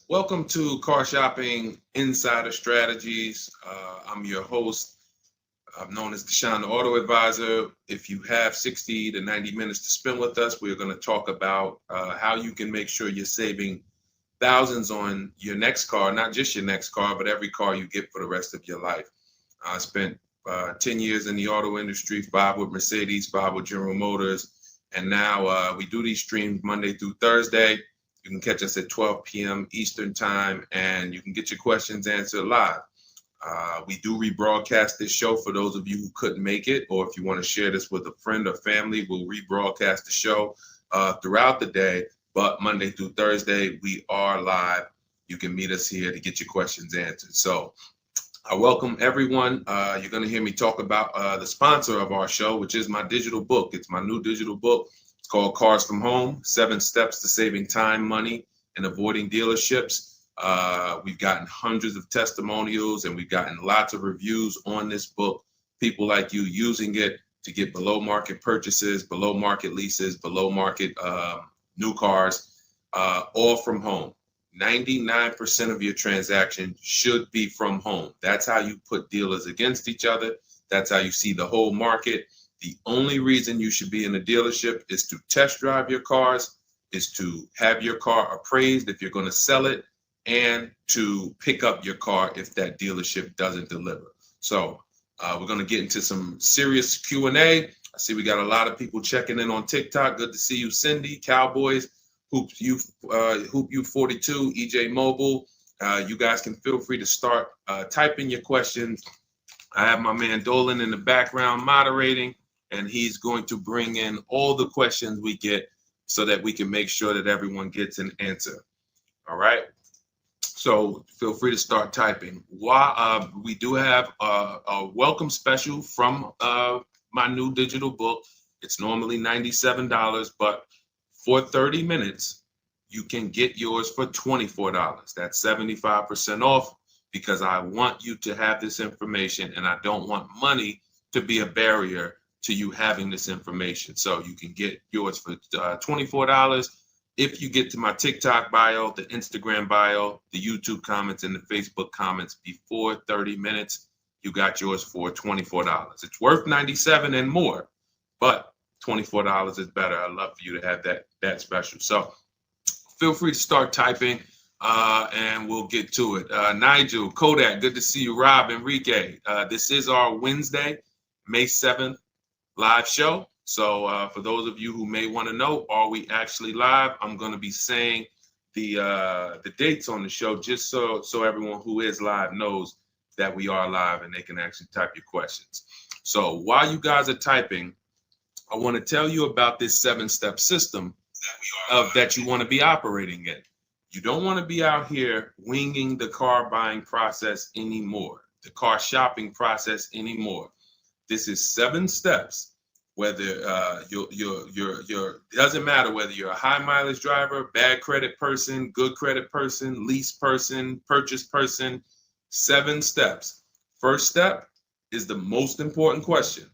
Welcome to Car Shopping Insider Strategies. I'm your host. I'm known as Deshone the Auto Advisor. If you have 60 to 90 minutes to spend with us, we're going to talk about how you can make sure you're saving thousands on your next car, not just your next car, but every car you get for the rest of your life. I spent 10 years in the auto industry, 5 with Mercedes, 5 with General Motors, and now we do these streams Monday through Thursday. You can catch us at 12 p.m. Eastern time, and you can get your questions answered live. We do rebroadcast this show for those of you who couldn't make it, or if you want to share this with a friend or family, we'll rebroadcast the show throughout the day. But Monday through Thursday, we are live. You can meet us here to get your questions answered. So I welcome everyone. You're going to hear me talk about the sponsor of our show, which is my digital book. It's my new digital book. It's called Cars from Home, 7 Steps to Saving Time, Money, and Avoiding Dealerships. We've gotten hundreds of testimonials and we've gotten lots of reviews on this book. People like you using it to get below market purchases, below market leases, below market new cars, all from home. 99% of your transaction should be from home. That's how you put dealers against each other. That's how you see the whole market. The only reason you should be in a dealership is to test drive your cars, is to have your car appraised if you're going to sell it, and to pick up your car if that dealership doesn't deliver. So we're going to get into some serious Q&A. I see we got a lot of people checking in on TikTok. Good to see you, Cindy, Cowboys, Hoop You 42, EJ Mobile. You guys can feel free to start typing your questions. I have my man Dolan in the background moderating, and he's going to bring in all the questions we get so that we can make sure that everyone gets an answer. All right. So feel free to start typing. We do have a welcome special from my new digital book. It's normally $97, but for 30 minutes, you can get yours for $24. That's 75% off because I want you to have this information and I don't want money to be a barrier to you having this information. So you can get yours for $24. If you get to my TikTok bio, the Instagram bio, the YouTube comments, and the Facebook comments before 30 minutes, you got yours for $24. It's worth $97 and more, but $24 is better. I'd love for you to have that special. So feel free to start typing and we'll get to it. Nigel, Kodak, good to see you. Rob, Enrique, this is our Wednesday, May 7th live show. So for those of you who may want to know, are we actually live? I'm going to be saying the dates on the show just so everyone who is live knows that we are live and they can actually type your questions. So while you guys are typing, I want to tell you about this 7-step system that you want to be operating in. You don't want to be out here winging the car buying process anymore, the car shopping process anymore. This is 7 steps. Whether it doesn't matter whether you're a high mileage driver, bad credit person, good credit person, lease person, purchase person. 7 steps. First step is the most important question.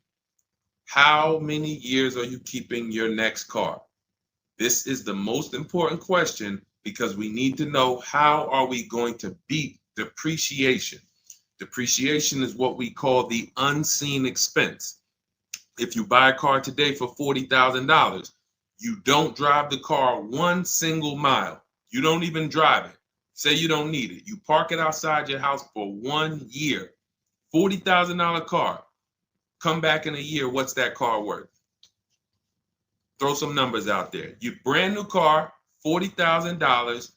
How many years are you keeping your next car? This is the most important question because we need to know how are we going to beat depreciation. Depreciation is what we call the unseen expense. If you buy a car today for $40,000, you don't drive the car 1 single mile. You don't even drive it. Say you don't need it. You park it outside your house for 1 year. $40,000 car. Come back in a year, what's that car worth? Throw some numbers out there. Your brand new car, $40,000.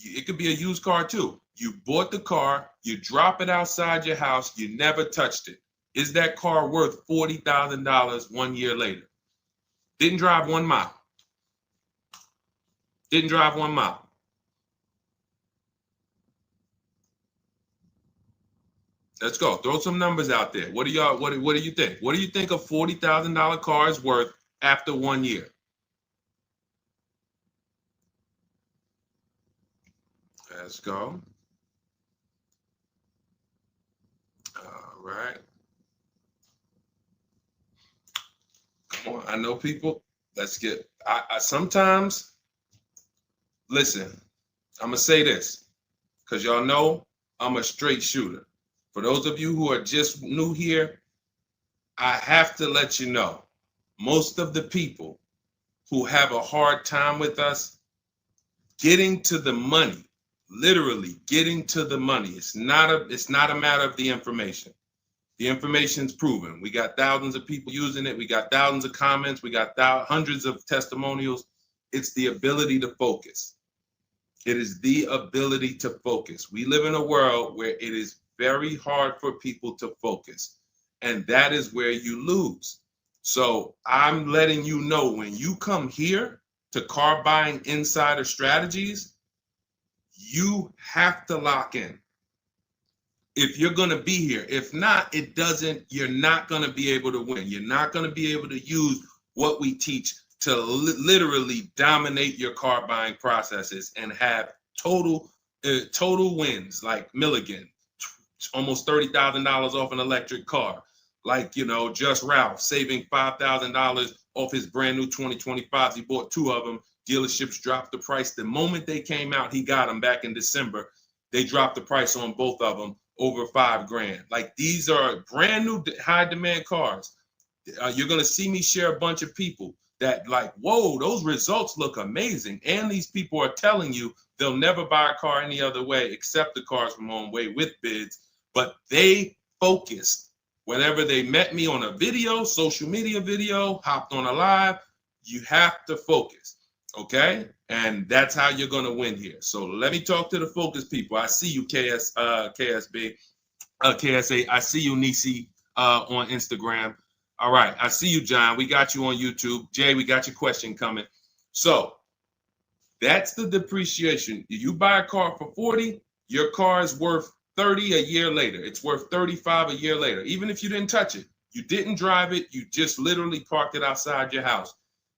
It could be a used car too. You bought the car, you drop it outside your house, you never touched it. Is that car worth $40,000 1 year later? Didn't drive 1 mile. Didn't drive 1 mile. Let's go. Throw some numbers out there. What do you think? What do you think a $40,000 car is worth after 1 year? Let's go. All right. Come on. I know people. Let's get. I sometimes listen. I'm going to say this because y'all know I'm a straight shooter. For those of you who are just new here, I have to let you know, most of the people who have a hard time with us getting to the money, literally getting to the money. It's not a matter of the information. The information's proven. We got thousands of people using it. We got thousands of comments. We got hundreds of testimonials. It's the ability to focus. It is the ability to focus. We live in a world where it is very hard for people to focus, and that is where you lose. So I'm letting you know, when you come here to Car Buying Insider Strategies, you have to lock in. If you're going to be here, if not, you're not going to be able to win. You're not going to be able to use what we teach to literally dominate your car buying processes and have total wins, like Milligan, almost $30,000 off an electric car. Like, Just Ralph saving $5,000 off his brand new 2025s. He bought 2 of them. Dealerships dropped the price. The moment they came out, he got them back in December. They dropped the price on both of them over $5,000. Like, these are brand new high demand cars. You're going to see me share a bunch of people that like, whoa, those results look amazing. And these people are telling you they'll never buy a car any other way except the Cars from Home way with bids. But they focused. Whenever they met me on a video, social media video, hopped on a live, you have to focus, okay? And that's how you're going to win here. So let me talk to the focus people. I see you, KSA. I see you, Nisi, on Instagram. All right, I see you, John. We got you on YouTube. Jay, we got your question coming. So that's the depreciation. If you buy a car for 40, your car is worth 30 a year later. It's worth 35 a year later. Even if you didn't touch it, you didn't drive it, you just literally parked it outside your house.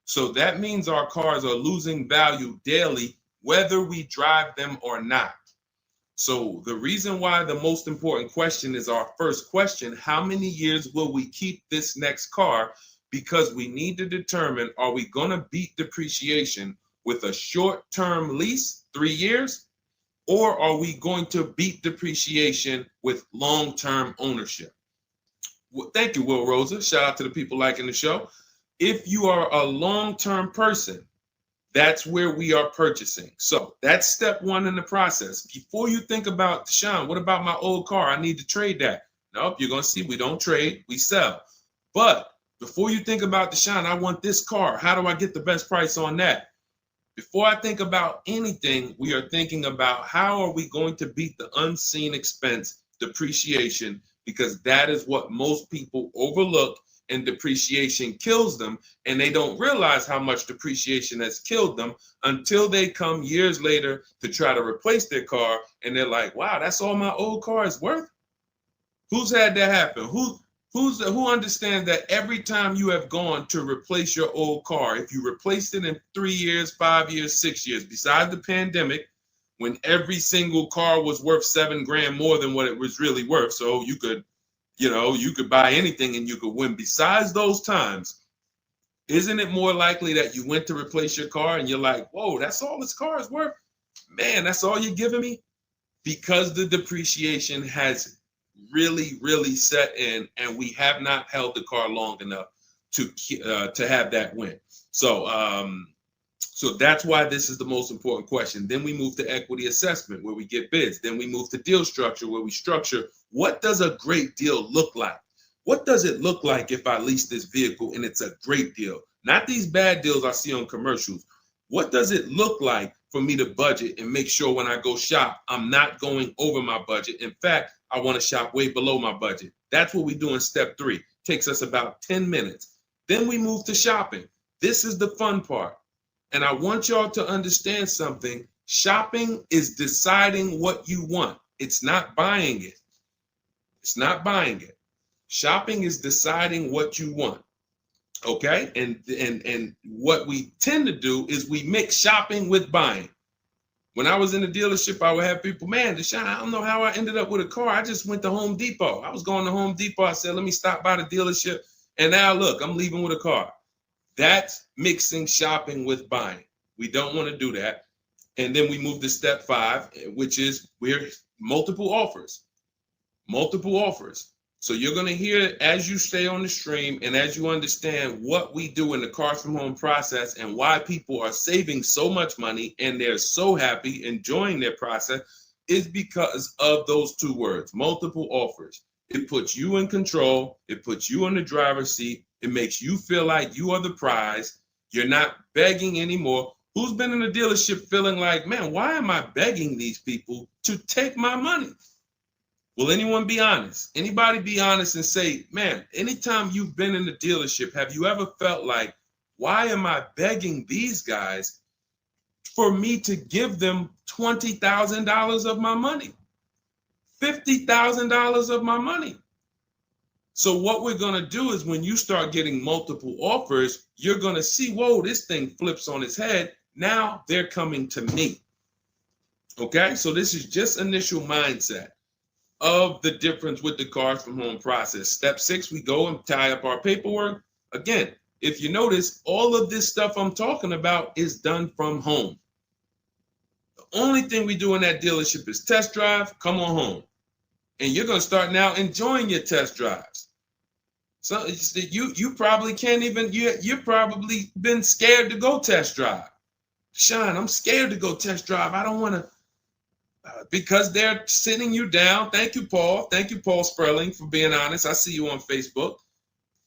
So that means our cars are losing value daily, whether we drive them or not. So the reason why the most important question is our first question: how many years will we keep this next car? Because we need to determine, are we going to beat depreciation with a short-term lease, 3 years? Or are we going to beat depreciation with long-term ownership? Well, thank you, Will Rosa. Shout out to the people liking the show. If you are a long-term person, that's where we are purchasing. So that's step 1 in the process. Before you think about, Deshaun, what about my old car? I need to trade that. Nope, you're going to see we don't trade, we sell. But before you think about, Deshaun, I want this car. How do I get the best price on that? Before I think about anything, we are thinking about how are we going to beat the unseen expense, depreciation, because that is what most people overlook, and depreciation kills them, and they don't realize how much depreciation has killed them until they come years later to try to replace their car, and they're like, wow, that's all my old car is worth? Who's had that happen? Who understands that every time you have gone to replace your old car, if you replaced it in 3 years, 5 years, 6 years, besides the pandemic, when every single car was worth $7,000 more than what it was really worth, so you could buy anything and you could win. Besides those times, isn't it more likely that you went to replace your car and you're like, whoa, that's all this car is worth? Man, that's all you're giving me? Because the depreciation has really set in, and we have not held the car long enough to have that win. So that's why this is the most important question. Then we move to equity assessment, where we get bids. Then we move to deal structure, where we structure, what does a great deal look like? What does it look like if I lease this vehicle and it's a great deal? Not these bad deals I see on commercials. What does it look like for me to budget and make sure when I go shop, I'm not going over my budget? In fact, I want to shop way below my budget. That's what we do in step 3. Takes us about 10 minutes. Then we move to shopping. This is the fun part. And I want y'all to understand something. Shopping is deciding what you want. It's not buying it. It's not buying it. Shopping is deciding what you want. Okay? And what we tend to do is we mix shopping with buying. When I was in the dealership, I would have people, man, Deshaun, I don't know how I ended up with a car. I just went to Home Depot. I was going to Home Depot. I said, let me stop by the dealership. And now look, I'm leaving with a car. That's mixing shopping with buying. We don't want to do that. And then we move to step 5, which is we're multiple offers. Multiple offers. So you're going to hear as you stay on the stream and as you understand what we do in the Cars from Home process and why people are saving so much money and they're so happy enjoying their process is because of those 2 words, multiple offers. It puts you in control. It puts you in the driver's seat. It makes you feel like you are the prize. You're not begging anymore. Who's been in a dealership feeling like, man, why am I begging these people to take my money? Will anyone be honest? Anybody be honest and say, man, anytime you've been in the dealership, have you ever felt like, why am I begging these guys for me to give them $20,000 of my money, $50,000 of my money? So what we're going to do is when you start getting multiple offers, you're going to see, whoa, this thing flips on its head. Now they're coming to me. Okay, so this is just initial mindset of the difference with the Cars from Home process. Step 6, we go and tie up our paperwork. Again, if you notice, all of this stuff I'm talking about is done from home. The only thing we do in that dealership is test drive, come on home. And you're going to start now enjoying your test drives. So you probably can't even, you're probably been scared to go test drive. Sean, I'm scared to go test drive. I don't want to, because they're sitting you down. Thank you, Paul. Thank you, Paul Sperling, for being honest. I see you on Facebook.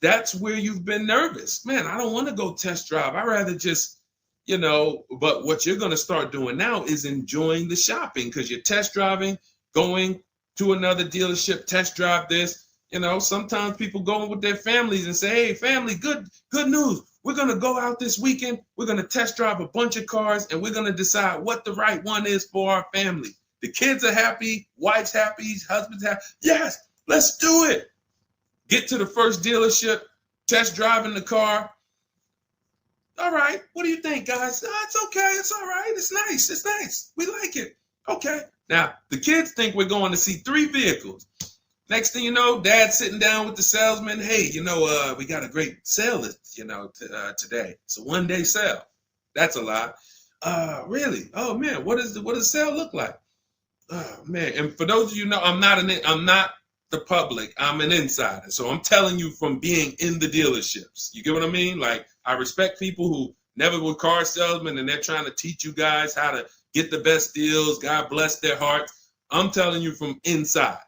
That's where you've been nervous. Man, I don't want to go test drive. I'd rather just, but what you're going to start doing now is enjoying the shopping because you're test driving, going to another dealership, test drive this. Sometimes people go with their families and say, hey, family, good news. We're going to go out this weekend. We're going to test drive a bunch of cars and we're going to decide what the right one is for our family. The kids are happy, wife's happy, husband's happy. Yes, let's do it. Get to the first dealership, test driving the car. All right, what do you think, guys? Oh, it's okay, it's all right, it's nice, we like it. Okay, now the kids think we're going to see 3 vehicles. Next thing you know, Dad's sitting down with the salesman. Hey, we got a great sale, today. It's a 1-day sale. That's a lie. Really? Oh man, what does the sale look like? Oh man, and for those of you who know, I'm not the public. I'm an insider, so I'm telling you from being in the dealerships. You get what I mean? Like I respect people who never were car salesmen and they're trying to teach you guys how to get the best deals. God bless their hearts. I'm telling you from inside.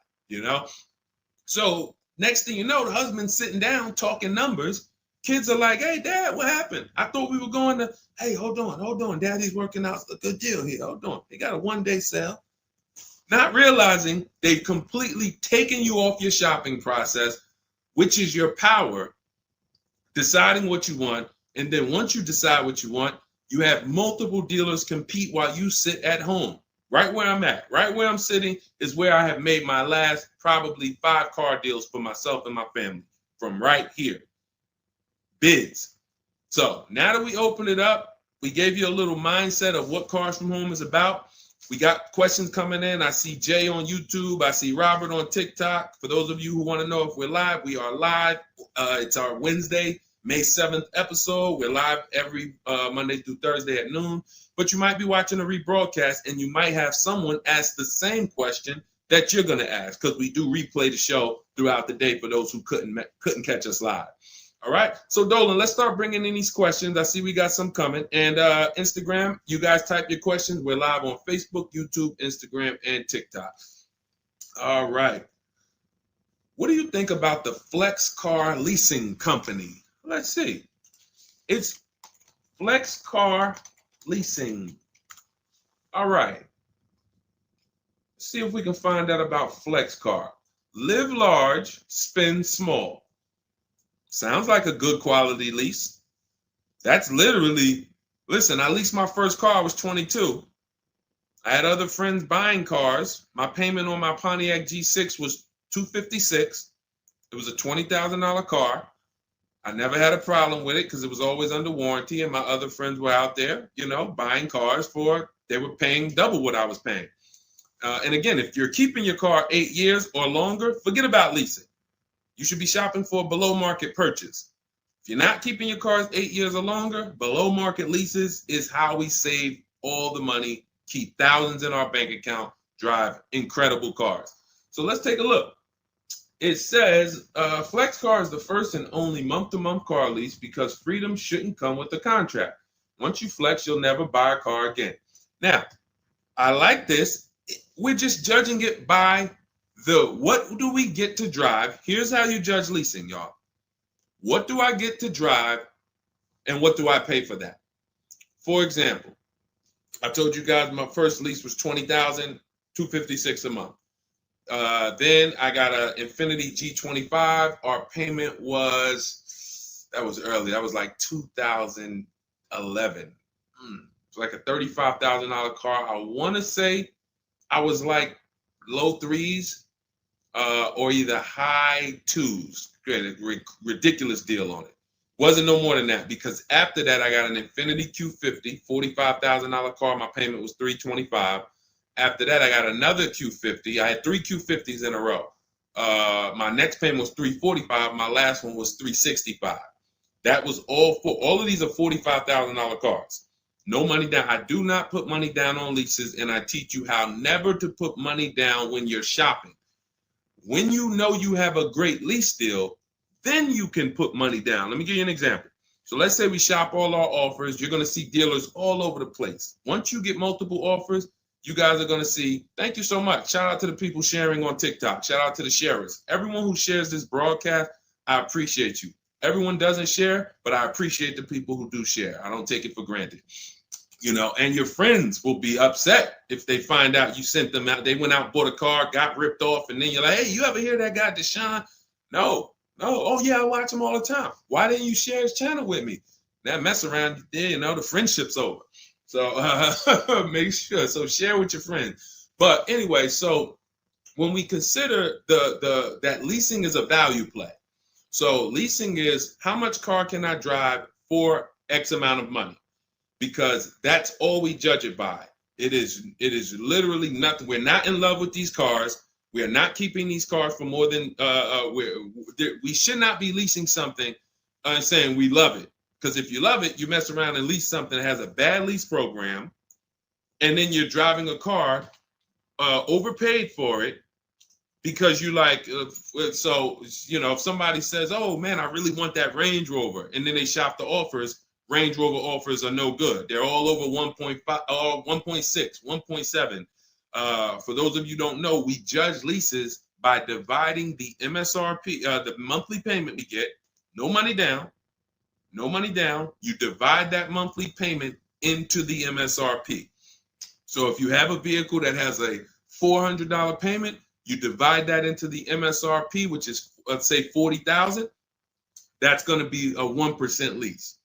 So next thing you know, the husband's sitting down talking numbers. Kids are like, hey, Dad, what happened? I thought we were going to, hey, hold on. Daddy's working out a good deal here. Hold on. They got a 1-day sale. Not realizing they've completely taken you off your shopping process, which is your power, deciding what you want. And then once you decide what you want, you have multiple dealers compete while you sit at home. Right where I'm at, right where I'm sitting is where I have made my last probably 5 car deals for myself and my family from right here. Bids. So now that we open it up, we gave you a little mindset of what Cars from Home is about. We got questions coming in. I see Jay on YouTube. I see Robert on TikTok. For those of you who want to know if we're live, we are live. It's our Wednesday, May 7th episode. We're live every Monday through Thursday at noon. But you might be watching a rebroadcast and you might have someone ask the same question that you're going to ask because we do replay the show throughout the day for those who couldn't catch us live. All right. So Dolan, let's start bringing in these questions. I see we got some coming. And Instagram, you guys type your questions. We're live on Facebook, YouTube, Instagram, and TikTok. All right. What do you think about the Flex Car Leasing Company? Let's see. It's Flex Car Leasing. All right. Let's see if we can find out about Flex Car. Live large, spend small. Sounds like a good quality lease. That's literally, listen, I leased my first car, I was 22. I had other friends buying cars. My payment on my Pontiac G6 was $256. It was a $20,000 car. I never had a problem with it because it was always under warranty and my other friends were out there, buying cars they were paying double what I was paying. And again, if you're keeping your car 8 years or longer, forget about leasing. You should be shopping for a below market purchase. If you're not keeping your cars 8 years or longer, below market leases is how we save all the money keep thousands in our bank account, drive incredible cars. So let's take a look. It says Flex Car is the first and only month-to-month car lease because freedom shouldn't come with a contract. Once you flex, you'll never buy a car again. Now, I like this. We're just judging it by what do we get to drive? Here's how you judge leasing, y'all. What do I get to drive and what do I pay for that? For example, I told you guys my first lease was $20,256 a month. Then I got an Infiniti G25. Our payment was, that was early. That was like 2011. It's like a $35,000 car. I want to say I was like low threes or either high twos. Ridiculous deal on it. Wasn't no more than that because after that I got an Infiniti Q50, $45,000 car. My payment was $325. After that I got another Q50. I had 3 Q50s in a row. My next payment was $345. My last one was $365. That was all of these are $45,000 cars. No money down. I do not put money down on leases, and I teach you how never to put money down when you're shopping. When you know you have a great lease deal, then you can put money down. Let me give you an example. So let's say we shop all our offers. You're going to see dealers all over the place. Once you get multiple offers, you guys are going to see, thank you so much. Shout out to the people sharing on TikTok. Shout out to the sharers. Everyone who shares this broadcast, I appreciate you. Everyone doesn't share, but I appreciate the people who do share. I don't take it for granted. You know, and your friends will be upset if they find out you sent them out. They went out, bought a car, got ripped off, and then you're like, hey, you ever hear that guy, Deshone? No. Oh, yeah, I watch him all the time. Why didn't you share his channel with me? That mess around, you know, the friendship's over. So make sure. So share with your friends. But anyway, so when we consider that leasing is a value play. So leasing is how much car can I drive for X amount of money? Because that's all we judge it by. It is literally nothing. We're not in love with these cars. We are not keeping these cars for more than we should not be leasing something and saying we love it. Because if you love it, you mess around and lease something that has a bad lease program, and then you're driving a car overpaid for it because you like. So you know, if somebody says, "Oh man, I really want that Range Rover," and then they shop the offers. Range Rover offers are no good. They're all over 1.5, 1.6, 1.7. For those of you who don't know, we judge leases by dividing the MSRP, the monthly payment we get, no money down. You divide that monthly payment into the MSRP. So if you have a vehicle that has a $400 payment, you divide that into the MSRP, which is, let's say, $40,000. That's going to be a 1% lease.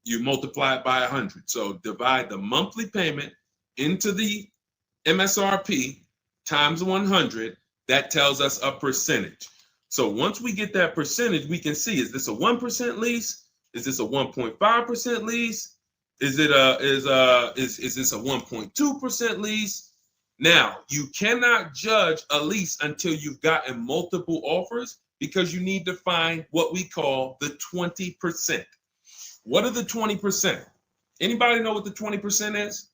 You multiply it by 100. So divide the monthly payment into the MSRP times 100. That tells us a percentage. So once we get that percentage, we can see, is this a 1% lease? Is this a 1.5% lease? Is this a 1.2% lease? Now, you cannot judge a lease until you've gotten multiple offers because you need to find what we call the 20%. What are the 20%? Anybody know what the 20% is?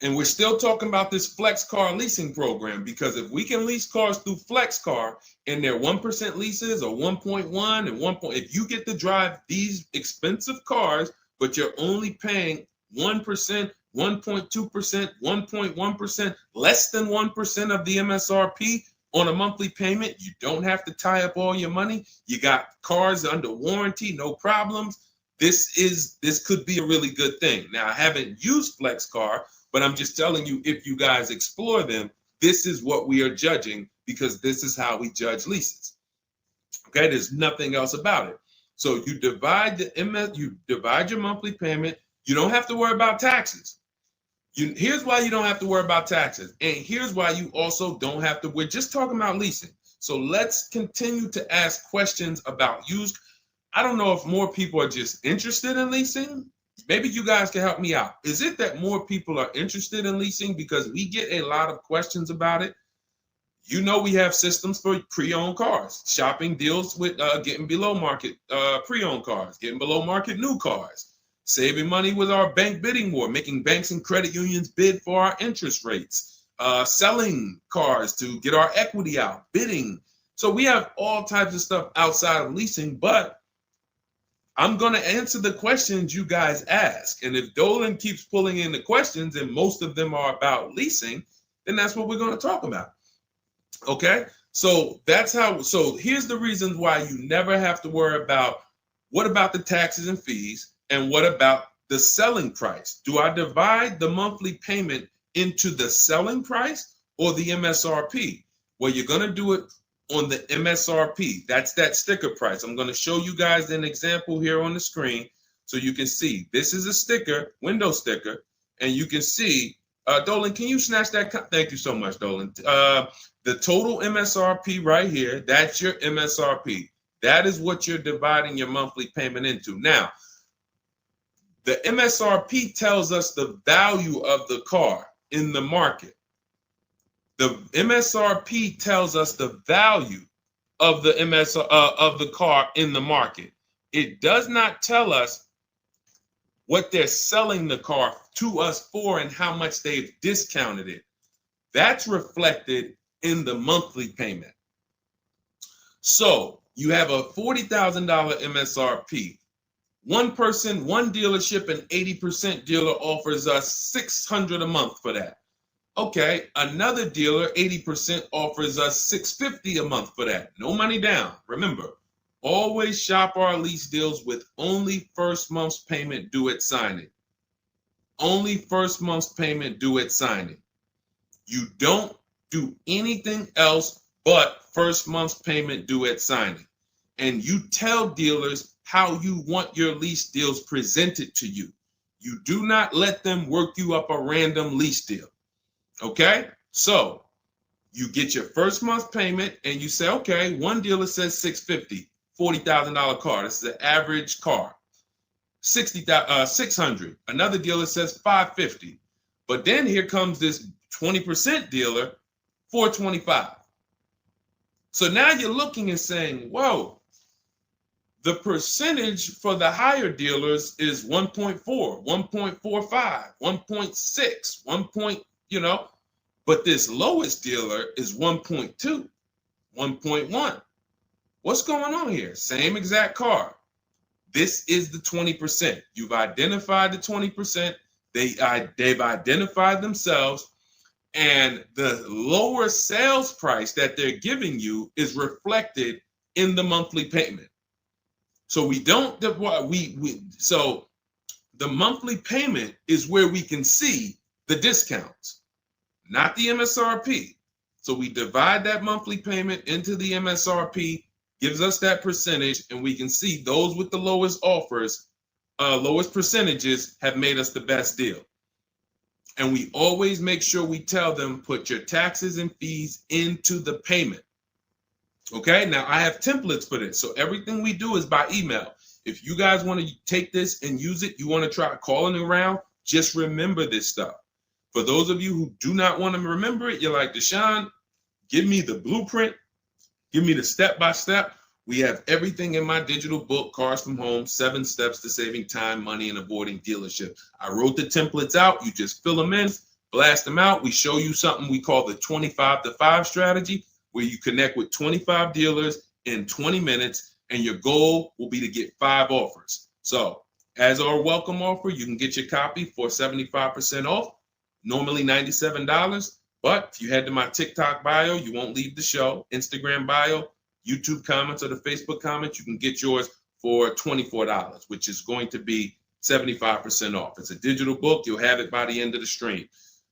And we're still talking about this Flex Car leasing program because if we can lease cars through Flex Car and they're 1% leases or 1.1 and 1. If you get to drive these expensive cars, but you're only paying 1%, 1.2%, 1.1%, less than 1% of the MSRP on a monthly payment, you don't have to tie up all your money. You got cars under warranty, no problems. This could be a really good thing. Now, I haven't used Flex Car, but I'm just telling you, if you guys explore them, this is what we are judging because this is how we judge leases. Okay, there's nothing else about it. So you divide your monthly payment. You don't have to worry about taxes. Here's why you don't have to worry about taxes. And here's why you also don't have to. We're just talking about leasing. So let's continue to ask questions about used. I don't know if more people are just interested in leasing. Maybe you guys can help me out. Is it that more people are interested in leasing because we get a lot of questions about it? You know, we have systems for pre-owned cars. Shopping deals with getting below market pre-owned cars, getting below market new cars. saving money with our bank bidding war, making banks and credit unions bid for our interest rates, selling cars to get our equity out, bidding. So we have all types of stuff outside of leasing, but I'm going to answer the questions you guys ask. And if Dolan keeps pulling in the questions and most of them are about leasing, then that's what we're going to talk about. Okay? So so here's the reasons why you never have to worry about what about the taxes and fees and what about the selling price? Do I divide the monthly payment into the selling price or the MSRP? Well, you're going to do it on the MSRP. That's that sticker price. I'm going to show you guys an example here on the screen so you can see. This is a sticker, window sticker, and you can see, Dolan, can you snatch that? Thank you so much, Dolan. The total MSRP right here, that's your MSRP. That is what you're dividing your monthly payment into. Now, the MSRP tells us the value of the car in the market. The MSRP tells us the value of the of the car in the market. It does not tell us what they're selling the car to us for and how much they've discounted it. That's reflected in the monthly payment. So you have a $40,000 MSRP. One person, one dealership, an 80% dealer offers us $600 a month for that. Okay, another dealer, 80%, offers us $650 a month for that. No money down. Remember, always shop our lease deals with only first month's payment due at signing. Only first month's payment due at signing. You don't do anything else but first month's payment due at signing. And you tell dealers how you want your lease deals presented to you. You do not let them work you up a random lease deal. Okay, so you get your first month payment and you say, okay, one dealer says $650, $40,000 car. This is an average car. $600. Another dealer says $550. But then here comes this 20% dealer, $425. So now you're looking and saying, whoa, the percentage for the higher dealers is 1.4, 1.45, 1.6, but this lowest dealer is 1.2, 1.1. What's going on here? Same exact car. This is the 20%. You've identified the 20%. They've identified themselves, and the lower sales price that they're giving you is reflected in the monthly payment. So so the monthly payment is where we can see the discounts, not the MSRP. So we divide that monthly payment into the MSRP, gives us that percentage, and we can see those with the lowest offers, lowest percentages have made us the best deal. And we always make sure we tell them, put your taxes and fees into the payment. Okay, now I have templates for this. So everything we do is by email. If you guys want to take this and use it, you want to try calling around, just remember this stuff. For those of you who do not want to remember it, you're like, Deshone, give me the blueprint, give me the step-by-step. We have everything in my digital book, Cars from Home, 7 Steps to Saving Time, Money, and Avoiding Dealership. I wrote the templates out. You just fill them in, blast them out. We show you something we call the 25-to-5 strategy, where you connect with 25 dealers in 20 minutes, and your goal will be to get 5 offers. So as our welcome offer, you can get your copy for 75% off, normally $97. But if you head to my TikTok bio, you won't leave the show, Instagram bio, YouTube comments, or the Facebook comments, you can get yours for $24, which is going to be 75% off. It's a digital book. You'll have it by the end of the stream.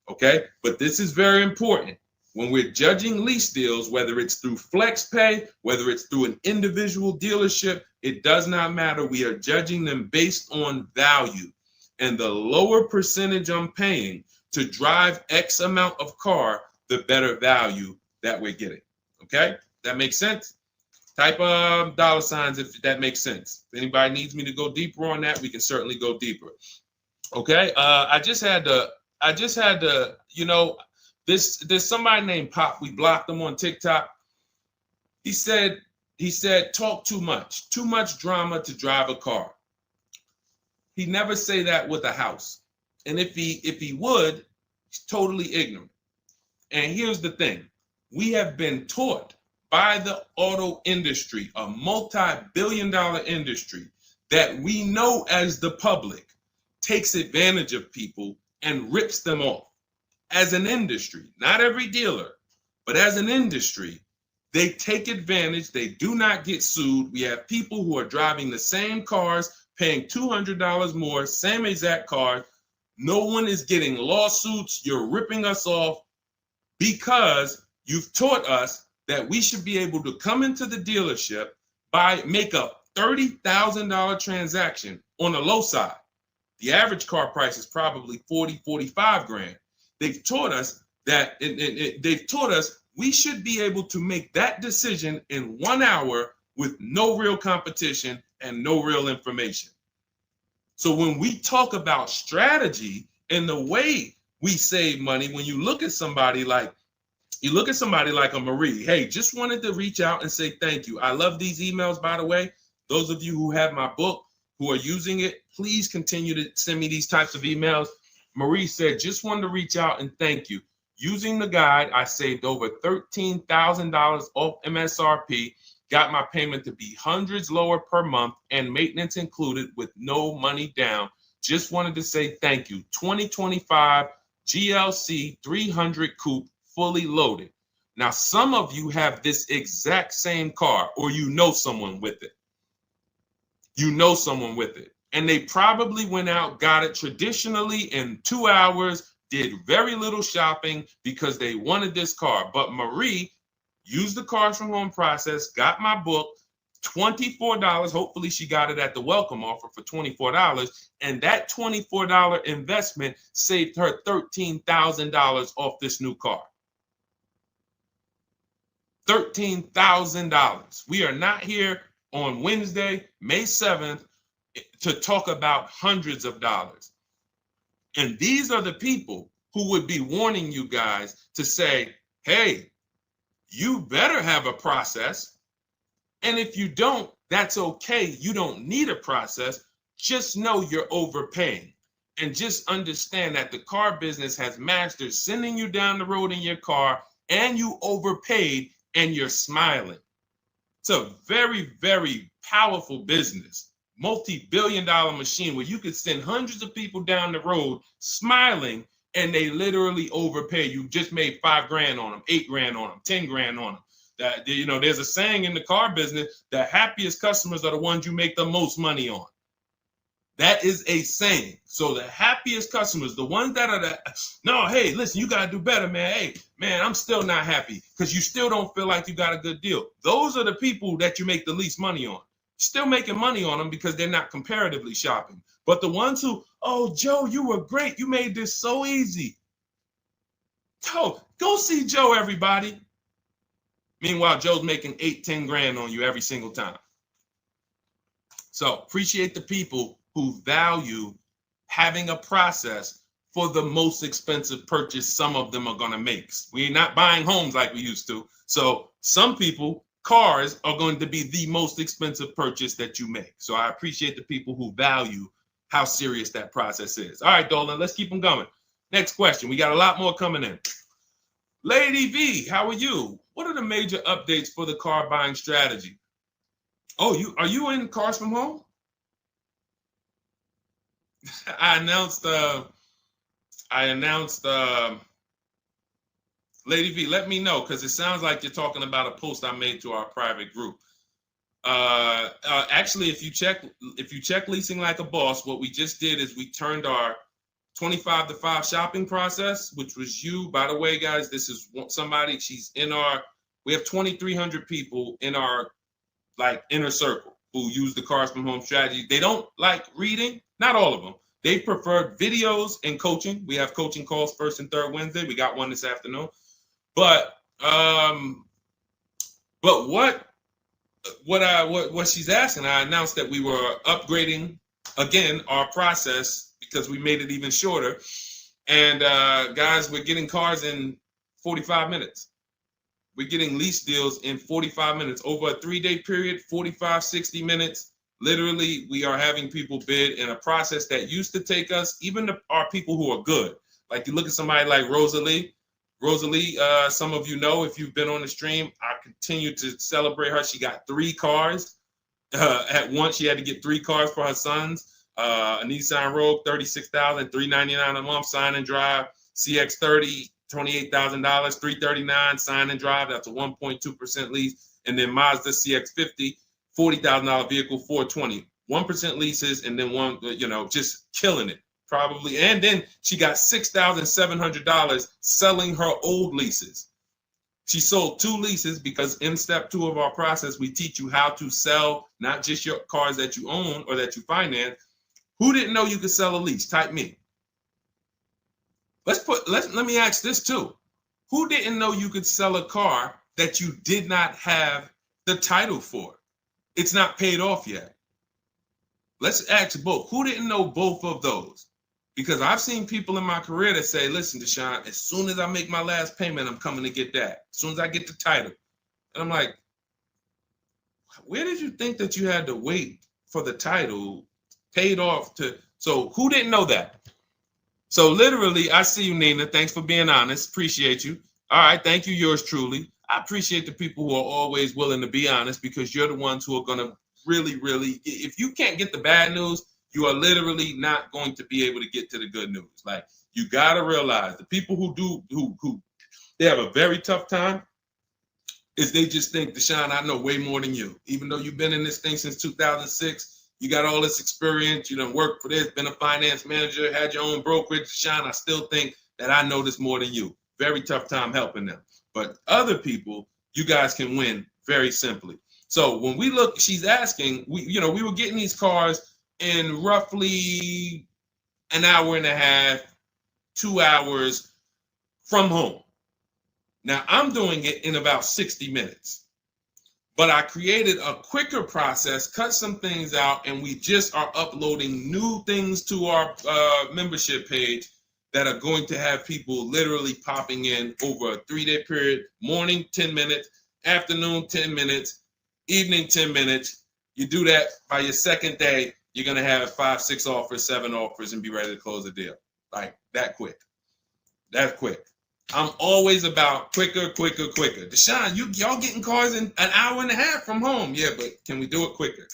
Okay? But this is very important. When we're judging lease deals, whether it's through FlexPay, whether it's through an individual dealership, it does not matter. We are judging them based on value. And the lower percentage I'm paying to drive X amount of car, the better value that we're getting. Okay? That makes sense? Type dollar signs if that makes sense. If anybody needs me to go deeper on that, we can certainly go deeper. Okay? I just had to, there's somebody named Pop. We blocked him on TikTok. He said, talk too much drama to drive a car. He never say that with a house. And if he would, he's totally ignorant. And here's the thing. We have been taught by the auto industry, a multi-billion-dollar industry, that we know as the public takes advantage of people and rips them off. As an industry, not every dealer, but as an industry, they take advantage. They do not get sued. We have people who are driving the same cars, paying $200 more, same exact car. No one is getting lawsuits. You're ripping us off because you've taught us that we should be able to come into the dealership, make a $30,000 transaction on the low side. The average car price is probably 40, 45 grand. They've taught us that they've taught us we should be able to make that decision in 1 hour with no real competition and no real information. So when we talk about strategy and the way we save money, when you look at somebody like a Marie, hey, just wanted to reach out and say thank you. I love these emails, by the way. Those of you who have my book, who are using it, please continue to send me these types of emails. Marie said, just wanted to reach out and thank you. Using the guide, I saved over $13,000 off MSRP, got my payment to be hundreds lower per month and maintenance included with no money down. Just wanted to say thank you. 2025 GLC 300 coupe, fully loaded. Now, some of you have this exact same car, or you know someone with it. You know someone with it. And they probably went out, got it traditionally in 2 hours, did very little shopping because they wanted this car. But Marie used the cars from home process, got my book, $24. Hopefully she got it at the welcome offer for $24. And that $24 investment saved her $13,000 off this new car. $13,000. We are not here on Wednesday, May 7th, to talk about hundreds of dollars. And these are the people who would be warning you guys to say, hey, you better have a process. And if you don't, that's okay. You don't need a process. Just know you're overpaying. And just understand that the car business has mastered sending you down the road in your car and you overpaid and you're smiling. It's a very, very powerful business, multi-billion-dollar machine where you could send hundreds of people down the road smiling and they literally overpay. You just made $5,000 on them, $8,000 on them, $10,000 on them. That, you know, there's a saying in the car business, the happiest customers are the ones you make the most money on. That is a saying. So the happiest customers, the ones that are no, hey, listen, you got to do better, man. Hey, man, I'm still not happy because you still don't feel like you got a good deal. Those are the people that you make the least money on. Still making money on them because they're not comparatively shopping. But the ones who, oh, Joe, you were great. You made this so easy. Go see Joe, everybody. Meanwhile, Joe's making $8,000-$10,000 on you every single time. So appreciate the people who value having a process for the most expensive purchase some of them are going to make. We're not buying homes like we used to. So some people, cars are going to be the most expensive purchase that you make. So I appreciate the people who value how serious that process is. All right, Dolan, let's keep them going. Next question. We got a lot more coming in. Lady V, how are you? What are the major updates for the car buying strategy? Oh, are you in Cars from Home? I announced, Lady V, let me know, because it sounds like you're talking about a post I made to our private group. Actually, if you check Leasing Like a Boss, what we just did is we turned our 25 to 5 shopping process, which was you. By the way, guys, this is somebody, we have 2,300 people in our inner circle who use the Cars from Home strategy. They don't like reading, not all of them. They prefer videos and coaching. We have coaching calls first and third Wednesday. We got one this afternoon. But what she's asking, I announced that we were upgrading again our process because we made it even shorter. And guys, we're getting cars in 45 minutes. We're getting lease deals in 45 minutes over a 3-day period, 45, 60 minutes. Literally, we are having people bid in a process that used to take us, even our people who are good. Like you look at somebody like Rosalie. Rosalie, some of you know if you've been on the stream, I continue to celebrate her. She got 3 cars. At once, she had to get 3 cars for her sons. A Nissan Rogue, $36,399 a month, sign and drive. CX-30, $28,000, $339 sign and drive. That's a 1.2% lease. And then Mazda CX-50, $40,000 vehicle, $420. 1% leases, and then one, just killing it. Probably. And then she got $6,700 selling her old leases. She sold 2 leases because in step 2 of our process, we teach you how to sell not just your cars that you own or that you finance. Who didn't know you could sell a lease? Type me. Let me ask this too. Who didn't know you could sell a car that you did not have the title for? It's not paid off yet. Let's ask both. Who didn't know both of those? Because I've seen people in my career that say, listen, Deshone, as soon as I make my last payment, I'm coming to get that. As soon as I get the title. And I'm like, where did you think that you had to wait for the title paid off to? So who didn't know that? So literally, I see you, Nina. Thanks for being honest. Appreciate you. All right. Thank you, yours truly. I appreciate the people who are always willing to be honest, because you're the ones who are going to really, if you can't get the bad news, you are literally not going to be able to get to the good news. Like, you got to realize the people who they have a very tough time is they just think, Deshone, I know way more than you. Even though you've been in this thing since 2006, you got all this experience, you done worked for this, been a finance manager, had your own brokerage. Deshone, I still think that I know this more than you. Very tough time helping them. But other people, you guys can win very simply. So when we look, she's asking, we were getting these cars in roughly an hour and a half, 2 hours from home. Now I'm doing it in about 60 minutes, but I created a quicker process, cut some things out, and we just are uploading new things to our membership page that are going to have people literally popping in over a 3-day period. Morning, 10 minutes, afternoon, 10 minutes, evening, 10 minutes. You do that by your second day, you're going to have 5, 6 offers, 7 offers, and be ready to close the deal. Like that quick. That quick. I'm always about quicker. Deshone, y'all getting cars in an hour and a half from home. Yeah, but can we do it quicker?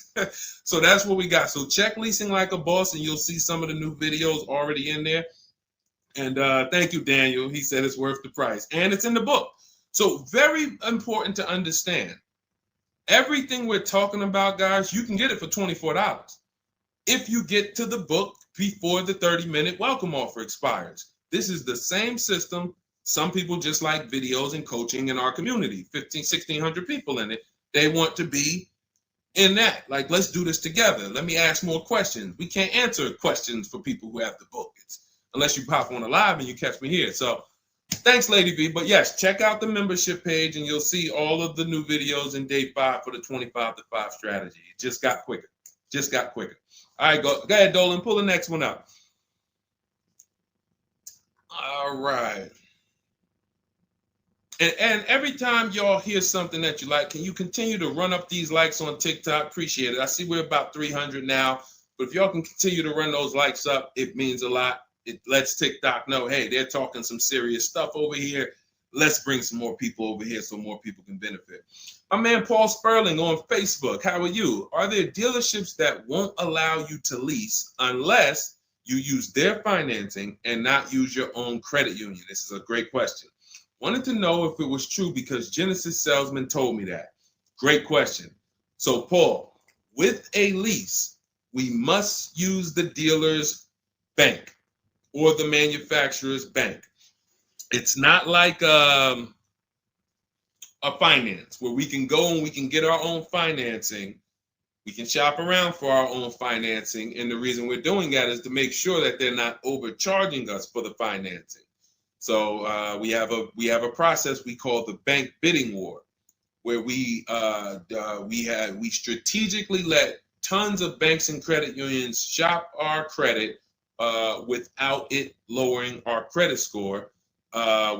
So that's what we got. So check Leasing Like a Boss, and you'll see some of the new videos already in there. And thank you, Daniel. He said it's worth the price. And it's in the book. So very important to understand. Everything we're talking about, guys, you can get it for $24. If you get to the book before the 30-minute welcome offer expires. This is the same system. Some people just like videos and coaching in our community, 1,600 people in it. They want to be in that. Like, let's do this together. Let me ask more questions. We can't answer questions for people who have the book. Unless you pop on a live and you catch me here. So thanks, Lady V. But yes, check out the membership page and you'll see all of the new videos in day 5 for the 25 to 5 strategy. It just got quicker. All right, go ahead, Dolan. Pull the next one up. All right. And every time y'all hear something that you like, can you continue to run up these likes on TikTok? Appreciate it. I see we're about 300 now. But if y'all can continue to run those likes up, it means a lot. It lets TikTok know, hey, they're talking some serious stuff over here. Let's bring some more people over here so more people can benefit. My man Paul Sperling on Facebook. How are you? Are there dealerships that won't allow you to lease unless you use their financing and not use your own credit union? This is a great question. Wanted to know if it was true because Genesis Salesman told me that. Great question. So Paul, with a lease, we must use the dealer's bank or the manufacturer's bank. It's not like a finance where we can go and we can get our own financing. We can shop around for our own financing. And the reason we're doing that is to make sure that they're not overcharging us for the financing. So we have a process we call the bank bidding war, where we strategically let tons of banks and credit unions shop our credit without it lowering our credit score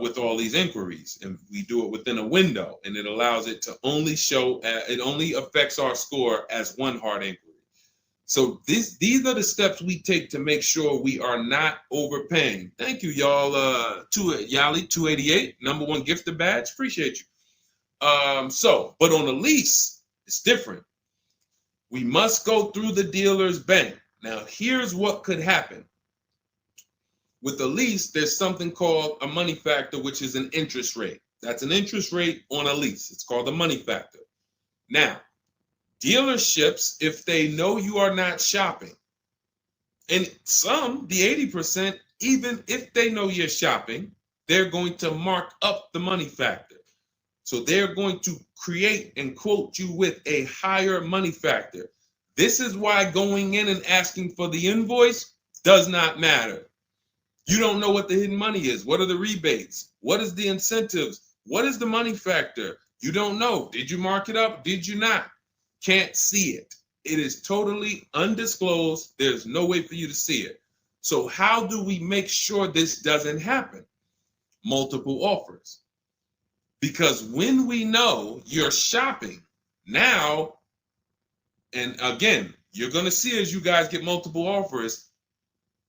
with all these inquiries. And we do it within a window, and it allows it to only show, it only affects our score as one hard inquiry. So these are the steps we take to make sure we are not overpaying. Thank you, y'all. Yali 288, #1 gifted badge. Appreciate you. But on a lease, it's different. We must go through the dealer's bank. Now, here's what could happen. With a lease, there's something called a money factor, which is an interest rate. That's an interest rate on a lease. It's called a money factor. Now, dealerships, if they know you are not shopping, and some, the 80%, even if they know you're shopping, they're going to mark up the money factor. So they're going to create and quote you with a higher money factor. This is why going in and asking for the invoice does not matter. You don't know what the hidden money is. What are the rebates? What is the incentives? What is the money factor? You don't know. Did you mark it up? Did you not? Can't see it. It is totally undisclosed. There's no way for you to see it. So how do we make sure this doesn't happen? Multiple offers. Because when we know you're shopping now, and again, you're going to see as you guys get multiple offers,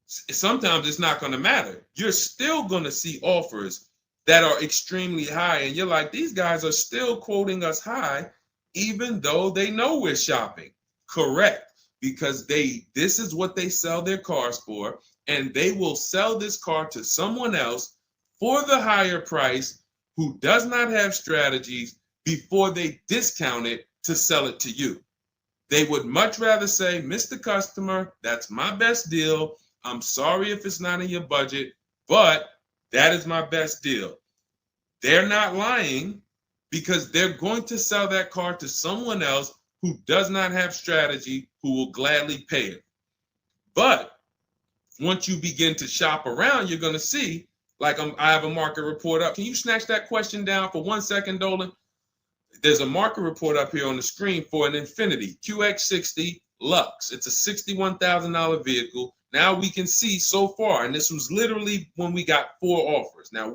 sometimes it's not going to matter. You're still going to see offers that are extremely high. And you're like, these guys are still quoting us high, even though they know we're shopping. Correct. Because this is what they sell their cars for. And they will sell this car to someone else for the higher price who does not have strategies before they discount it to sell it to you. They would much rather say, Mr. Customer, that's my best deal. I'm sorry if it's not in your budget, but that is my best deal. They're not lying because they're going to sell that car to someone else who does not have strategy, who will gladly pay it. But once you begin to shop around, you're going to see, like I have a market report up. Can you snatch that question down for 1 second, Dolan? There's a market report up here on the screen for an Infiniti QX60 Lux. It's a $61,000 vehicle. Now we can see so far, and this was literally when we got 4 offers. Now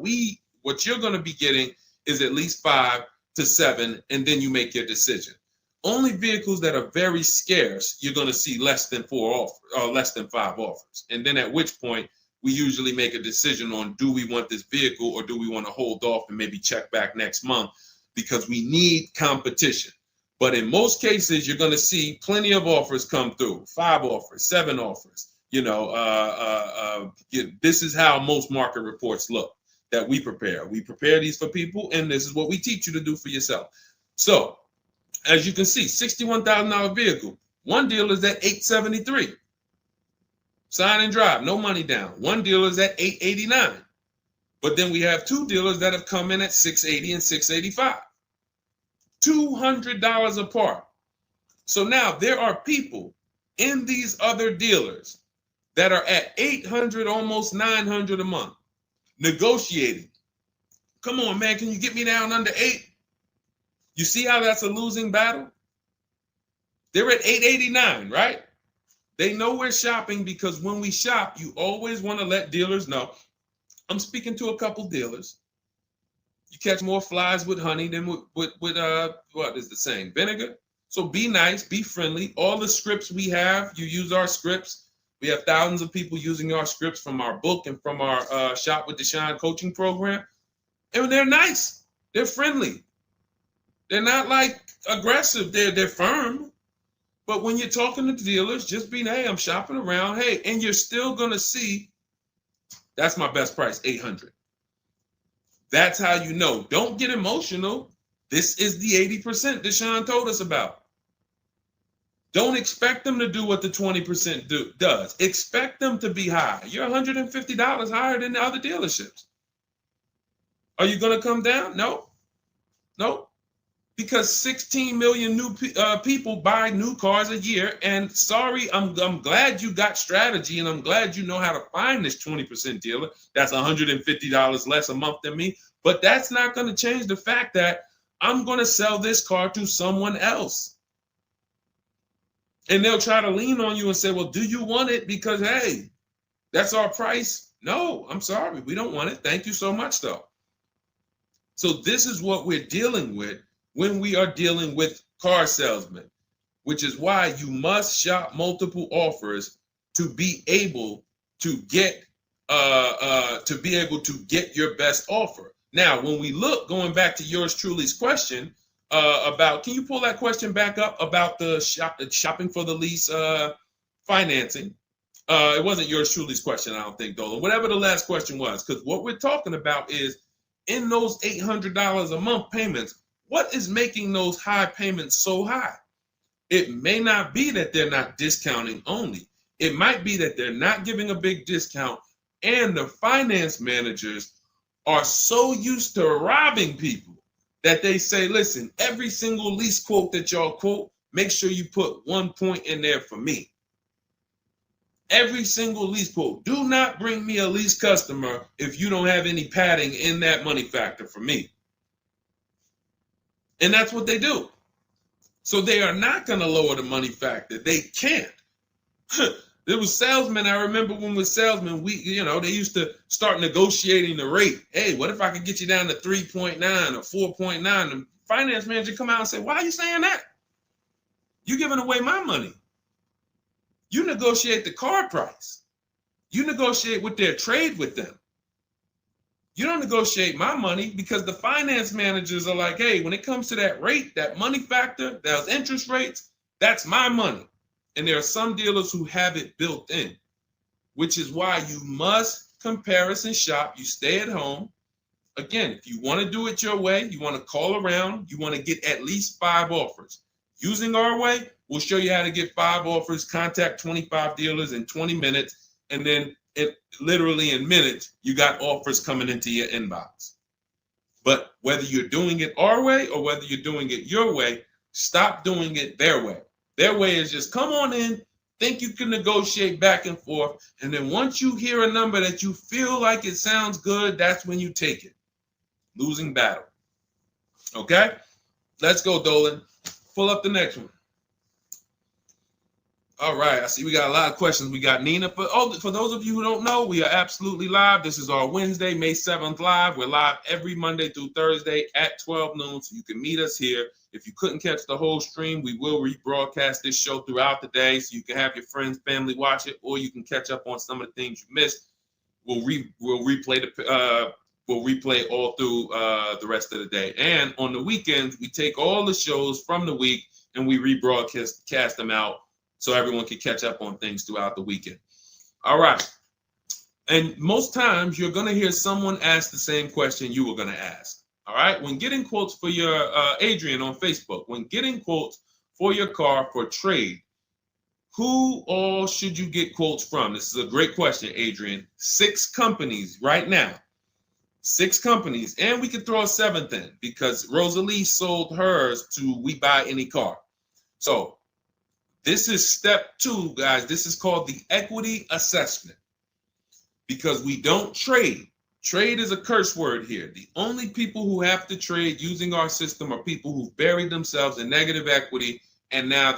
what you're going to be getting is at least 5 to 7, and then you make your decision. Only vehicles that are very scarce, you're going to see less than 4 offers, or less than 5 offers. And then at which point, we usually make a decision on, do we want this vehicle or do we want to hold off and maybe check back next month, because we need competition. But in most cases, you're going to see plenty of offers come through, 5 offers, 7 offers. This is how most market reports look that we prepare. We prepare these for people, and this is what we teach you to do for yourself. So as you can see, $61,000 vehicle. One deal is at $873. Sign and drive, no money down. One dealer is at $889. But then we have 2 dealers that have come in at $680 and $685. $200 apart. So now there are people in these other dealers that are at $800, almost $900 a month, negotiating. Come on, man, can you get me down under 8? You see how that's a losing battle? They're at $889, right? They know we're shopping, because when we shop, you always want to let dealers know. I'm speaking to a couple dealers. You catch more flies with honey than with what is the saying? Vinegar. So be nice, be friendly. All the scripts we have, you use our scripts. We have thousands of people using our scripts from our book and from our Shop with Deshone coaching program. And they're nice. They're friendly. They're not like aggressive. They're firm. But when you're talking to dealers, just be, hey, I'm shopping around. Hey, and you're still going to see, that's my best price, $800. That's how you know. Don't get emotional. This is the 80% Deshone told us about. Don't expect them to do what the 20% does. Expect them to be high. You're $150 higher than the other dealerships. Are you going to come down? No. No. Because 16 million new people buy new cars a year. And sorry, I'm glad you got strategy, and I'm glad you know how to find this 20% dealer that's $150 less a month than me. But that's not going to change the fact that I'm going to sell this car to someone else. And they'll try to lean on you and say, well, do you want it? Because, hey, that's our price. No, I'm sorry. We don't want it. Thank you so much, though. So this is what we're dealing with when we are dealing with car salesmen. which is why you must shop multiple offers to be able to get your best offer. Now, when we look, going back to yours truly's question about, can you pull that question back up about the shopping for the lease financing? It wasn't yours truly's question, I don't think, Dolan. Whatever the last question was, because what we're talking about is in those $800 a month payments, what is making those high payments so high? It may not be that they're not discounting only. It might be that they're not giving a big discount, and the finance managers are so used to robbing people that they say, listen, every single lease quote that y'all quote, make sure you put 1 point in there for me. Every single lease quote. Do not bring me a lease customer if you don't have any padding in that money factor for me. And that's what they do. So they are not going to lower the money factor. They can't. There was salesmen. I remember when we were salesmen, they used to start negotiating the rate. Hey, what if I could get you down to 3.9 or 4.9? The finance manager come out and say, why are you saying that? You're giving away my money. You negotiate the car price. You negotiate with their trade with them. You don't negotiate my money, because the finance managers are like, hey, when it comes to that rate, that money factor, those interest rates, that's my money. And there are some dealers who have it built in, which is why you must comparison shop. You stay at home. Again, if you want to do it your way, you want to call around, you want to get at least 5 offers. Using our way, we'll show you how to get 5 offers, contact 25 dealers in 20 minutes, and then literally in minutes, you got offers coming into your inbox. But whether you're doing it our way or whether you're doing it your way, stop doing it their way. Their way is just come on in, think you can negotiate back and forth, and then once you hear a number that you feel like it sounds good, that's when you take it. Losing battle. Okay? Let's go, Dolan. Pull up the next one. All right, I see we got a lot of questions. We got Nina. For those of you who don't know, we are absolutely live. This is our Wednesday, May 7th live. We're live every Monday through Thursday at 12 noon, so you can meet us here. If you couldn't catch the whole stream, we will rebroadcast this show throughout the day, so you can have your friends, family watch it, or you can catch up on some of the things you missed. We'll replay all through the rest of the day. And on the weekends, we take all the shows from the week and we rebroadcast them out, so everyone can catch up on things throughout the weekend. All right. And most times you're going to hear someone ask the same question you were going to ask. All right. When getting quotes for your Adrian on Facebook, when getting quotes for your car for trade, who all should you get quotes from? This is a great question, Adrian. 6 companies right now. 6 companies. And we could throw a 7th in because Rosalie sold hers to We Buy Any Car. So this is step 2, guys. This is called the equity assessment, because we don't trade. Trade is a curse word here. The only people who have to trade using our system are people who buried themselves in negative equity, and now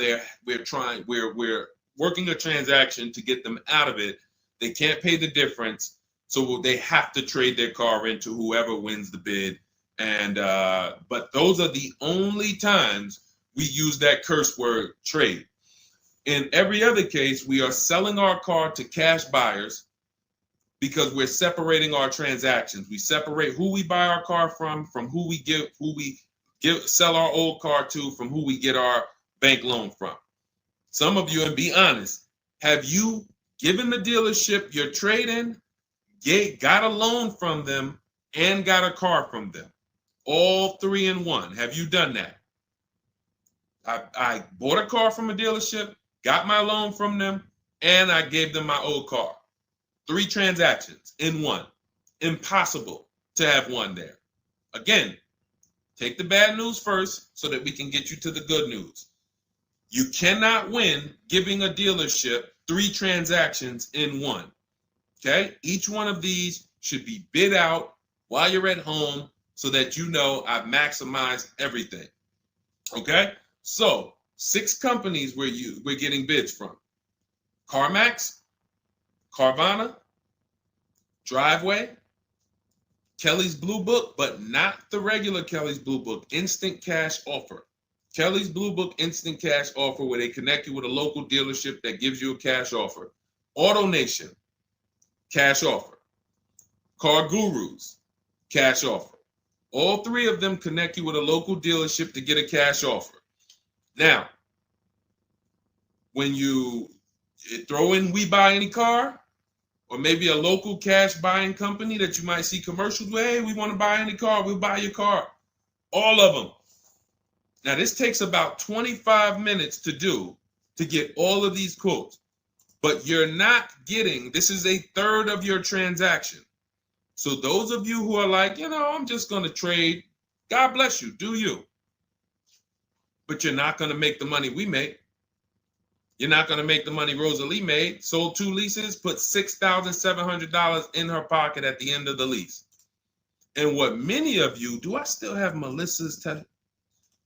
we're working a transaction to get them out of it. They can't pay the difference, so they have to trade their car into whoever wins the bid. And but those are the only times we use that curse word, trade. In every other case, we are selling our car to cash buyers because we're separating our transactions. We separate who we buy our car from who we sell our old car to, from who we get our bank loan from. Some of you, and be honest, have you given the dealership your trade-in, got a loan from them, and got a car from them? All 3 in 1. Have you done that? I bought a car from a dealership, got my loan from them, and I gave them my old car. 3 transactions in 1. Impossible to have 1 there. Again, take the bad news first so that we can get you to the good news. You cannot win giving a dealership 3 transactions in 1. Okay? Each one of these should be bid out while you're at home so that you know I've maximized everything. Okay? So 6 companies we're getting bids from: CarMax, Carvana, Driveway, Kelly's Blue Book, but not the regular Kelly's Blue Book, Instant Cash Offer. Kelly's Blue Book Instant Cash Offer, where they connect you with a local dealership that gives you a cash offer. Auto Nation, cash offer. Car Gurus, cash offer. All three of them connect you with a local dealership to get a cash offer. Now, when you throw in We Buy Any Car, or maybe a local cash buying company that you might see commercials with, hey, we want to buy any car, we'll buy your car. All of them. Now, this takes about 25 minutes to do to get all of these quotes, but you're not getting, this is a third of your transaction. So those of you who are like, I'm just going to trade, God bless you, do you. But you're not going to make the money we make. You're not going to make the money Rosalie made. Sold 2 leases, put $6,700 in her pocket at the end of the lease. And what many of you, do I still have Melissa's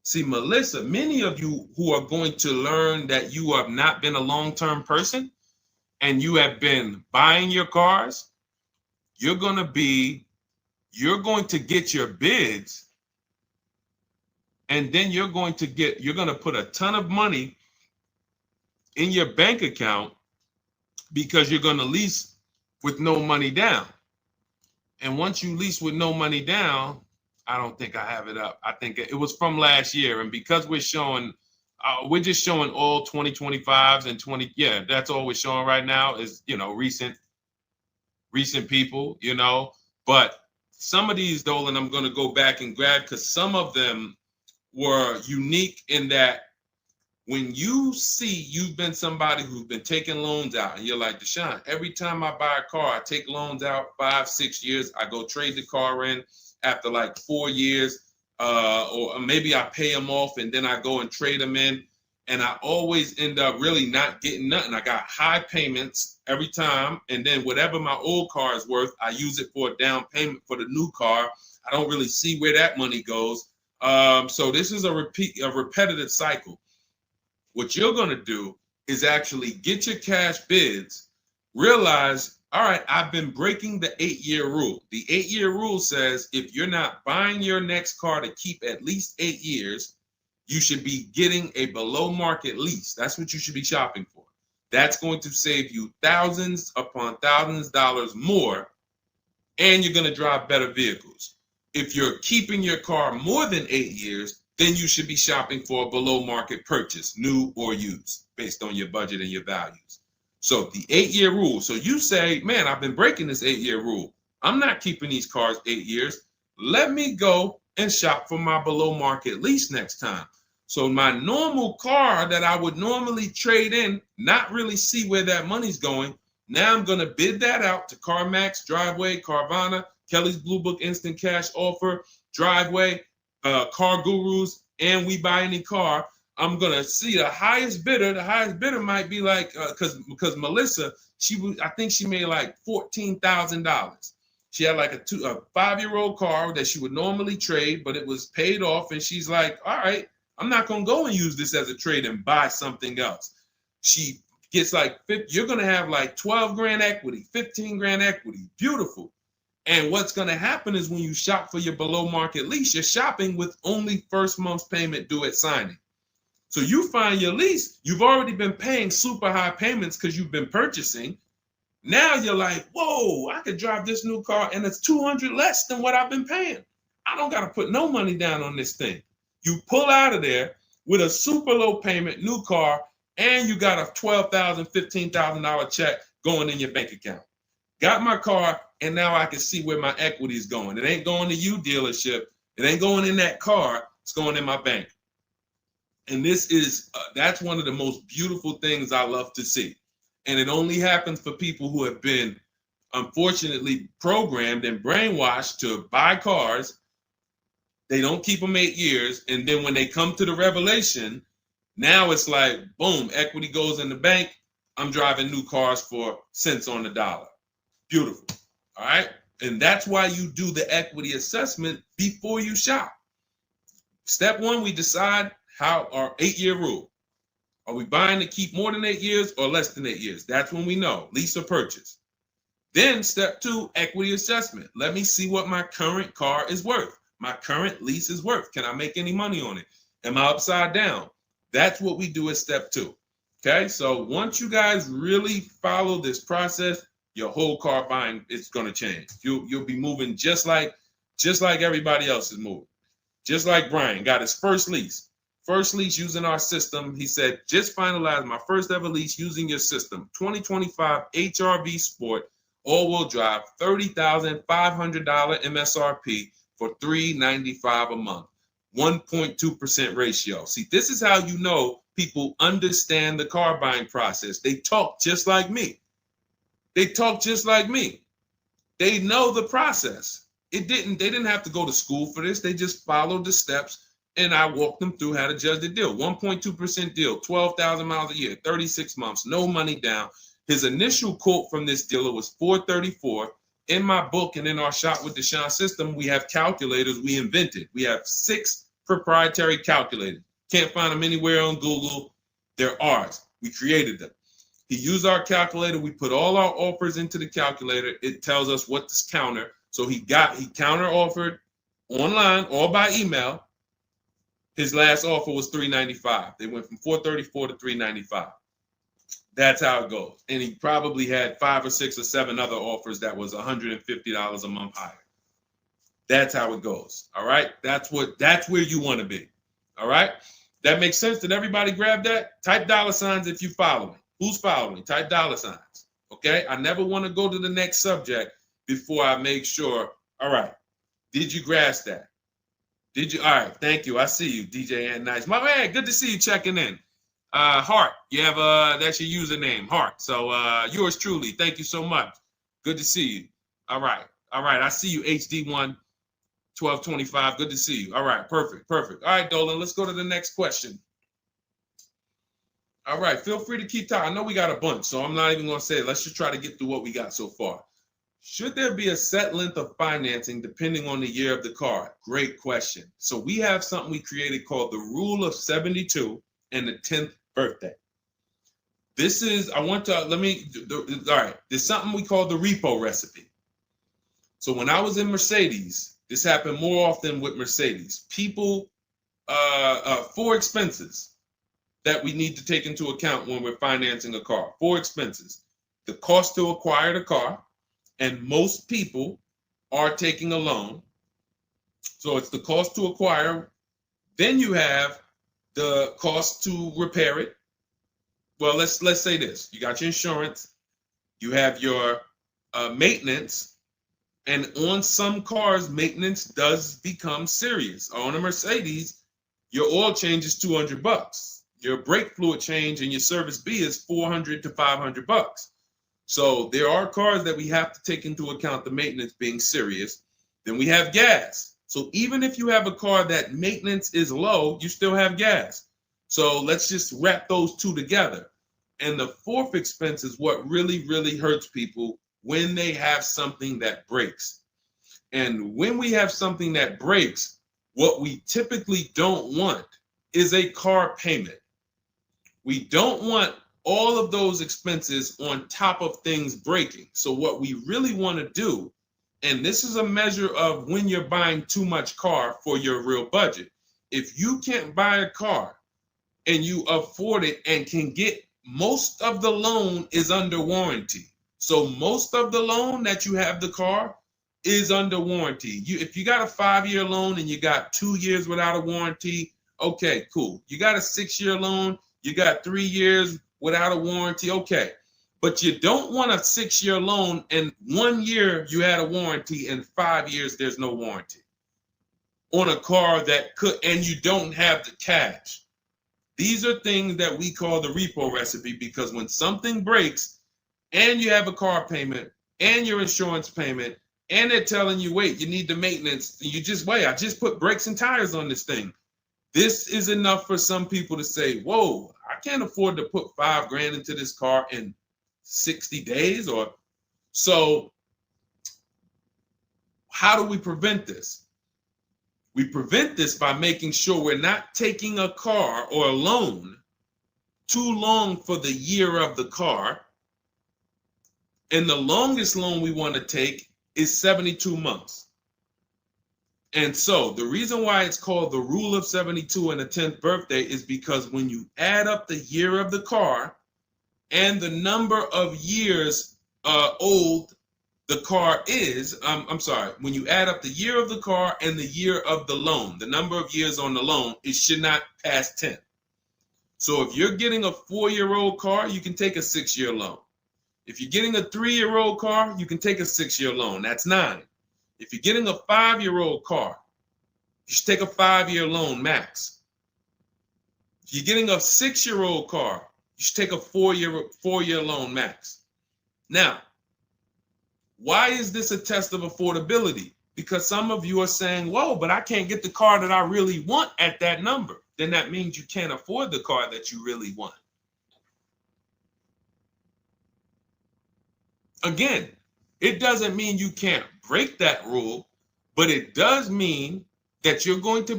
See, Melissa, many of you who are going to learn that you have not been a long-term person and you have been buying your cars, you're going to get your bids, and then you're going to put a ton of money in your bank account because you're going to lease with no money down. And once you lease with no money down, I don't think I have it up. I think it was from last year. And because we're just showing all 2025s and 20. Yeah, that's all we're showing right now is, recent people, but some of these, Dolan, I'm going to go back and grab because some of them were unique in that when you see you've been somebody who's been taking loans out and you're like, Deshone, every time I buy a car, I take loans out 5-6 years. I go trade the car in after like 4 years, or maybe I pay them off and then I go and trade them in. And I always end up really not getting nothing. I got high payments every time. And then whatever my old car is worth, I use it for a down payment for the new car. I don't really see where that money goes. So this is a repetitive cycle. What you're going to do is actually get your cash bids, realize, all right, I've been breaking the 8-year rule. The 8-year rule says if you're not buying your next car to keep at least 8 years, you should be getting a below market lease. That's what you should be shopping for. That's going to save you thousands upon thousands of dollars more, and you're going to drive better vehicles. If you're keeping your car more than 8 years, then you should be shopping for a below market purchase, new or used, based on your budget and your values. So the 8-year rule. So you say, man, I've been breaking this 8-year rule. I'm not keeping these cars 8 years. Let me go and shop for my below market lease next time. So my normal car that I would normally trade in, not really see where that money's going. Now I'm going to bid that out to CarMax, Driveway, Carvana, Kelly's Blue Book Instant Cash Offer, Driveway, Car Gurus, and We Buy Any Car. I'm going to see the highest bidder. The highest bidder might be like, because Melissa, I think she made like $14,000. She had like a 5-year-old car that she would normally trade, but it was paid off. And she's like, all right, I'm not going to go and use this as a trade and buy something else. She gets like, you're going to have like 12 grand equity, 15 grand equity. Beautiful. And what's going to happen is when you shop for your below market lease, you're shopping with only first month's payment due at signing. So you find your lease, you've already been paying super high payments because you've been purchasing. Now you're like, whoa, I could drive this new car and it's $200 less than what I've been paying. I don't got to put no money down on this thing. You pull out of there with a super low payment, new car, and you got a $12,000, $15,000 check going in your bank account. Got my car, and now I can see where my equity is going. It ain't going to you, dealership. It ain't going in that car. It's going in my bank. And this is, that's one of the most beautiful things I love to see. And it only happens for people who have been, unfortunately, programmed and brainwashed to buy cars. They don't keep them 8 years. And then when they come to the revelation, now it's like, boom, equity goes in the bank. I'm driving new cars for cents on the dollar. Beautiful. All right. And that's why you do the equity assessment before you shop. Step one, we decide how our 8-year rule. Are we buying to keep more than 8 years or less than 8 years? That's when we know, lease or purchase. Then step two, equity assessment. Let me see what my current car is worth. My current lease is worth. Can I make any money on it? Am I upside down? That's what we do at step 2. Okay, so once you guys really follow this process, your whole car buying is going to change. You'll be moving just like everybody else is moving. Just like Brian got his first lease. First lease using our system. He said, just finalized my first ever lease using your system. 2025 HRV Sport, all-wheel drive, $30,500 MSRP for $395 a month. 1.2% ratio. See, this is how you know people understand the car buying process. They talk just like me. They talk just like me. They know the process. They didn't have to go to school for this. They just followed the steps, and I walked them through how to judge the deal. 1.2% deal, 12,000 miles a year, 36 months, no money down. His initial quote from this dealer was $434. In my book and in our Shop with Deshone system, we have calculators we invented. We have 6 proprietary calculators. Can't find them anywhere on Google. They're ours. We created them. He used our calculator. We put all our offers into the calculator. It tells us what to counter. So he counter offered online or by email. His last offer was $395. They went from $434 to $395. That's how it goes. And he probably had 5 or 6 or 7 other offers that was $150 a month higher. That's how it goes. All right. That's where you want to be. All right. That makes sense. Did everybody grab that? Type $ if you follow me. Who's following? Type $. Okay. I never want to go to the next subject before I make sure. All right. Did you grasp that? Did you? All right. Thank you. I see you, DJ and Nice. My man, good to see you checking in. Hart, you have that's your username, Hart. So yours truly. Thank you so much. Good to see you. All right. I see you, HD1 1225. Good to see you. All right, perfect. All right, Dolan, let's go to the next question. All right, feel free to keep talking. I know we got a bunch, so I'm not even gonna say it. Let's just try to get through what we got so far. Should there be a set length of financing depending on the year of the car? Great question. So we have something we created called the Rule of 72 and the 10th birthday. This is, all right, there's something we call the repo recipe. So when I was in Mercedes, this happened more often with Mercedes. People, 4 expenses that we need to take into account when we're financing a car. 4 expenses. The cost to acquire the car, and most people are taking a loan. So it's the cost to acquire. Then you have the cost to repair it. Well, let's say this. You got your insurance. You have your maintenance. And on some cars, maintenance does become serious. On a Mercedes, your oil change is $200. Your brake fluid change and your service B is $400 to $500. So there are cars that we have to take into account the maintenance being serious. Then we have gas. So even if you have a car that maintenance is low, you still have gas. So let's just wrap those 2 together. And the 4th expense is what really, really hurts people when they have something that breaks. And when we have something that breaks, what we typically don't want is a car payment. We don't want all of those expenses on top of things breaking. So what we really want to do, and this is a measure of when you're buying too much car for your real budget. If you can't buy a car and you afford it and can get, most of the loan is under warranty. So most of the loan that you have the car is under warranty. If you got a 5-year loan and you got 2 years without a warranty, okay, cool. You got a 6-year loan, you got 3 years without a warranty, okay. But you don't want a 6-year loan and 1 year you had a warranty and 5 years there's no warranty on a car that could, and you don't have the cash. These are things that we call the repo recipe, because when something breaks and you have a car payment and your insurance payment and they're telling you, wait, you need the maintenance, you just wait, I just put brakes and tires on this thing. This is enough for some people to say, whoa, I can't afford to put $5,000 into this car in 60 days. Or so how do we prevent this? We prevent this by making sure we're not taking a car or a loan too long for the year of the car. And the longest loan we want to take is 72 months. And so the reason why it's called the rule of 72 and the 10th birthday is because when you add up the year of the car and the number of years old the car is, I'm sorry, when you add up the year of the car and the year of the loan, the number of years on the loan, it should not pass 10. So if you're getting a 4-year-old car, you can take a 6-year loan. If you're getting a 3-year-old car, you can take a 6-year loan. That's 9. If you're getting a 5-year-old car, you should take a 5-year loan max. If you're getting a 6-year-old car, you should take a 4-year loan max. Now, why is this a test of affordability? Because some of you are saying, whoa, but I can't get the car that I really want at that number. Then that means you can't afford the car that you really want. Again, it doesn't mean you can't break that rule, but it does mean that you're going to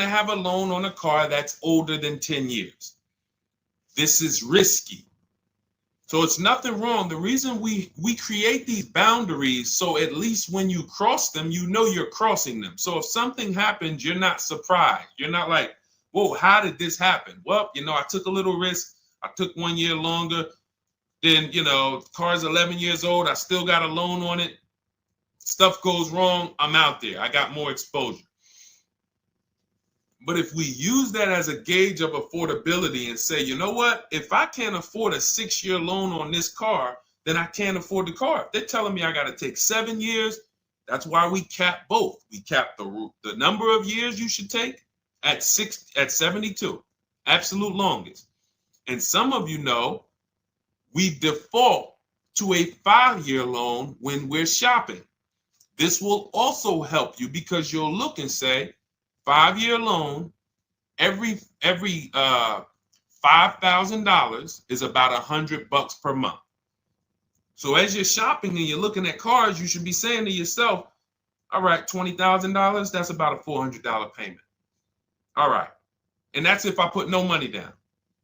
have a loan on a car that's older than 10 years. This is risky. So it's nothing wrong. The reason we create these boundaries, so at least when you cross them, you know you're crossing them. So if something happens, you're not surprised. You're not like, whoa, how did this happen? Well, I took a little risk. I took 1 year longer. Then, the car's 11 years old. I still got a loan on it. Stuff goes wrong. I'm out there. I got more exposure. But if we use that as a gauge of affordability and say, you know what, if I can't afford a 6-year loan on this car, then I can't afford the car. If they're telling me I got to take 7 years, that's why we cap both. We cap the number of years you should take at 72, absolute longest. And some of you know we default to a 5-year loan when we're shopping. This will also help you because you'll look and say, 5-year loan, every $5,000 is about $100 per month. So as you're shopping and you're looking at cars, you should be saying to yourself, all right, $20,000, that's about a $400 payment. All right. And that's if I put no money down.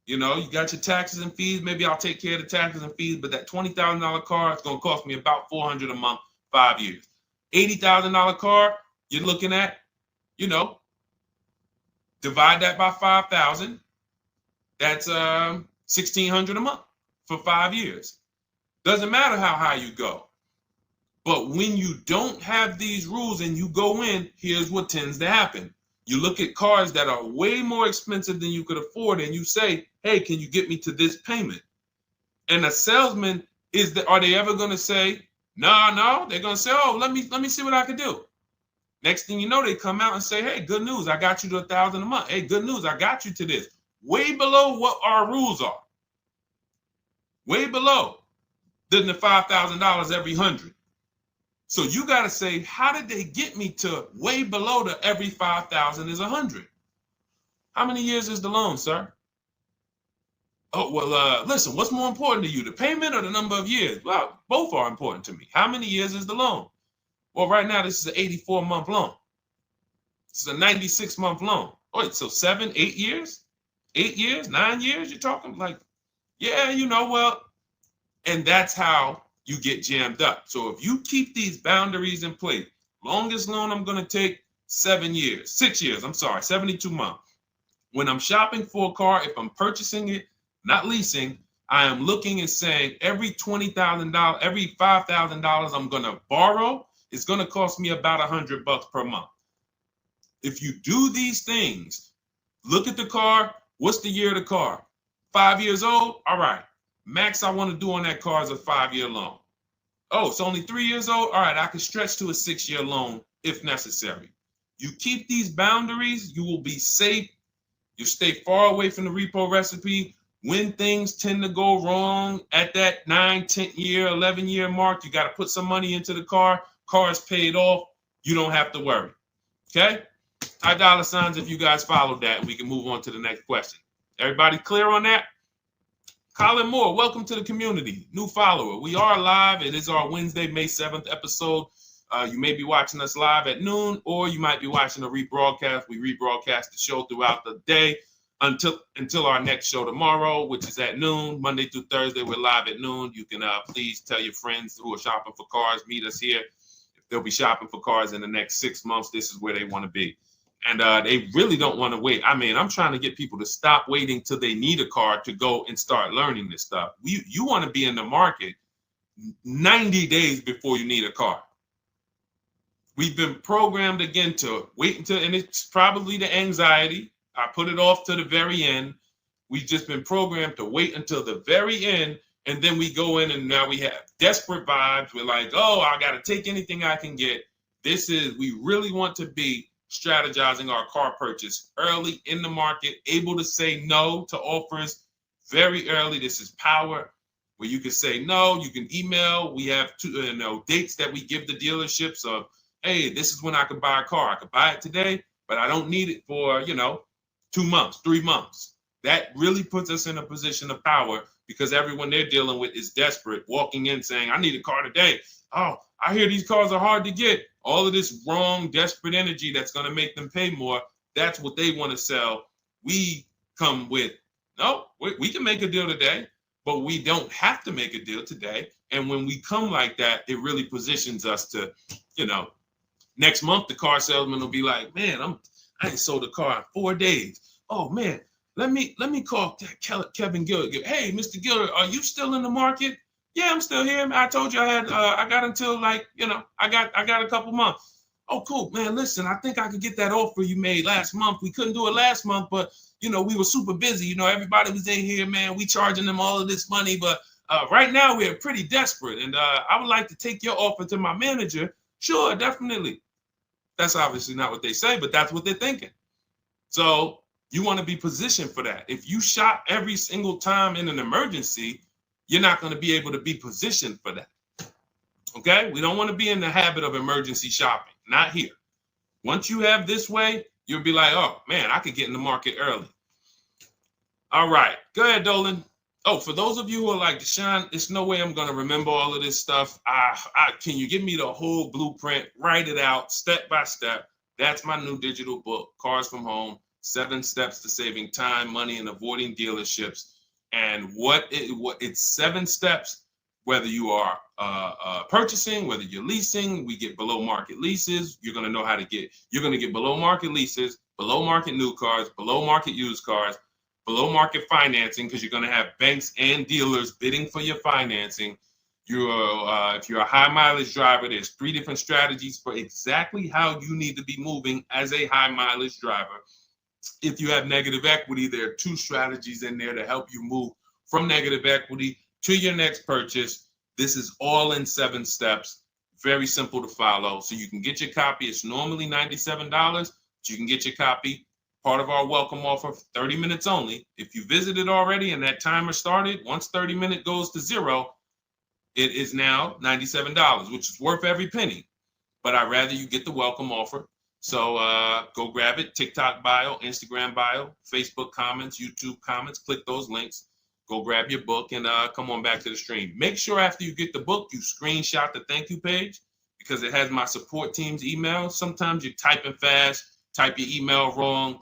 You got your taxes and fees. Maybe I'll take care of the taxes and fees, but that $20,000 car is going to cost me about $400 a month, 5 years. $80,000 car, you're looking at, divide that by 5,000. That's $1,600 a month for 5 years. Doesn't matter how high you go. But when you don't have these rules and you go in, here's what tends to happen. You look at cars that are way more expensive than you could afford, and you say, hey, can you get me to this payment? And a salesman, are they ever going to say, no? They're going to say, oh, let me see what I can do. Next thing you know, they come out and say, hey, good news, I got you to $1,000 a month. Hey, good news, I got you to this. Way below what our rules are. Way below than the $5,000 every 100. So you got to say, how did they get me to way below the every 5,000 is 100? How many years is the loan, sir? Oh, well, listen, what's more important to you, the payment or the number of years? Well, both are important to me. How many years is the loan? Well, right now, this is an 84-month loan. This is a 96-month loan. Wait, so 7, 8 years? 8 years, 9 years? You're talking like, yeah, well, and that's how you get jammed up. So if you keep these boundaries in place, longest loan I'm going to take 6 years, 72 months. When I'm shopping for a car, if I'm purchasing it, not leasing, I am looking and saying every $20,000, every $5,000 I'm going to borrow, it's going to cost me about $100 per month. If you do these things, look at the car. What's the year of the car? 5 years old? All right. Max I want to do on that car is a 5-year loan. Oh, it's only 3 years old? All right, I can stretch to a 6-year loan if necessary. You keep these boundaries, you will be safe. You stay far away from the repo recipe. When things tend to go wrong at that 9, 10 year, 11 year mark, you got to put some money into the car. Car is paid off. You don't have to worry. Okay? High dollar signs if you guys followed that, and we can move on to the next question. Everybody clear on that? Colin Moore, welcome to the community. New follower. We are live. It is our Wednesday, May 7th episode. You may be watching us live at noon, or you might be watching a rebroadcast. We rebroadcast the show throughout the day until our next show tomorrow, which is at noon. Monday through Thursday, we're live at noon. You can please tell your friends who are shopping for cars, meet us here. If they'll be shopping for cars in the next 6 months. This is where they want to be. And they really don't want to wait. I mean, I'm trying to get people to stop waiting till they need a car to go and start learning this stuff. You want to be in the market 90 days before you need a car. We've been programmed again to wait until, and it's probably the anxiety. I put it off to the very end. We've just been programmed to wait until the very end, and then we go in and now we have desperate vibes. We're like, oh, I got to take anything I can get. We really want to be strategizing our car purchase early in the market, able to say no to offers very early. This is power, where you can say no. You can email. We have dates that we give the dealerships of, hey, this is when I could buy a car. I could buy it today, but I don't need it for 2 months, 3 months. That really puts us in a position of power, because everyone they're dealing with is desperate, walking in saying, I need a car today. Oh, I hear these cars are hard to get. All of this wrong, desperate energy that's going to make them pay more. That's what they want to sell. We come with, no, we can make a deal today, but we don't have to make a deal today. And when we come like that, it really positions us to, next month, the car salesman will be like, man, I ain't sold a car in 4 days. Oh man, let me call Kevin Gilbert. Hey, Mr. Gilbert, are you still in the market? Yeah, I'm still here. I told you I got until I got a couple months. Oh, cool, man. Listen, I think I could get that offer you made last month. We couldn't do it last month, but we were super busy. Everybody was in here, man. We charging them all of this money, but right now we're pretty desperate, and I would like to take your offer to my manager. Sure, definitely. That's obviously not what they say, but that's what they're thinking. So you want to be positioned for that. If you shop every single time in an emergency, you're not going to be able to be positioned for that. Okay? We don't want to be in the habit of emergency shopping. Not here. Once you have this way, you'll be like, oh, man, I could get in the market early. All right. Go ahead, Dolan. Oh, for those of you who are like, Deshone, there's no way I'm going to remember all of this stuff. Can you give me the whole blueprint? Write it out step by step. That's my new digital book, Cars from Home, 7 Steps to Saving Time, Money, and Avoiding Dealerships. And it's 7 steps, whether you are purchasing, whether you're leasing. We get below market leases. You're going to get below market leases, below market new cars, below market used cars, below market financing, because you're going to have banks and dealers bidding for your financing. If you're a high mileage driver, there's 3 different strategies for exactly how you need to be moving as a high mileage driver. If you have negative equity, there are 2 strategies in there to help you move from negative equity to your next purchase. This is all in 7 steps. Very simple to follow. So you can get your copy. It's normally $97, but you can get your copy. Part of our welcome offer, 30 minutes only. If you visited already and that timer started, once 30 minutes goes to 0, it is now $97, which is worth every penny. But I'd rather you get the welcome offer. So go grab it. TikTok bio, Instagram bio, Facebook comments, YouTube comments. Click those links. Go grab your book and come on back to the stream. Make sure after you get the book, you screenshot the thank you page, because it has my support team's email. Sometimes you're typing fast, type your email wrong.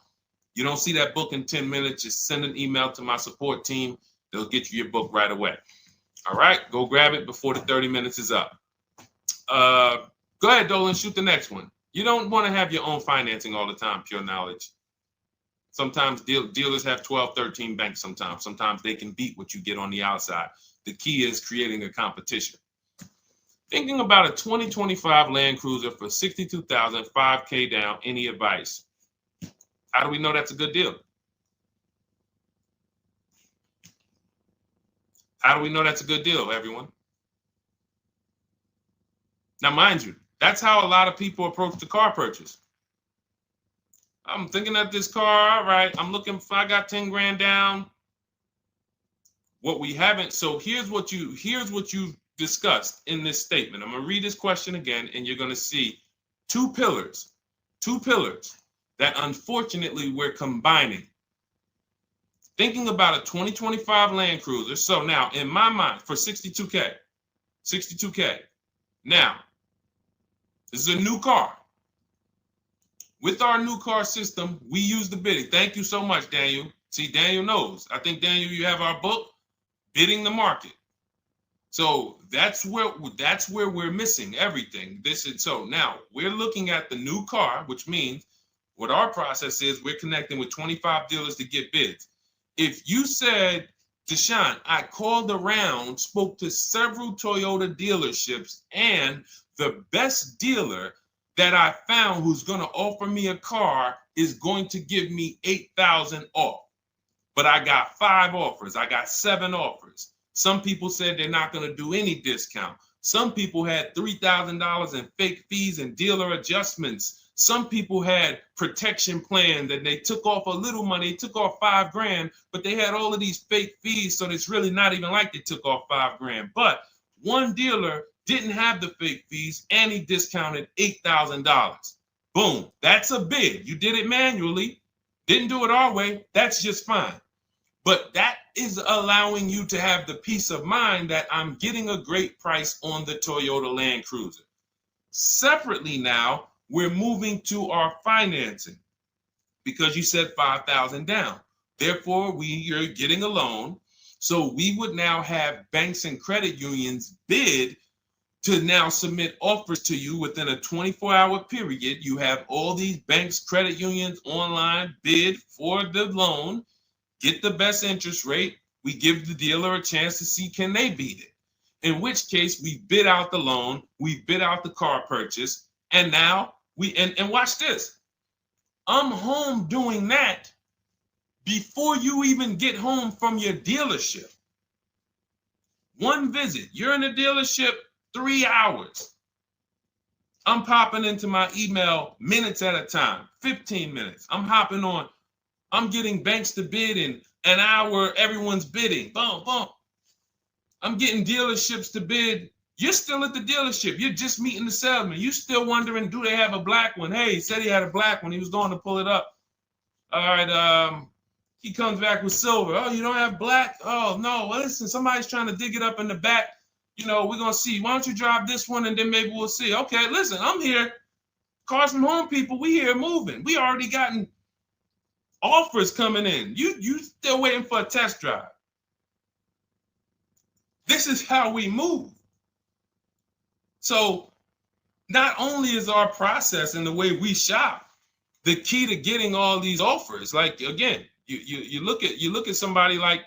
You don't see that book in 10 minutes. Just send an email to my support team. They'll get you your book right away. All right, go grab it before the 30 minutes is up. Go ahead, Dolan, shoot the next one. You don't want to have your own financing all the time, pure knowledge. Sometimes dealers have 12, 13 banks sometimes. Sometimes they can beat what you get on the outside. The key is creating a competition. Thinking about a 2025 Land Cruiser for $62,000, $5K down, any advice? How do we know that's a good deal? How do we know that's a good deal, everyone? Now, mind you, that's how a lot of people approach the car purchase. I'm thinking of this car, all right, I got 10 grand down. What we haven't, so here's what you discussed in this statement. I'm gonna read this question again, and you're gonna see 2 pillars that unfortunately we're combining. Thinking about a 2025 Land Cruiser. So now in my mind, for 62K. Now, this is a new car. With our new car system, we use the bidding. Thank you so much, Daniel. See, Daniel knows. I think, Daniel, you have our book, Bidding the Market. So that's where we're missing everything. So now we're looking at the new car, which means what our process is, we're connecting with 25 dealers to get bids. If you said, Deshone, I called around, spoke to several Toyota dealerships, and the best dealer that I found who's going to offer me a car is going to give me $8,000 off. But I got 5 offers. I got 7 offers. Some people said they're not going to do any discount. Some people had $3,000 in fake fees and dealer adjustments. Some people had protection plans and they took off a little money, took off $5,000, but they had all of these fake fees. So it's really not even like they took off $5,000. But one dealer didn't have the fake fees and he discounted $8,000. Boom. That's a bid. You did it manually. Didn't do it our way. That's just fine. But that is allowing you to have the peace of mind that I'm getting a great price on the Toyota Land Cruiser. Separately now, we're moving to our financing because you said $5,000 down. Therefore, you're getting a loan. So we would now have banks and credit unions bid to now submit offers to you within a 24-hour period. You have all these banks, credit unions online bid for the loan. Get the best interest rate. We give the dealer a chance to see can they beat it. In which case we bid out the loan, we bid out the car purchase, and now and watch this. I'm home doing that before you even get home from your dealership. One visit, you're in the dealership 3 hours. I'm popping into my email minutes at a time, 15 minutes. I'm hopping on. I'm getting banks to bid in an hour. Everyone's bidding. Boom, boom. I'm getting dealerships to bid. You're still at the dealership. You're just meeting the salesman. You're still wondering, do they have a black one? Hey, he said he had a black one. He was going to pull it up. All right. He comes back with silver. Oh, you don't have black? Oh, no. Well, listen, somebody's trying to dig it up in the back. We're going to see. Why don't you drive this one and then maybe we'll see. Okay, listen, I'm here. Cars from home people, we here moving. We already gotten offers coming in. You still waiting for a test drive. This is how we move. So not only is our process and the way we shop the key to getting all these offers, like again, you look at somebody like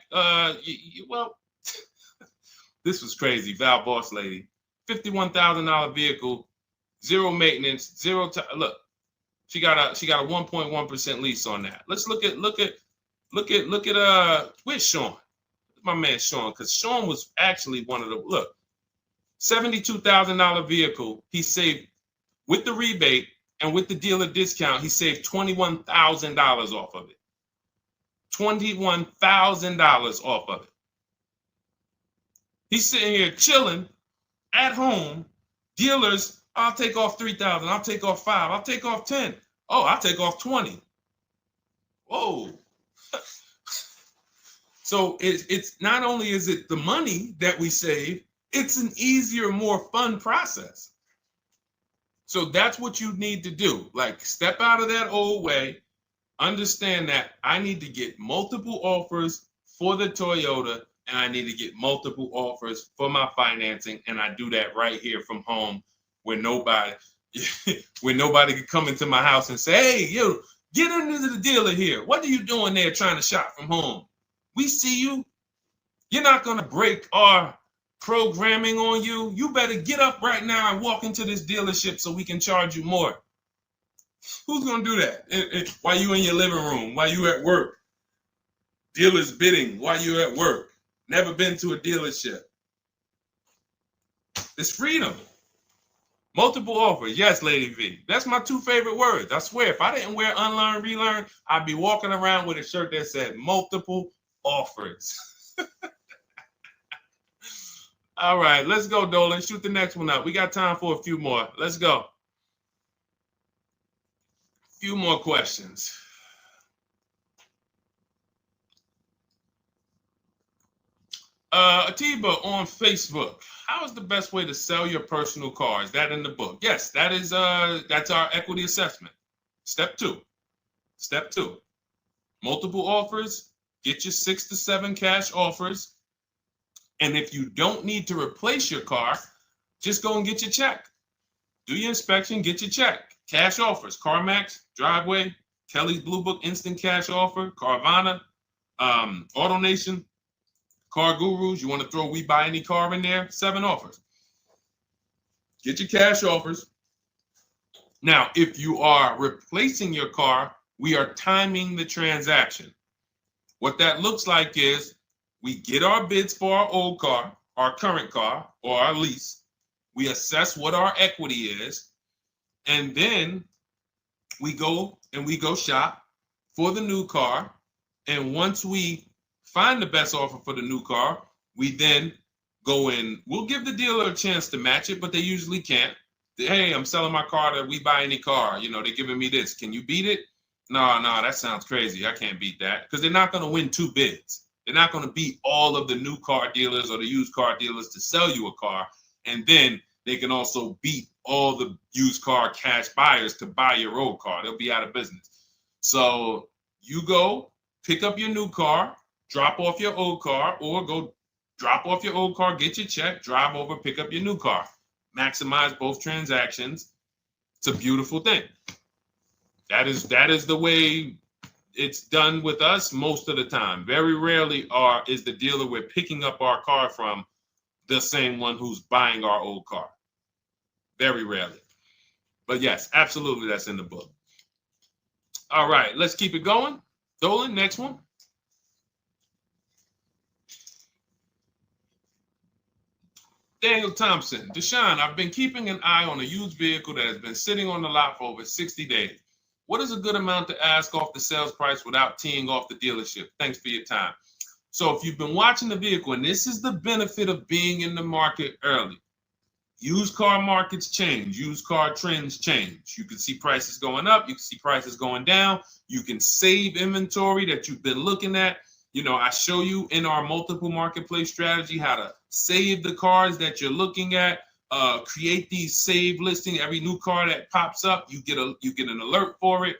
this was crazy. Val Boss lady, $51,000 vehicle, zero maintenance, zero time. Look. She got a 1.1% lease on that. Let's look at where's Sean? My man Sean, because Sean was actually one of the $72,000 vehicle. He saved with the rebate and with the dealer discount. He saved $21,000 off of it. $21,000 off of it. He's sitting here chilling at home. Dealers, I'll take off 3,000. I'll take off 5. I'll take off 10. Oh, I'll take off 20. Whoa. So it's not only is it the money that we save, it's an easier, more fun process. So that's what you need to do. Like, step out of that old way. Understand that I need to get multiple offers for the Toyota, and I need to get multiple offers for my financing, and I do that right here from home, where nobody could come into my house and say, hey, get into the dealer here. What are you doing there trying to shop from home? We see you. You're not going to break our programming on you. You better get up right now and walk into this dealership so we can charge you more. Who's going to do that? While you in your living room, while you at work? Dealers bidding while you're at work. Never been to a dealership. It's freedom. Multiple offers. Yes, Lady V. That's my 2 favorite words. I swear, if I didn't wear unlearn, relearn, I'd be walking around with a shirt that said multiple offers. All right, let's go, Dolan. Shoot the next one up. We got time for a few more. Let's go. A few more questions. Atiba on Facebook. How is the best way to sell your personal car? Is that in the book? Yes, that's our equity assessment. Step 2. Step 2. Multiple offers. Get your 6 to 7 cash offers. And if you don't need to replace your car, just go and get your check. Do your inspection, get your check. Cash offers, CarMax, Driveway, Kelly's Blue Book Instant Cash Offer, Carvana, AutoNation, Car Gurus. You want to throw We Buy Any Car in there? 7 offers. Get your cash offers. Now, if you are replacing your car, we are timing the transaction. What that looks like is we get our bids for our old car, our current car, or our lease. We assess what our equity is, and then we go shop for the new car. And once we find the best offer for the new car, we then go in. We'll give the dealer a chance to match it, but they usually can't. Hey, I'm selling my car to We Buy Any Car. You know, they're giving me this. Can you beat it? No, that sounds crazy. I can't beat that, because they're not going to win 2 bids. They're not going to beat all of the new car dealers or the used car dealers to sell you a car. And then they can also beat all the used car cash buyers to buy your old car. They'll be out of business. So you go pick up your new car, drop off your old car, or go drop off your old car, get your check, drive over, pick up your new car. Maximize both transactions. It's a beautiful thing. That is the way it's done with us most of the time. Very rarely is the dealer we're picking up our car from the same one who's buying our old car. Very rarely. But yes, absolutely, that's in the book. All right, let's keep it going. Dolan, next one. Daniel Thompson. Deshone, I've been keeping an eye on a used vehicle that has been sitting on the lot for over 60 days. What is a good amount to ask off the sales price without teeing off the dealership? Thanks for your time. So if you've been watching the vehicle, and this is the benefit of being in the market early. Used car markets change. Used car trends change. You can see prices going up. You can see prices going down. You can save inventory that you've been looking at. You know, I show you in our multiple marketplace strategy how to save the cars that you're looking at. Create these save listing. Every new car that pops up, you get an alert for it.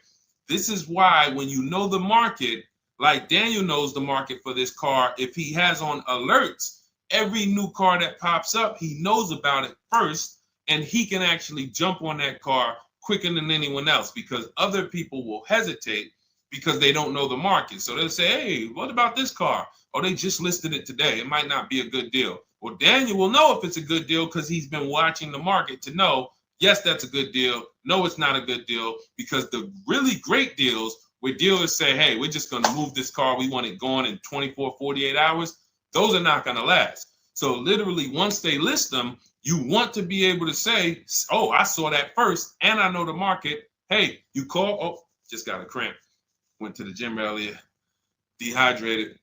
This is why when you know the market, like Daniel knows the market for this car, if he has on alerts, every new car that pops up, he knows about it first, and he can actually jump on that car quicker than anyone else, because other people will hesitate because they don't know the market. So they'll say, hey, what about this car? Oh, they just listed it today. It might not be a good deal. Well, Daniel will know if it's a good deal because he's been watching the market to know, yes, that's a good deal. No, it's not a good deal, because the really great deals where dealers say, hey, we're just going to move this car. We want it gone in 24, 48 hours. Those are not going to last. So literally, once they list them, you want to be able to say, oh, I saw that first and I know the market. Hey, you call. Oh, just got a cramp. Went to the gym earlier. Dehydrated.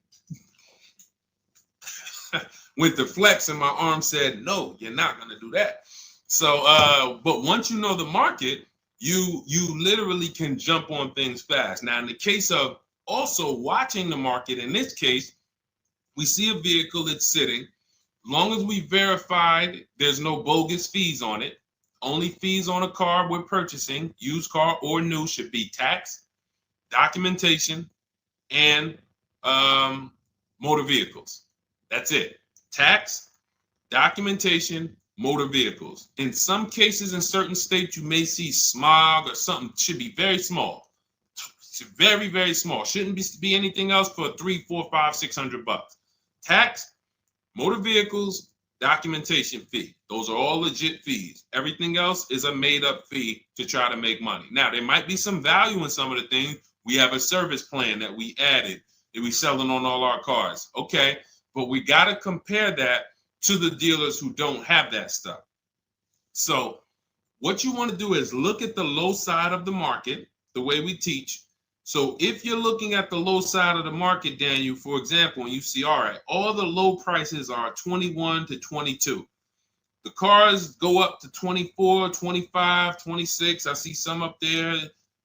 Went to flex and my arm said, no, you're not going to do that. So, but once you know the market, you literally can jump on things fast. Now, in the case of also watching the market, in this case, we see a vehicle that's sitting. Long as we verified there's no bogus fees on it, only fees on a car we're purchasing, used car or new, should be tax, documentation, and motor vehicles. That's it. Tax, documentation, motor vehicles. In some cases, in certain states, you may see smog or something. Should be very small. Very, very small. Shouldn't be anything else for $300, $400, $500, $600. Tax, motor vehicles, documentation fee. Those are all legit fees. Everything else is a made-up fee to try to make money. Now, there might be some value in some of the things. We have a service plan that we added that we selling on all our cars. Okay, but we got to compare that to the dealers who don't have that stuff. So what you want to do is look at the low side of the market, the way we teach. So if you're looking at the low side of the market, Daniel, for example, and you see, all right, all the low prices are 21 to 22. The cars go up to 24, 25, 26. I see some up there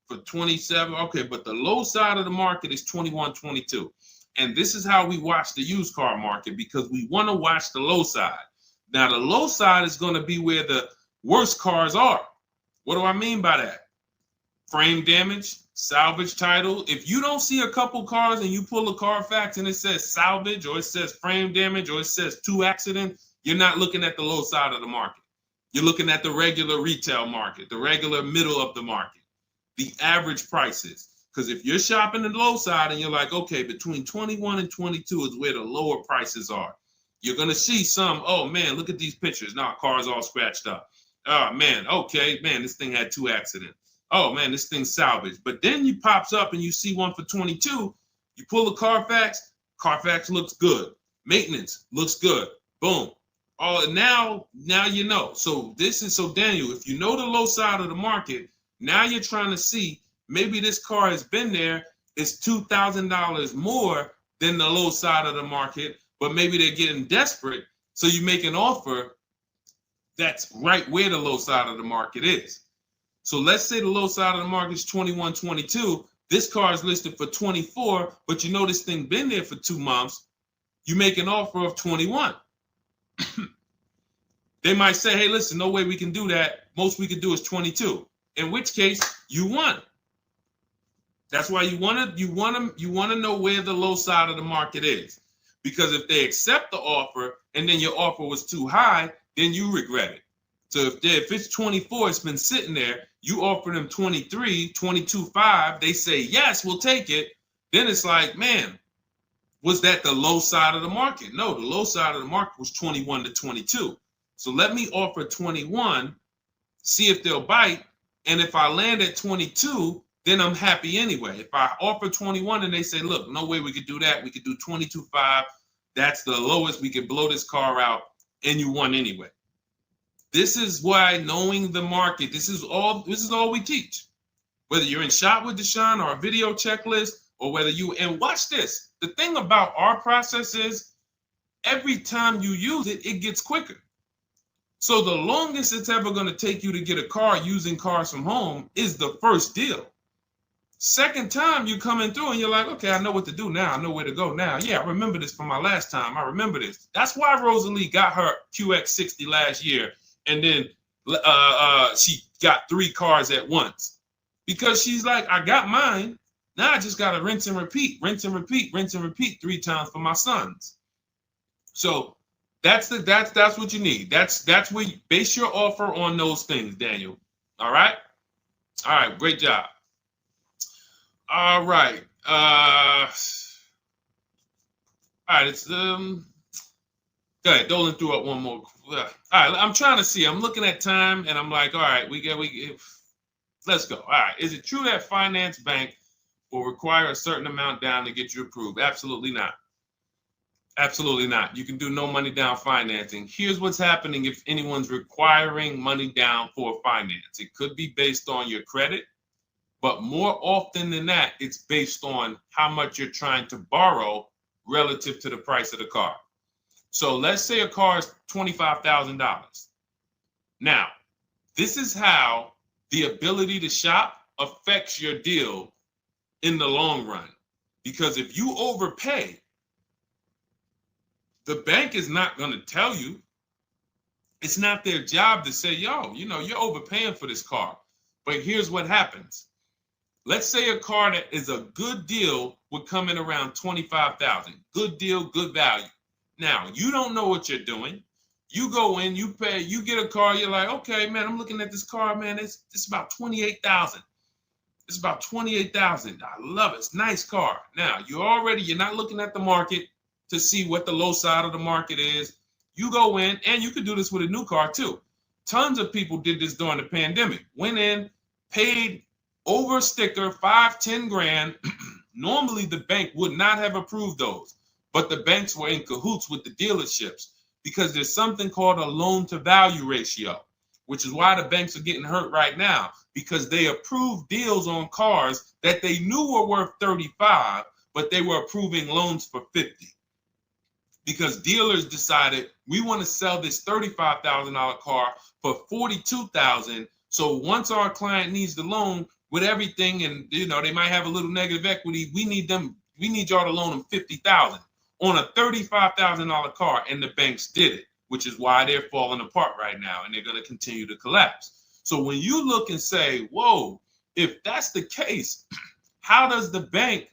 for 27. Okay, but the low side of the market is 21, 22. And this is how we watch the used car market, because we want to watch the low side. Now, the low side is going to be where the worst cars are. What do I mean by that? frame damage, salvage title. If you don't see a couple cars and you pull a Carfax and it says salvage or it says frame damage or it says 2 accident, you're not looking at the low side of the market. You're looking at the regular retail market, the regular middle of the market, the average prices. Because if you're shopping the low side and you're like, okay, between 21 and 22 is where the lower prices are, you're going to see some, oh man, look at these pictures. Now, car's all scratched up. Oh man, okay, man, this thing had 2 accidents. Oh man, this thing's salvaged. But then you pops up and you see one for 22. You pull the Carfax. Carfax looks good. Maintenance looks good. Boom. Oh, now you know. So Daniel, if you know the low side of the market, now you're trying to see maybe this car has been there. It's $2,000 more than the low side of the market, but maybe they're getting desperate. So you make an offer that's right where the low side of the market is. So let's say the low side of the market is 21, 22. This car is listed for 24, but you know this thing been there for 2 months. You make an offer of 21. They might say, hey, listen, no way we can do that. Most we can do is 22. In which case, you won. That's why you want to know where the low side of the market is. Because if they accept the offer and then your offer was too high, then you regret it. So if it's 24, it's been sitting there, you offer them 23, 22.5, they say, yes, we'll take it. Then it's like, man, was that the low side of the market? No, the low side of the market was 21 to 22. So let me offer 21, see if they'll bite. And if I land at 22, then I'm happy anyway. If I offer 21 and they say, look, no way we could do that. We could do 22.5. That's the lowest. We could blow this car out, and you won anyway. This is why knowing the market, this is all we teach. Whether you're in Shop with Deshone or a video checklist, or whether and watch this. The thing about our process is every time you use it, it gets quicker. So the longest it's ever going to take you to get a car using Cars from Home is the first deal. Second time you coming through and you're like, okay, I know what to do now. I know where to go now. Yeah, I remember this from my last time. I remember this. That's why Rosalie got her QX60 last year. And then she got 3 cars at once. Because she's like, I got mine. Now I just got to rinse and repeat 3 times for my sons. So that's what you need. That's where you base your offer on those things, Daniel. All right? All right, great job. All right. All right, it's go ahead, Dolan threw up one more. All right, I'm trying to see. I'm looking at time and I'm like, all right, let's go. All right. Is it true that finance bank will require a certain amount down to get you approved? Absolutely not. Absolutely not. You can do no money down financing. Here's what's happening if anyone's requiring money down for finance. It could be based on your credit, but more often than that, it's based on how much you're trying to borrow relative to the price of the car. So let's say a car is $25,000. Now, this is how the ability to shop affects your deal in the long run. Because if you overpay, the bank is not going to tell you. It's not their job to say, yo, you're overpaying for this car. But here's what happens. Let's say a car that is a good deal would come in around $25,000. Good deal, good value. Now, you don't know what you're doing. You go in, you pay, you get a car, you're like, okay, man, I'm looking at this car, man, it's about $28,000. It's about $28,000. I love it. It's a nice car. Now, you're not looking at the market to see what the low side of the market is. You go in, and you could do this with a new car too. Tons of people did this during the pandemic. Went in, paid over sticker, 5-10 grand. Normally, the bank would not have approved those, but the banks were in cahoots with the dealerships because there's something called a loan to value ratio, which is why the banks are getting hurt right now because they approved deals on cars that they knew were worth 35, but they were approving loans for 50. Because dealers decided we want to sell this $35,000 car for $42,000. So once our client needs the loan with everything, and they might have a little negative equity, we need y'all to loan them $50,000 on a $35,000 car, and the banks did it, which is why they're falling apart right now, and they're going to continue to collapse. So when you look and say, whoa, if that's the case, how does the bank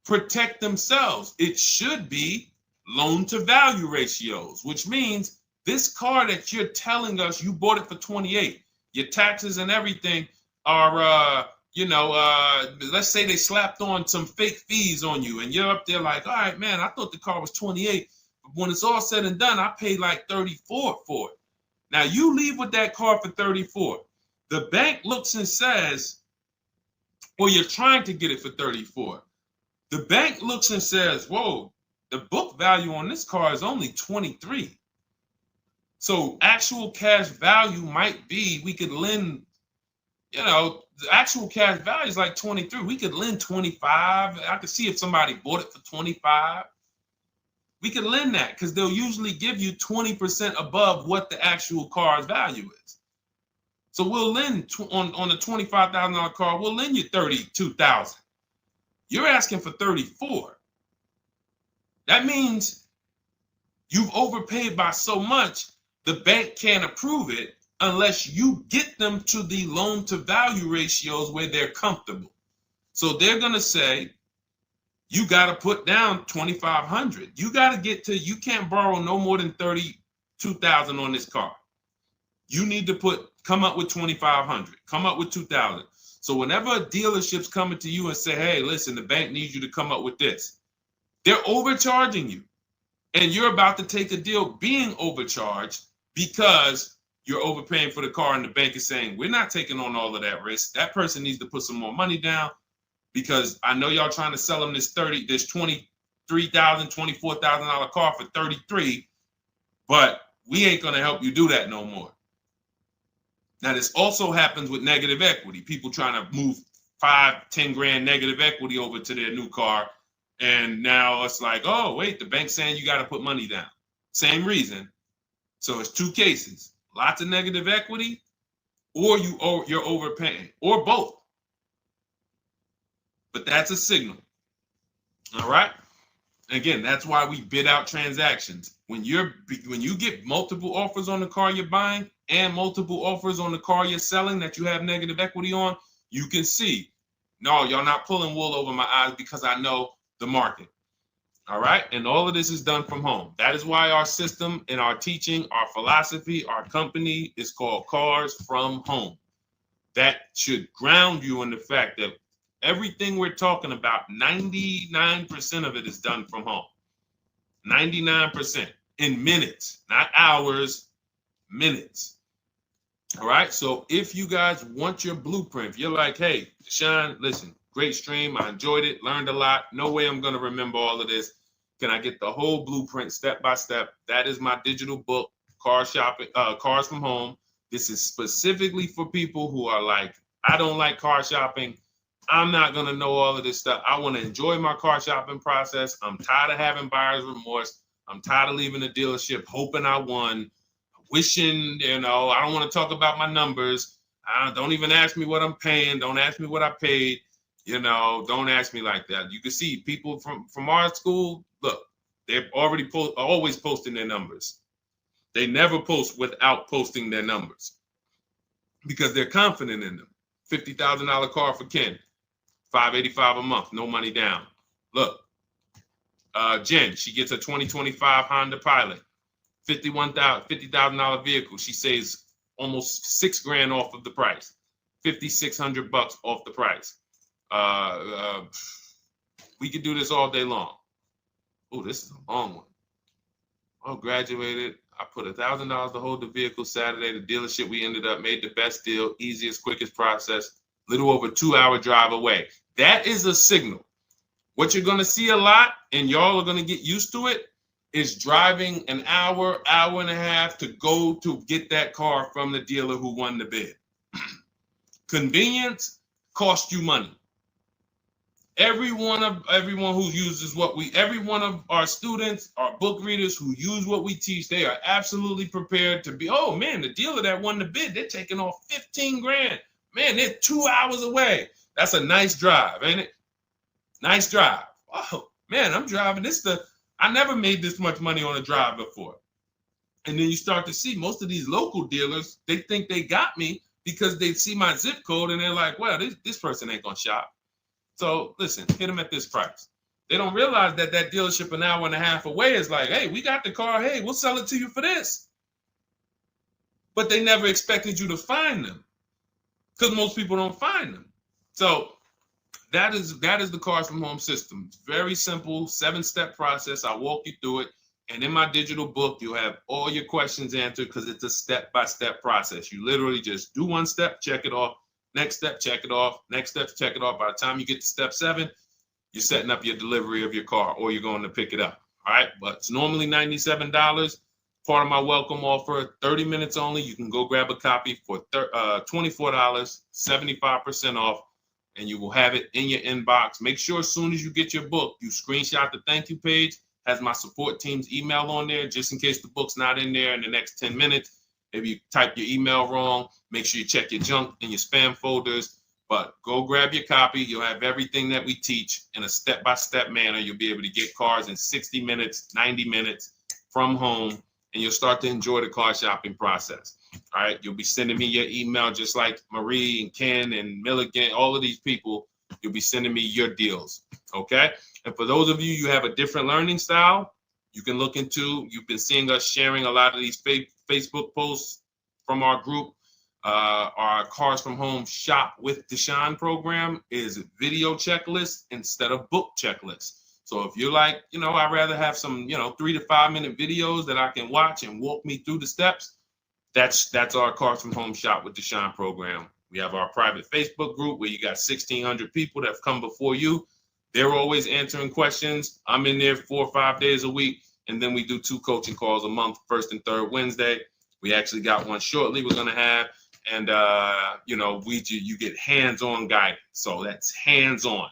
protect themselves? It should be loan to value ratios, which means this car that you're telling us you bought it for 28, your taxes and everything are, let's say they slapped on some fake fees on you and you're up there like, all right, man, I thought the car was 28. But when it's all said and done, I paid like 34 for it. Now you leave with that car for 34. The bank looks and says, well, you're trying to get it for 34. The bank looks and says, whoa, the book value on this car is only 23. So actual cash value might be, we could lend, the actual cash value is like 23. We could lend 25. I could see if somebody bought it for 25. We could lend that because they'll usually give you 20% above what the actual car's value is. So we'll lend on a $25,000 car, we'll lend you $32,000. You're asking for 34. That means you've overpaid by so much, the bank can't approve it unless you get them to the loan to value ratios where they're comfortable. So they're going to say, you got to put down 2,500. You got to get to, you can't borrow no more than 32,000 on this car. You need to come up with 2,500, come up with 2,000. So whenever a dealership's coming to you and say, hey, listen, the bank needs you to come up with this, they're overcharging you. And you're about to take a deal being overcharged because you're overpaying for the car and the bank is saying, we're not taking on all of that risk. That person needs to put some more money down because I know y'all trying to sell them this $23,000, $24,000 car for 33, but we ain't going to help you do that no more. Now, this also happens with negative equity. People trying to move 5-10 grand negative equity over to their new car. And now it's like, oh, wait, the bank's saying you got to put money down. Same reason. So it's two cases, lots of negative equity or you're overpaying or both. But that's a signal. All right. Again, that's why we bid out transactions. When you get multiple offers on the car you're buying and multiple offers on the car you're selling that you have negative equity on, you can see, no, y'all not pulling wool over my eyes because I know the market. All right. And all of this is done from home. That is why our system and our teaching, our philosophy, our company is called Cars from Home. That should ground you in the fact that everything we're talking about, 99% of it is done from home. 99% in minutes, not hours, minutes. All right. So if you guys want your blueprint, if you're like, hey, Deshone, listen, great stream. I enjoyed it, learned a lot. No way I'm going to remember all of this. Can I get the whole blueprint step by step? That is my digital book, Cars from Home. This is specifically for people who are like, I don't like car shopping. I'm not going to know all of this stuff. I want to enjoy my car shopping process. I'm tired of having buyer's remorse. I'm tired of leaving the dealership hoping I won, wishing, I don't want to talk about my numbers. Don't even ask me what I'm paying. Don't ask me what I paid. Don't ask me like that. You can see people from our school, look, they're already always posting their numbers. They never post without posting their numbers because they're confident in them. $50,000 car for Ken, $585 a month, no money down. Look, Jen, she gets a 2025 Honda Pilot, $50,000 vehicle. She saves almost $6,000 off of the price, $5,600 off the price. We could do this all day long. Oh, this is a long one. Oh, graduated. I put $1,000 to hold the vehicle Saturday. The dealership we ended up made the best deal, easiest, quickest process, little over 2-hour drive away. That is a signal. What you're going to see a lot, and y'all are going to get used to it, is driving an hour, hour and a half to go to get that car from the dealer who won the bid. Convenience costs you money. Every one of our students, our book readers who use what we teach, they are absolutely prepared to be, oh man, the dealer that won the bid, they're taking off $15,000. Man, they're 2 hours away. That's a nice drive, ain't it? Nice drive. Oh man, I'm driving I never made this much money on a drive before. And then you start to see most of these local dealers, they think they got me because they see my zip code and they're like, well, this person ain't gonna shop. So listen, hit them at this price. They don't realize that that dealership an hour and a half away is like, hey, we got the car. Hey, we'll sell it to you for this. But they never expected you to find them because most people don't find them. So that is the Cars from Home system. It's very simple, 7-step process. I walk you through it. And in my digital book, you'll have all your questions answered because it's a step-by-step process. You literally just do one step, check it off. Next step, check it off. Next step, check it off. By the time you get to step 7, you're setting up your delivery of your car or you're going to pick it up. All right. But it's normally $97. Part of my welcome offer, 30 minutes only. You can go grab a copy for $24, 75% off, and you will have it in your inbox. Make sure as soon as you get your book, you screenshot the thank you page, has my support team's email on there, just in case the book's not in there in the next 10 minutes. Maybe you type your email wrong. Make sure you check your junk and your spam folders. But go grab your copy. You'll have everything that we teach in a step-by-step manner. You'll be able to get cars in 60 minutes, 90 minutes from home, and you'll start to enjoy the car shopping process. All right. You'll be sending me your email just like Marie and Ken and Milligan, all of these people. You'll be sending me your deals. Okay. And for those of you, you have a different learning style, you can look into, you've been seeing us sharing a lot of these Facebook posts from our group. Our Cars from Home Shop with Deshone program is video checklist instead of book checklist. So if you're like, I'd rather have some, 3 to 5 minute videos that I can watch and walk me through the steps, that's our Cars from Home Shop with Deshone program. We have our private Facebook group where you got 1,600 people that have come before you. They're always answering questions. I'm in there 4 or 5 days a week. And then we do 2 coaching calls a month, first and third Wednesday. We actually got one shortly we're going to have. And, you get hands-on guidance. So that's hands-on,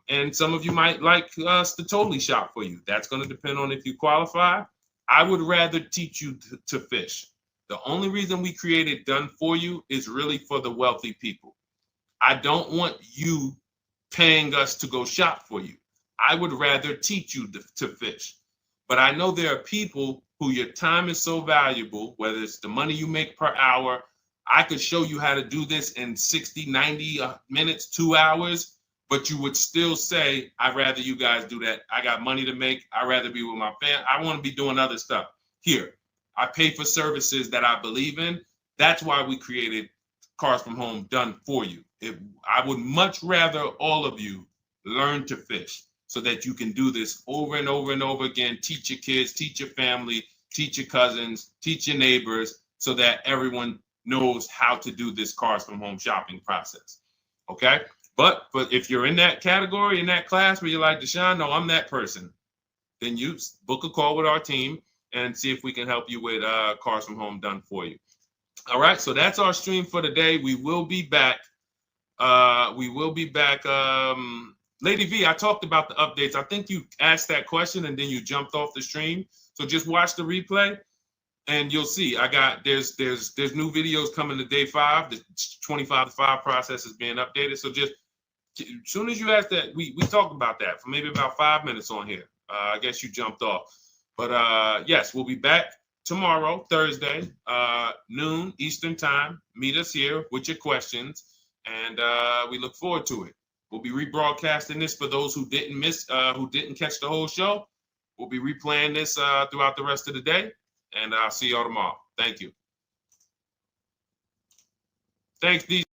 and some of you might like us to totally shop for you. That's going to depend on if you qualify. I would rather teach you to fish. The only reason we created Done For You is really for the wealthy people. I don't want you paying us to go shop for you. I would rather teach you to fish. But I know there are people who your time is so valuable, whether it's the money you make per hour. I could show you how to do this in 60, 90 minutes, 2 hours, but you would still say, I'd rather you guys do that. I got money to make. I'd rather be with my family. I want to be doing other stuff. Here, I pay for services that I believe in. That's why we created Cars from Home Done For You. I would much rather all of you learn to fish so that you can do this over and over and over again. Teach your kids, teach your family, teach your cousins, teach your neighbors, so that everyone knows how to do this Cars from Home shopping process. Okay? But if you're in that category, in that class where you're like, Deshone, no, I'm that person, then you book a call with our team and see if we can help you with Cars from Home Done For You. All right, so that's our stream for today. We will be back. Lady V, I talked about the updates. I think you asked that question and then you jumped off the stream. So just watch the replay and you'll see. There's new videos coming to day 5. The 25 to 5 process is being updated. So just as soon as you asked that, we talked about that for maybe about 5 minutes on here. I guess you jumped off. But yes, we'll be back tomorrow, Thursday, noon Eastern time. Meet us here with your questions, and we look forward to it. We'll be rebroadcasting this for those who didn't catch the whole show. We'll be replaying this throughout the rest of the day, and I'll see y'all tomorrow. Thank you. Thanks, D.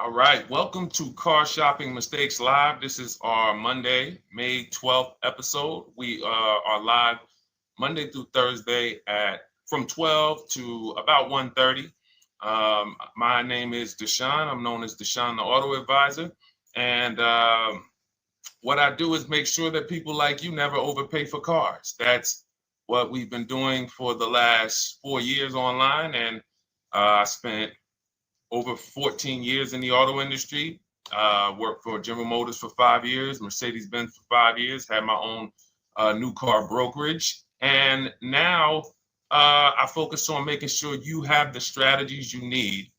All right, welcome to Car Shopping Mistakes Live. This is our Monday, May 12th episode. We are live Monday through Thursday from 12 to about 1:30. My name is Deshone. I'm known as Deshone the Auto Advisor. And what I do is make sure that people like you never overpay for cars. That's what we've been doing for the last 4 years online. And I spent over 14 years in the auto industry. Worked for General Motors for 5 years, Mercedes-Benz for 5 years, had my own new car brokerage. And now I focus on making sure you have the strategies you need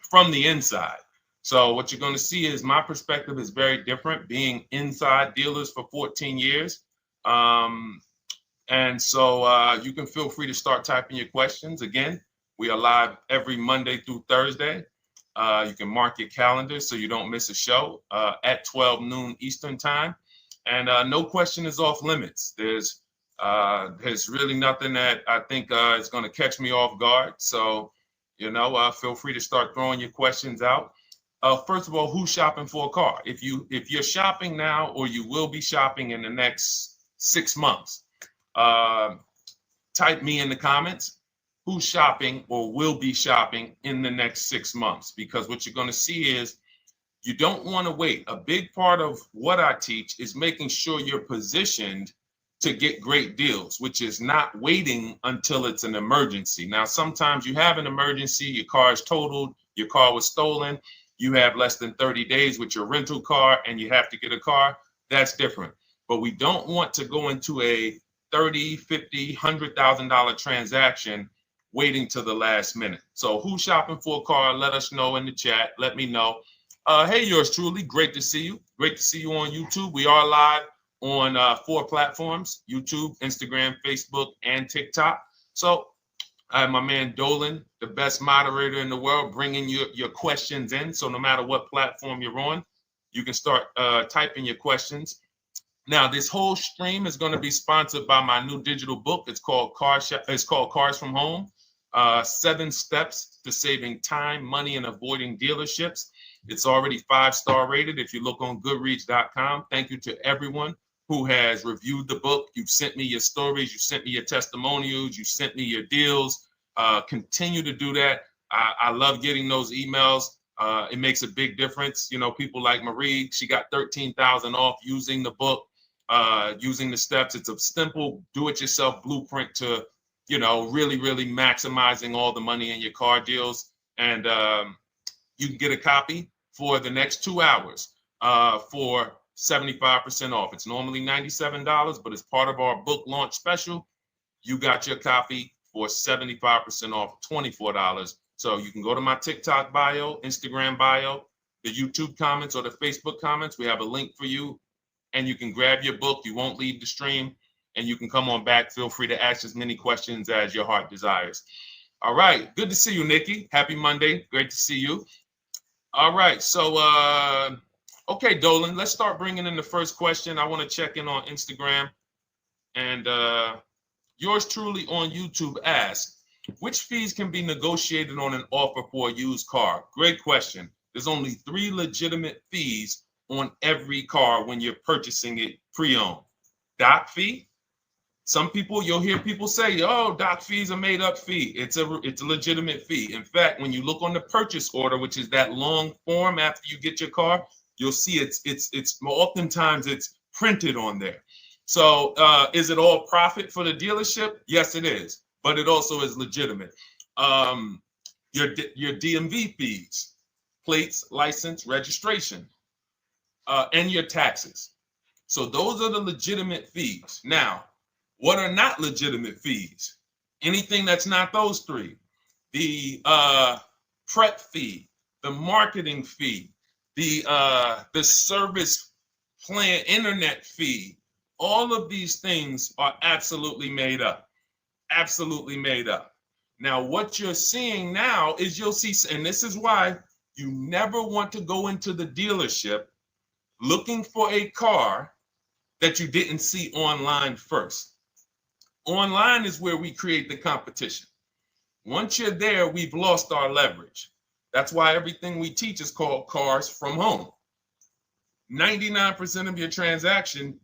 from the inside. So what you're going to see is my perspective is very different, being inside dealers for 14 years. And so you can feel free to start typing your questions. Again, we are live every Monday through Thursday. You can mark your calendar so you don't miss a show at 12 noon Eastern time. And no question is off limits. There's really nothing that I think is going to catch me off guard. So, feel free to start throwing your questions out. First of all, who's shopping for a car? If you're shopping now, or you will be shopping in the next 6 months, type me in the comments. Who's shopping or will be shopping in the next 6 months? Because what you're going to see is you don't want to wait. A big part of what I teach is making sure you're positioned to get great deals, which is not waiting until it's an emergency. Now, sometimes you have an emergency, your car is totaled, your car was stolen, you have less than 30 days with your rental car and you have to get a car. That's different. But we don't want to go into a $30,000, $50,000, $100,000 transaction waiting to the last minute. So who's shopping for a car? Let us know in the chat. Let me know. Hey, yours truly. Great to see you. Great to see you on YouTube. We are live on 4 platforms: YouTube, Instagram, Facebook, and TikTok. So I have my man Dolan, the best moderator in the world, bringing your questions in. So no matter what platform you're on, you can start typing your questions. Now, this whole stream is going to be sponsored by my new digital book. It's called Cars from Home. 7 steps to saving time, money, and avoiding dealerships. It's already 5-star rated. If you look on goodreads.com, thank you to everyone who has reviewed the book. You've sent me your stories. You sent me your testimonials. You sent me your deals. Continue to do that. I love getting those emails. It makes a big difference. People like Marie, she got 13,000 off using the book, using the steps. It's a simple do-it-yourself blueprint to really, really maximizing all the money in your car deals. And you can get a copy for the next 2 hours for 75% off. It's normally $97, but as part of our book launch special, you got your copy for 75% off, $24. So you can go to my TikTok bio, Instagram bio, the YouTube comments, or the Facebook comments. We have a link for you, and you can grab your book. You won't leave the stream. And you can come on back. Feel free to ask as many questions as your heart desires. All right. Good to see you, Nikki. Happy Monday. Great to see you. All right. So, okay, Dolan, let's start bringing in the first question. I want to check in on Instagram. And yours truly on YouTube asks, which fees can be negotiated on an offer for a used car? Great question. There's only 3 legitimate fees on every car when you're purchasing it pre-owned. Doc fee. Some people, you'll hear people say, "Oh, doc fees are made up fee." It's a legitimate fee. In fact, when you look on the purchase order, which is that long form after you get your car, you'll see it's oftentimes it's printed on there. So is it all profit for the dealership? Yes, it is, but it also is legitimate. Your DMV fees, plates, license, registration, and your taxes. So those are the legitimate fees. Now, what are not legitimate fees? Anything that's not those 3. The prep fee, the marketing fee, the service plan, internet fee. All of these things are absolutely made up. Absolutely made up. Now, what you're seeing now is you'll see, and this is why you never want to go into the dealership looking for a car that you didn't see online first. Online is where we create the competition. Once you're there, we've lost our leverage. That's why everything we teach is called Cars from Home. 99% of your transaction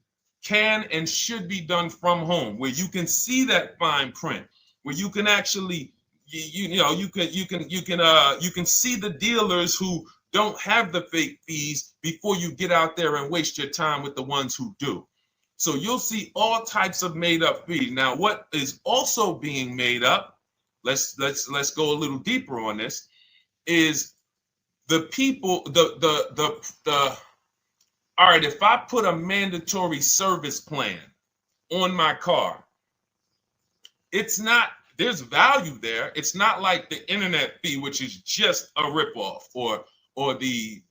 can and should be done from home, where you can see that fine print, where you can actually you can see the dealers who don't have the fake fees before you get out there and waste your time with the ones who do. So you'll see all types of made up fees. Now, what is also being made up, let's go a little deeper on this, is the people, all right, if I put a mandatory service plan on my car, there's value there. It's not like the internet fee, which is just a ripoff, or the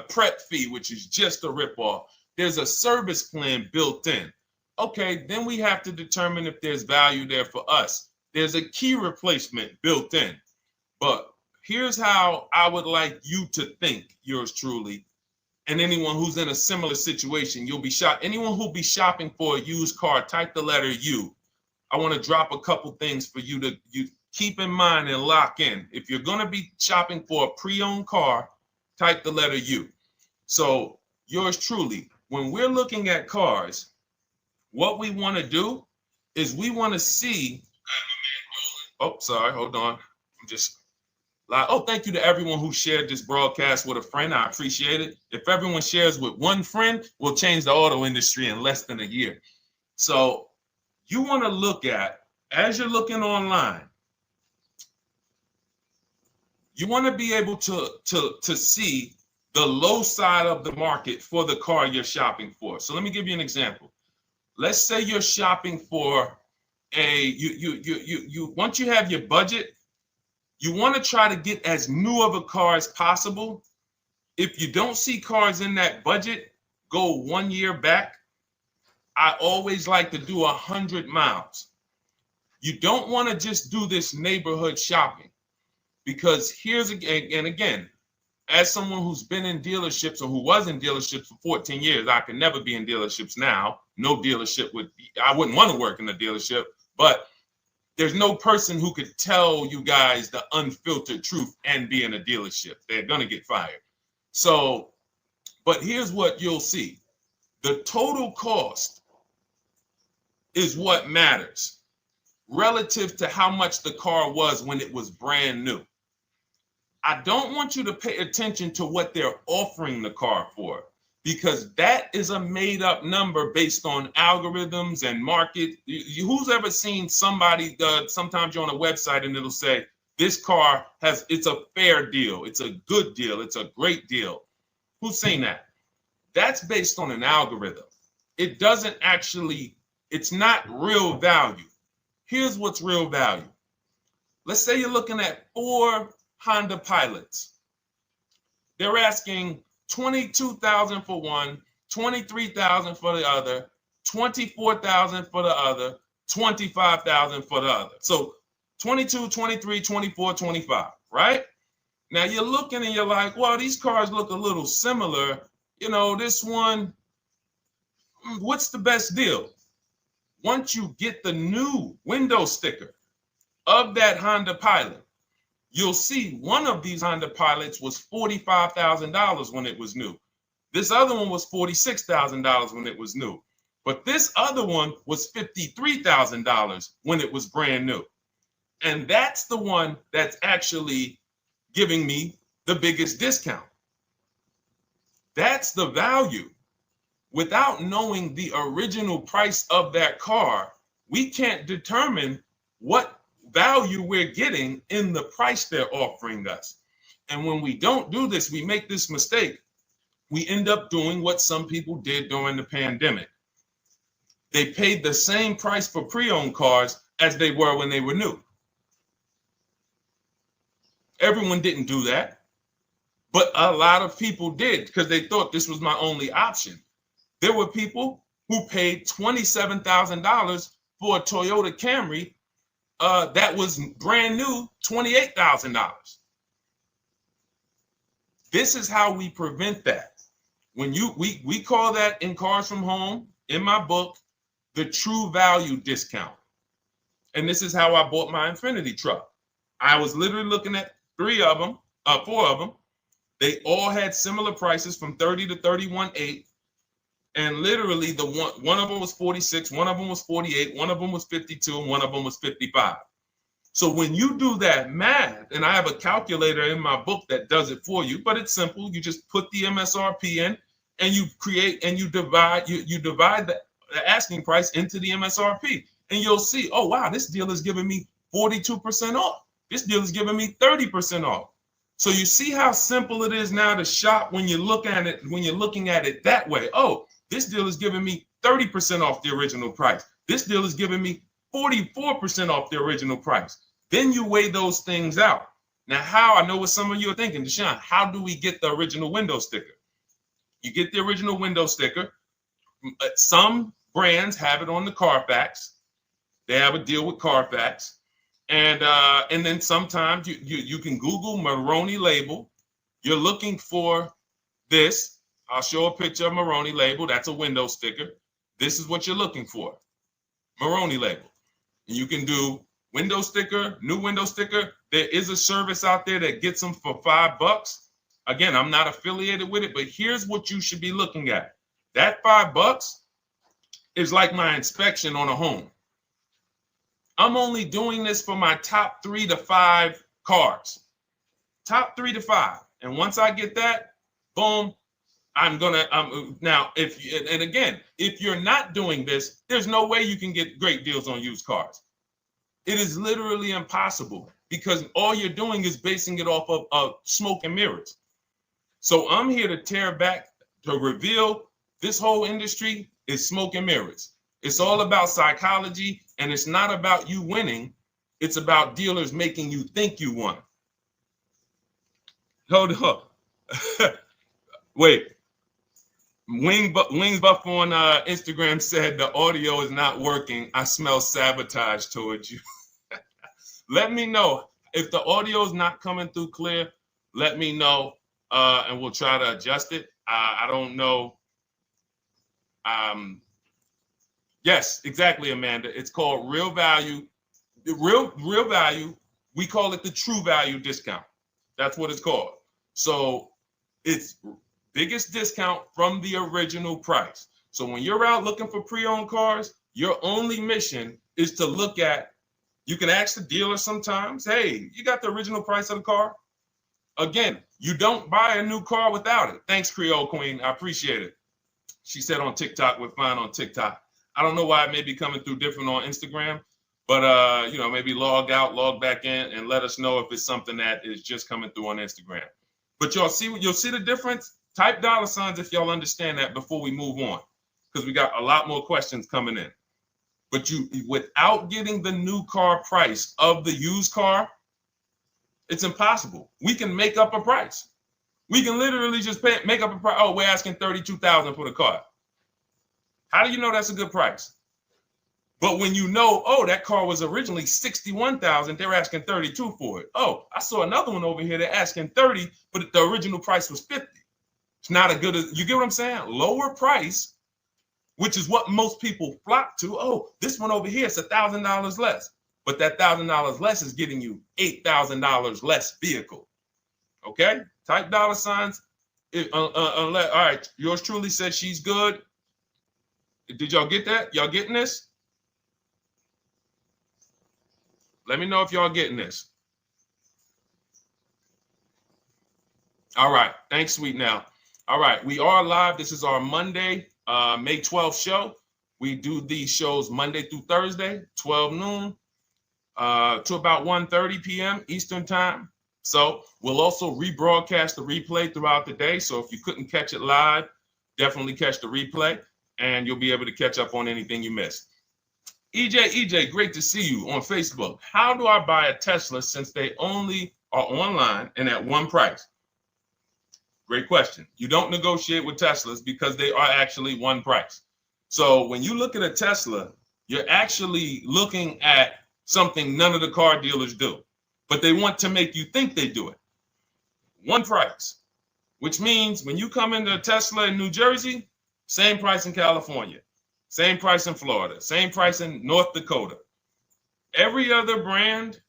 prep fee, which is just a ripoff. There's a service plan built in. Okay, then we have to determine if there's value there for us. There's a key replacement built in. But here's how I would like you to think, yours truly, and anyone who's in a similar situation. Anyone who'll be shopping for a used car, type the letter U. I want to drop a couple things for you to keep in mind and lock in. If you're going to be shopping for a pre-owned car, type the letter U. So yours truly, when we're looking at cars, what we want to do is we want to see. Oh, sorry, hold on. Thank you to everyone who shared this broadcast with a friend. I appreciate it. If everyone shares with one friend, we'll change the auto industry in less than a year. So you want to look at, as you're looking online, you want to be able to see the low side of the market for the car you're shopping for. So let me give you an example. Let's say you're shopping for once you have your budget, you want to try to get as new of a car as possible. If you don't see cars in that budget, go 1 year back. I always like to do 100 miles. You don't want to just do this neighborhood shopping, because again, as someone who's been in dealerships or who was in dealerships for 14 years, I can never be in dealerships now. No dealership I wouldn't want to work in a dealership, but there's no person who could tell you guys the unfiltered truth and be in a dealership. They're going to get fired. So, but here's what you'll see. The total cost is what matters relative to how much the car was when it was brand new. I don't want you to pay attention to what they're offering the car for, because that is a made up number based on algorithms and market. Who's ever seen somebody, sometimes you're on a website and it'll say, this car it's a fair deal, it's a good deal, it's a great deal. Who's seen that? That's based on an algorithm. It doesn't actually, it's not real value. Here's what's real value. Let's say you're looking at 4 Honda Pilots. They're asking $22,000 for one, $23,000 for the other, $24,000 for the other, $25,000 for the other. So 22, 23, 24, 25, right? Now you're looking and you're like, well, these cars look a little similar. You know, this one, what's the best deal? Once you get the new window sticker of that Honda Pilot, you'll see one of these Honda Pilots was $45,000 when it was new. This other one was $46,000 when it was new. But this other one was $53,000 when it was brand new. And that's the one that's actually giving me the biggest discount. That's the value. Without knowing the original price of that car, we can't determine what value we're getting in the price they're offering us. And when we don't do this, we make this mistake. We end up doing what some people did during the pandemic. They paid the same price for pre-owned cars as they were when they were new. Everyone didn't do that, but a lot of people did because they thought this was my only option. There were people who paid $27,000 for a Toyota Camry that was brand new, $28,000. This is how we prevent that. When we call that in Cars from Home, in my book, the true value discount. And this is how I bought my Infinity truck. I was literally looking at 3 of them. 4 of them. They all had similar prices from 30 to 31.8. And literally the one of them was 46, one of them was 48, one of them was 52, and one of them was 55. So when you do that math, and I have a calculator in my book that does it for you, but it's simple. You just put the MSRP in and you create and you divide the asking price into the MSRP. And you'll see, oh, wow, this deal is giving me 42% off. This deal is giving me 30% off. So you see how simple it is now to shop when you look at it, when you're looking at it that way. Oh, this deal is giving me 30% off the original price. This deal is giving me 44% off the original price. Then you weigh those things out. Now, how? I know what some of you are thinking, Deshone, how do we get the original window sticker? You get the original window sticker. Some brands have it on the Carfax. They have a deal with Carfax. And then sometimes you can Google Maroney label. You're looking for this. I'll show a picture of Maroney label. That's a window sticker. This is what you're looking for. Maroney label. And you can do window sticker, new window sticker. There is a service out there that gets them for $5. Again, I'm not affiliated with it, but here's what you should be looking at. That $5 is like my inspection on a home. I'm only doing this for my top 3 to 5 cars. Top 3 to 5. And once I get that, boom, now, if you're not doing this, there's no way you can get great deals on used cars. It is literally impossible because all you're doing is basing it off of smoke and mirrors. So I'm here to tear back, to reveal this whole industry is smoke and mirrors. It's all about psychology, and it's not about you winning. It's about dealers making you think you won. Hold up. Wait. Wings Buff on Instagram said the audio is not working. I smell sabotage towards you. Let me know if the audio is not coming through clear. Let me know, and we'll try to adjust it. I don't know. Yes, exactly, Amanda. It's called real value. Real value. We call it the true value discount. That's what it's called. So it's biggest discount from the original price. So when you're out looking for pre-owned cars, your only mission is to look at, you can ask the dealer sometimes, hey, you got the original price of the car? Again, you don't buy a new car without it. Thanks, Creole Queen. I appreciate it. She said on TikTok, we're fine on TikTok. I don't know why it may be coming through different on Instagram, but maybe log out, log back in, and let us know if it's something that is just coming through on Instagram. But you'll see the difference. Type $signs if y'all understand that before we move on, because we got a lot more questions coming in. But without getting the new car price of the used car, it's impossible. We can make up a price. We can literally just make up a price. Oh, we're asking $32,000 for the car. How do you know that's a good price? But when you know, oh, that car was originally $61,000, they're asking $32,000 for it. Oh, I saw another one over here. They're asking $30,000, but the original price was $50,000. It's not a good, you get what I'm saying? Lower price, which is what most people flock to. Oh, this one over here is $1,000 less. But that $1,000 less is getting you $8,000 less vehicle. Okay? Type $signs. All right. Yours truly said she's good. Did y'all get that? Y'all getting this? Let me know if y'all getting this. All right. Thanks, Sweet Now. All right. We are live. This is our Monday, May 12th show. We do these shows Monday through Thursday, 12 noon to about 1:30 p.m. Eastern time. So we'll also rebroadcast the replay throughout the day. So if you couldn't catch it live, definitely catch the replay and you'll be able to catch up on anything you missed. EJ, great to see you on Facebook. How do I buy a Tesla since they only are online and at one price? Great question. You don't negotiate with Teslas because they are actually one price. So when you look at a Tesla, you're actually looking at something none of the car dealers do, but they want to make you think they do it. One price, which means when you come into a Tesla in New Jersey, same price in California, same price in Florida, same price in North Dakota. Every other brand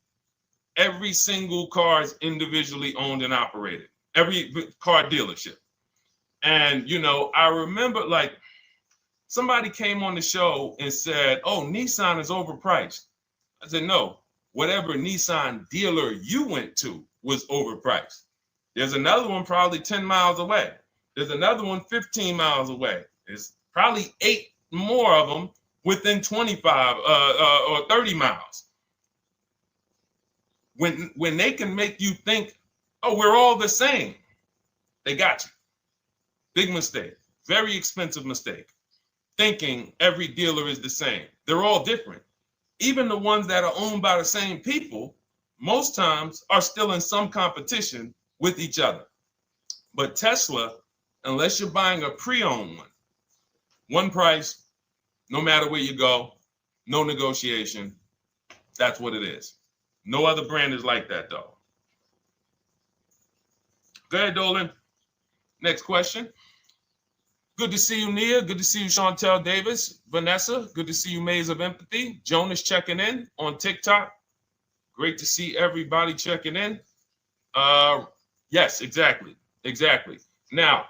Every single car is individually owned and operated. Every car dealership. And, I remember like somebody came on the show and said, oh, Nissan is overpriced. I said, no, whatever Nissan dealer you went to was overpriced. There's another one probably 10 miles away. There's another one 15 miles away. There's probably 8 more of them within 25 or 30 miles. When they can make you think, oh, we're all the same, they got you. Big mistake. Very expensive mistake. Thinking every dealer is the same. They're all different. Even the ones that are owned by the same people, most times are still in some competition with each other. But Tesla, unless you're buying a pre-owned one price, no matter where you go, no negotiation. That's what it is. No other brand is like that, though. Go ahead, Dolan. Next question. Good to see you, Nia. Good to see you, Chantel Davis. Vanessa, good to see you, Maze of Empathy. Jonas checking in on TikTok. Great to see everybody checking in. Yes, exactly. Now,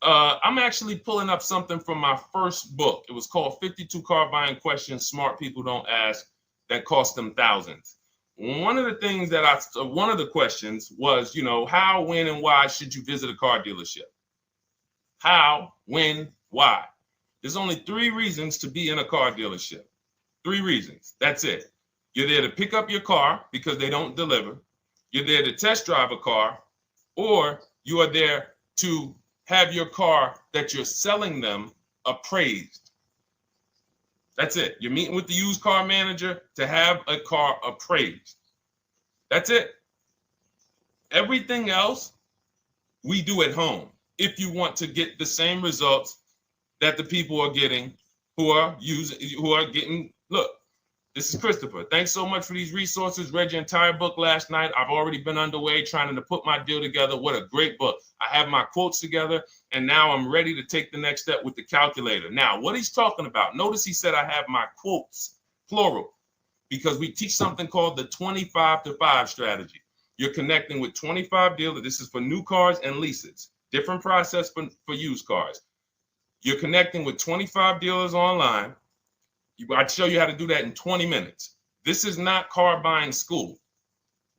I'm actually pulling up something from my first book. It was called 52 Car Buying Questions Smart People Don't Ask That Cost Them Thousands. One of the questions was, how, when, and why should you visit a car dealership? How, when, why? There's only 3 reasons to be in a car dealership. 3 reasons. That's it. You're there to pick up your car because they don't deliver. You're there to test drive a car, or you are there to have your car that you're selling them appraised. That's it. You're meeting with the used car manager to have a car appraised. That's it. Everything else we do at home if you want to get the same results that the people are getting who are getting. Look, this is Christopher. Thanks so much for these resources. Read your entire book last night. I've already been underway trying to put my deal together. What a great book. I have my quotes together, and now I'm ready to take the next step with the calculator. Now, what he's talking about, notice he said I have my quotes, plural, because we teach something called the 25 to 5 strategy. You're connecting with 25 dealers. This is for new cars and leases. Different process for used cars. You're connecting with 25 dealers online. I'd show you how to do that in 20 minutes. This is not car buying school.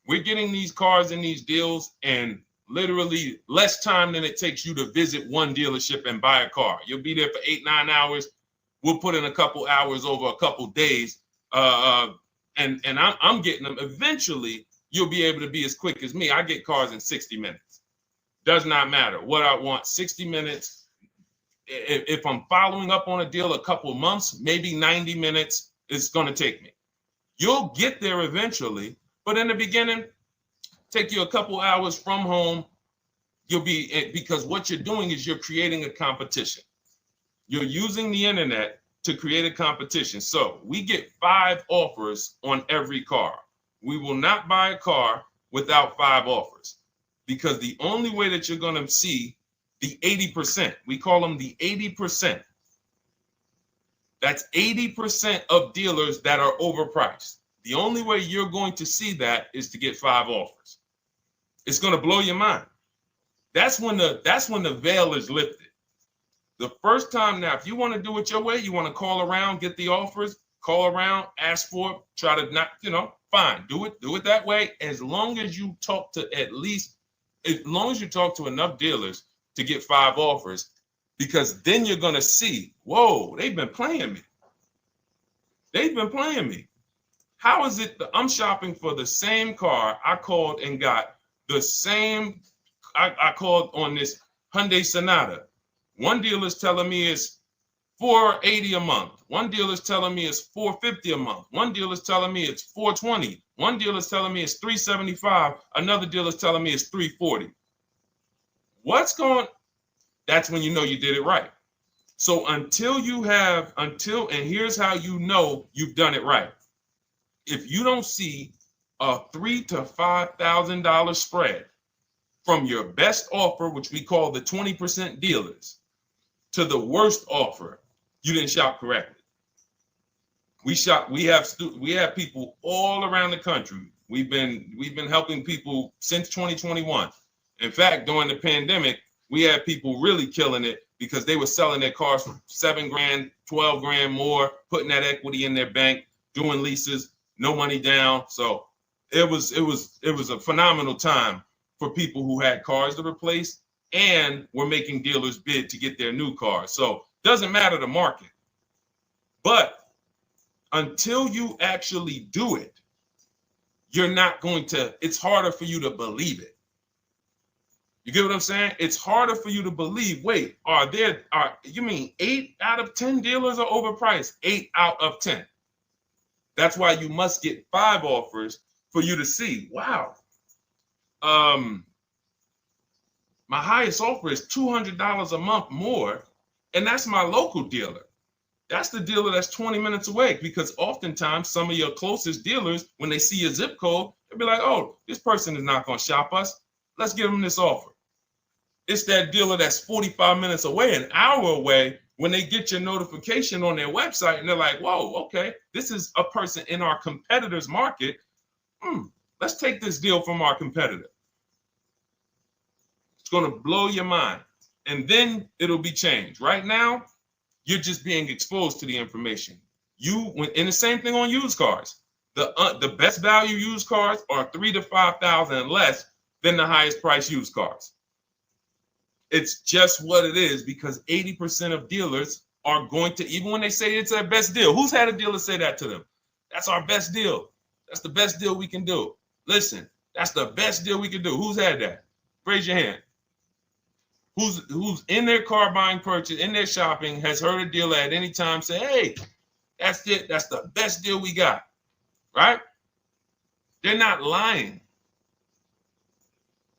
We're getting these cars and these deals in literally less time than it takes you to visit one dealership and buy a car. You'll be there for 8-9 hours. We'll put in a couple hours over a couple days. And I'm getting them. Eventually, you'll be able to be as quick as me. I get cars in 60 minutes. Does not matter what I want. 60 minutes. If I'm following up on a deal a couple of months, maybe 90 minutes is going to take me. You'll get there eventually, but in the beginning, take you a couple hours from home. Because what you're doing is you're creating a competition. You're using the internet to create a competition. So we get 5 offers on every car. We will not buy a car without 5 offers, because the only way that you're going to see the 80%, we call them the 80%. That's 80% of dealers that are overpriced. The only way you're going to see that is to get 5 offers. It's going to blow your mind. That's when the veil is lifted. The first time now, if you want to do it your way, you want to call around, get the offers, call around, ask for it, try to not, fine, do it that way. As long as you talk to enough dealers to get 5 offers, because then you're going to see, whoa, they've been playing me. How is it that I'm shopping for the same car? I called and got the same. I called on this Hyundai Sonata. One dealer's telling me it's $480 a month. One dealer's telling me it's $450 a month. One dealer's telling me it's $420. One dealer's telling me it's $375. Another dealer's telling me it's $340. That's when you know you did it right. So and here's how you know you've done it right. If you don't see a $3,000 to $5,000 spread from your best offer, which we call the 20% dealers, to the worst offer, you didn't shop correctly. We have people all around the country, We've been helping people since 2021. In fact, during the pandemic, we had people really killing it because they were selling their cars for 7 grand, 12 grand more, putting that equity in their bank, doing leases, no money down. So it was a phenomenal time for people who had cars to replace and were making dealers bid to get their new cars. So doesn't matter the market. But until you actually do it, you're not going to, it's harder for you to believe it. You get what I'm saying? It's harder for you to believe, wait, you mean 8 out of 10 dealers are overpriced? 8 out of 10. That's why you must get 5 offers for you to see, wow. My highest offer is $200 a month more, and that's my local dealer. That's the dealer that's 20 minutes away, because oftentimes some of your closest dealers, when they see your zip code, they'll be like, oh, this person is not going to shop us. Let's give them this offer. It's that dealer that's 45 minutes away, an hour away, when they get your notification on their website and they're like, whoa, okay, this is a person in our competitor's market. Let's take this deal from our competitor. It's going to blow your mind. And then it'll be changed. Right now, you're just being exposed to the information. And the same thing on used cars. The best value used cars are $3,000 to $5,000 less than the highest price used cars. It's just what it is, because 80% of dealers are going to, even when they say it's their best deal. Who's had a dealer say that to them? That's our best deal. That's the best deal we can do. Listen, that's the best deal we can do. Who's had that? Raise your hand. Who's in their car buying purchase, in their shopping, has heard a dealer at any time say, hey, that's it. That's the best deal we got, right? They're not lying.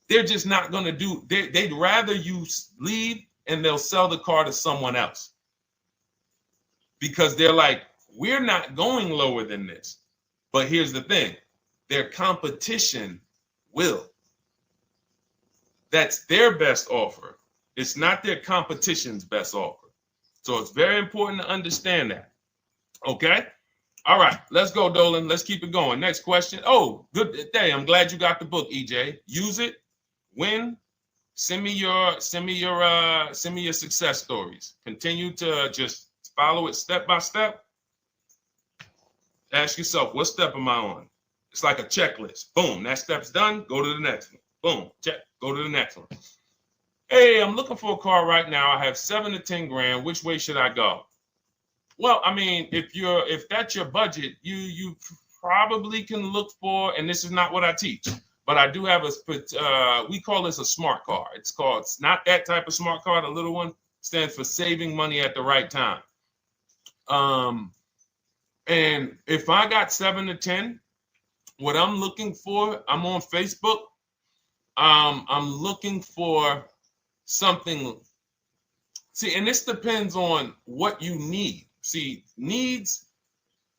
They're just not going to do, they'd rather you leave and they'll sell the car to someone else. Because they're like, we're not going lower than this. But here's the thing, their competition will. That's their best offer. It's not their competition's best offer. So it's very important to understand that. Okay? All right, let's go, Dolan. Let's keep it going. Next question. Oh, good day. I'm glad you got the book, EJ. Use it. Win. Send me your success stories. Continue to just follow it step by step. Ask yourself, what step am I on? It's like a checklist. Boom, that step's done. Go to the next one. Boom, check. Go to the next one. Hey, I'm looking for a car right now. I have 7 to 10 grand. Which way should I go? Well, I mean, if that's your budget, you probably can look for, and this is not what I teach, but I do have we call this a smart car. It's not that type of smart car. The little one stands for saving money at the right time. And if I got 7 to 10, what I'm looking for, I'm on Facebook. I'm looking for something. See, and this depends on what you need. See, needs,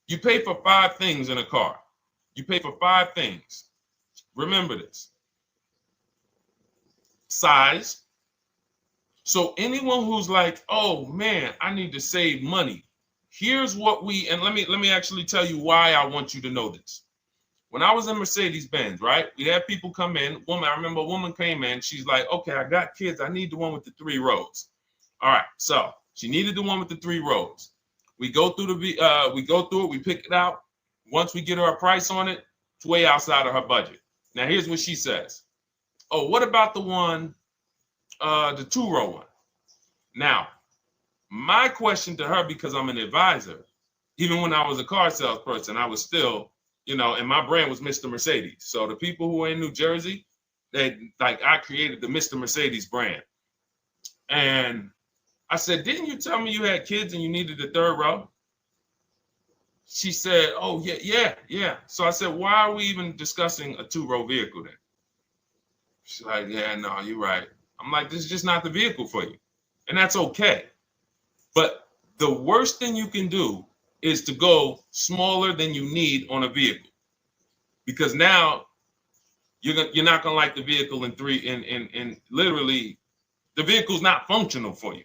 you pay for 5 things in a car. You pay for 5 things. Remember this. Size. So anyone who's like, oh man, I need to save money. Here's what and let me actually tell you why I want you to know this. When I was in Mercedes-Benz, right? We had people come in. I remember a woman came in. She's like, okay, I got kids. I need the one with the 3 rows. All right. So she needed the one with the 3 rows. We go through it. We pick it out. Once we get her a price on it, it's way outside of her budget. Now, here's what she says. Oh, what about the one, the 2-row one? Now, my question to her, because I'm an advisor, even when I was a car salesperson, I was still, and my brand was Mr. Mercedes. So the people who are in New Jersey, I created the Mr. Mercedes brand. And I said, didn't you tell me you had kids and you needed the 3rd row? She said, oh, yeah. So I said, why are we even discussing a 2-row vehicle then? She's like, yeah, no, you're right. I'm like, this is just not the vehicle for you. And that's okay. But the worst thing you can do is to go smaller than you need on a vehicle, because now you're not gonna like the vehicle in literally the vehicle's not functional for you.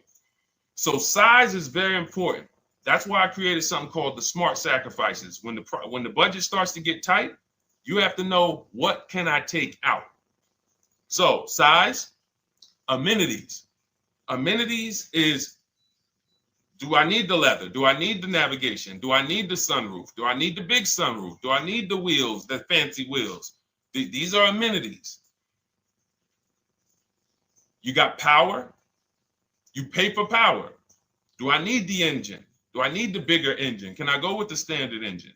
So size is very important. That's why I created something called the smart sacrifices. When the budget starts to get tight, You have to know, what can I take out? So size, amenities. Amenities is, do I need the leather? Do I need the navigation? Do I need the sunroof? Do I need the big sunroof? Do I need the wheels, the fancy wheels? These are amenities. You got power. You pay for power. Do I need the engine? Do I need the bigger engine? Can I go with the standard engine?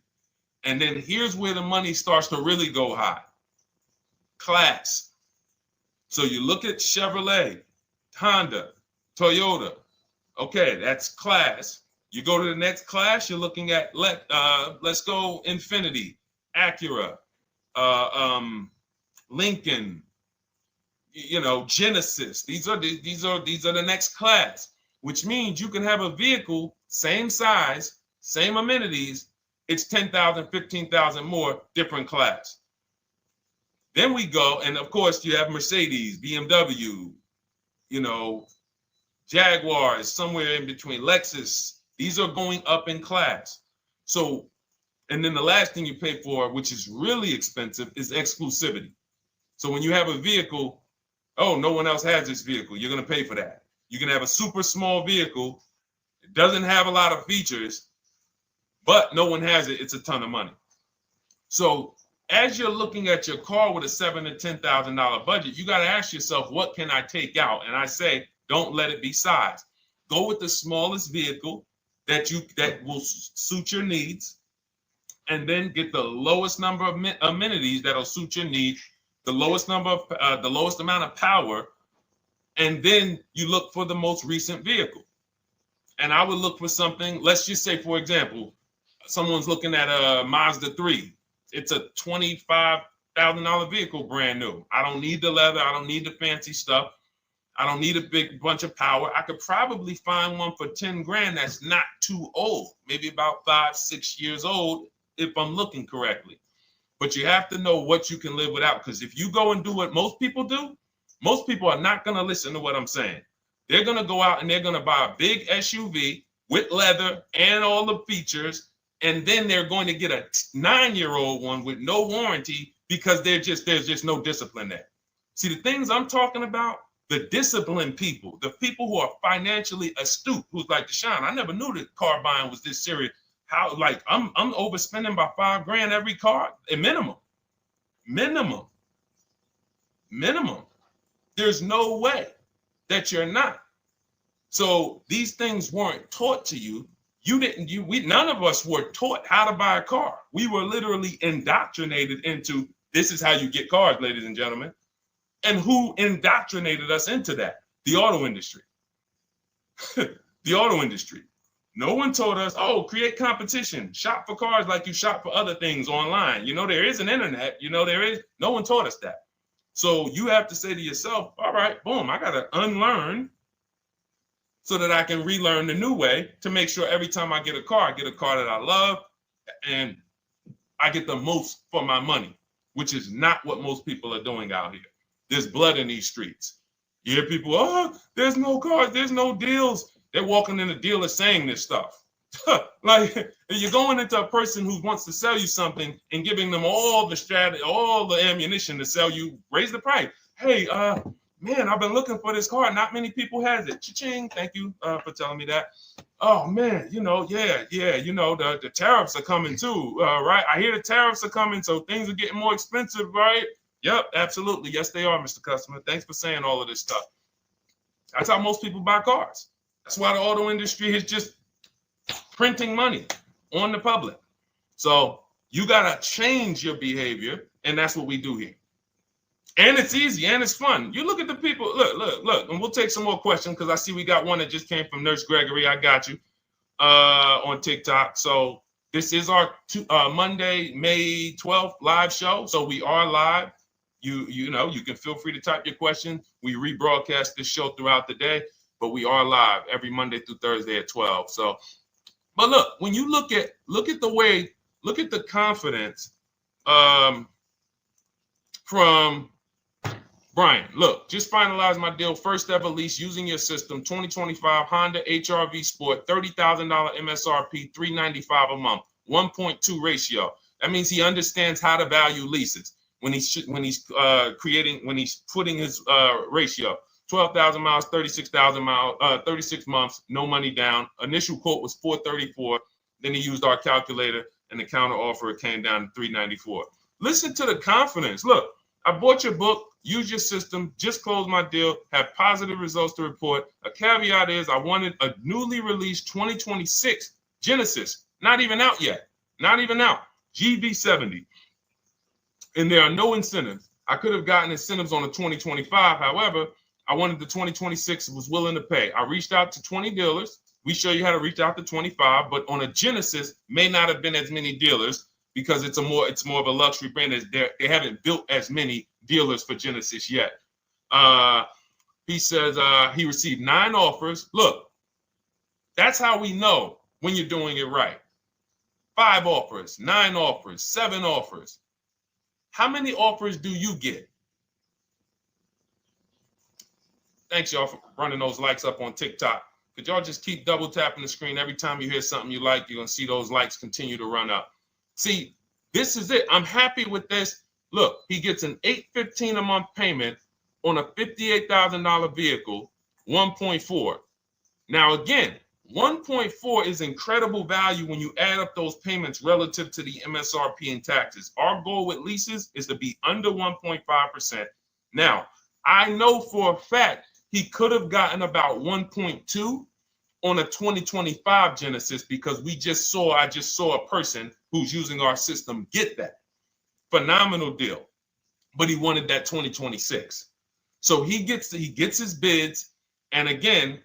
And then here's where the money starts to really go high. Class. So you look at Chevrolet, Honda, Toyota. Okay, that's class. You go to the next class, you're looking at, let's go Infiniti, Acura, Lincoln, Genesis. These are the next class, which means you can have a vehicle, same size, same amenities. It's 10,000, 15,000 more, different class. Then we go, and of course you have Mercedes, BMW, Jaguars, somewhere in between, Lexus. These are going up in class. So, and then the last thing you pay for, which is really expensive, is exclusivity. So when you have a vehicle, oh, no one else has this vehicle, you're going to pay for that. You can have a super small vehicle. It doesn't have a lot of features, but no one has it. It's a ton of money. So as you're looking at your car with a $7,000 to $10,000 budget, you got to ask yourself, what can I take out? And I say, don't let it be size. Go with the smallest vehicle that will suit your needs, and then get the lowest number of amenities that'll suit your needs, the lowest amount of power, and then you look for the most recent vehicle. And I would look for something, let's just say, for example, someone's looking at a Mazda 3. It's a $25,000 vehicle, brand new. I don't need the leather. I don't need the fancy stuff. I don't need a big bunch of power. I could probably find one for 10 grand that's not too old, maybe about 5-6 years old, if I'm looking correctly. But you have to know what you can live without, because if you go and do what most people do, most people are not going to listen to what I'm saying. They're going to go out and they're going to buy a big SUV with leather and all the features, and then they're going to get a 9-year-old one with no warranty because there's just no discipline there. See, the things I'm talking about, the disciplined people, the people who are financially astute, who's like, Deshone, I never knew that car buying was this serious. How, like, I'm overspending by $5 grand every car, a minimum. There's no way that you're not. So these things weren't taught to you. None of us were taught how to buy a car. We were literally indoctrinated into, this is how you get cars, ladies and gentlemen. And who indoctrinated us into that? The auto industry. The auto industry. No one told us, oh, create competition, shop for cars like you shop for other things online. There is an internet, there is. No one taught us that. So you have to say to yourself, all right, boom, I got to unlearn so that I can relearn the new way to make sure every time I get a car that I love and I get the most for my money, which is not what most people are doing out here. There's blood in these streets. You hear people, oh, there's no cars, there's no deals. They're walking in the dealer saying this stuff. Like, you're going into a person who wants to sell you something and giving them all the strategy, all the ammunition to sell you, raise the price. Hey, man, I've been looking for this car. Not many people has it. Cha-ching. Thank you for telling me that. Oh man, the tariffs are coming too, right? I hear the tariffs are coming, so things are getting more expensive, right? Yep, absolutely. Yes, they are, Mr. Customer. Thanks for saying all of this stuff. That's how most people buy cars. That's why the auto industry is just printing money on the public. So you got to change your behavior, and that's what we do here. And it's easy, and it's fun. You look at the people. Look, and we'll take some more questions because I see we got one that just came from Nurse Gregory. I got you on TikTok. So this is our Monday, May 12th live show. So we are live. You can feel free to type your question. We rebroadcast this show throughout the day, but we are live every Monday through Thursday at 12. So, but look, when you look at the confidence from Brian. Look, just finalized my deal. First ever lease using your system. 2025 Honda HR-V Sport, $30,000 MSRP, $395 a month, 1.2 ratio. That means he understands how to value leases when he's putting his ratio. 12,000 miles, 36,000 miles, 36 months, no money down. Initial quote was 434. Then he used our calculator, and the counter offer came down to 394. Listen to the confidence. Look, I bought your book, use your system, just closed my deal, have positive results to report. A caveat is I wanted a newly released 2026 Genesis, not even out yet, not even out, GV70. And there are no incentives. I could have gotten incentives on the 2025. However, I wanted the 2026, was willing to pay. I reached out to 20 dealers. We show you how to reach out to 25, but on a Genesis, may not have been as many dealers because it's more of a luxury brand. They haven't built as many dealers for Genesis yet. He says he received 9 offers. Look, that's how we know when you're doing it right. 5 offers, 9 offers, 7 offers. How many offers do you get? Thanks, y'all, for running those likes up on TikTok. Could y'all just keep double tapping the screen every time you hear something you like? You're going to see those likes continue to run up. See, this is it. I'm happy with this. Look, he gets an $815 a month payment on a $58,000 vehicle, 1.4. Now, again, 1.4 is incredible value when you add up those payments relative to the MSRP and taxes. Our goal with leases is to be under 1.5%. Now, I know for a fact he could have gotten about 1.2 on a 2025 Genesis because I just saw a person who's using our system get that. Phenomenal deal. But he wanted that 2026. So he gets his bids. And again,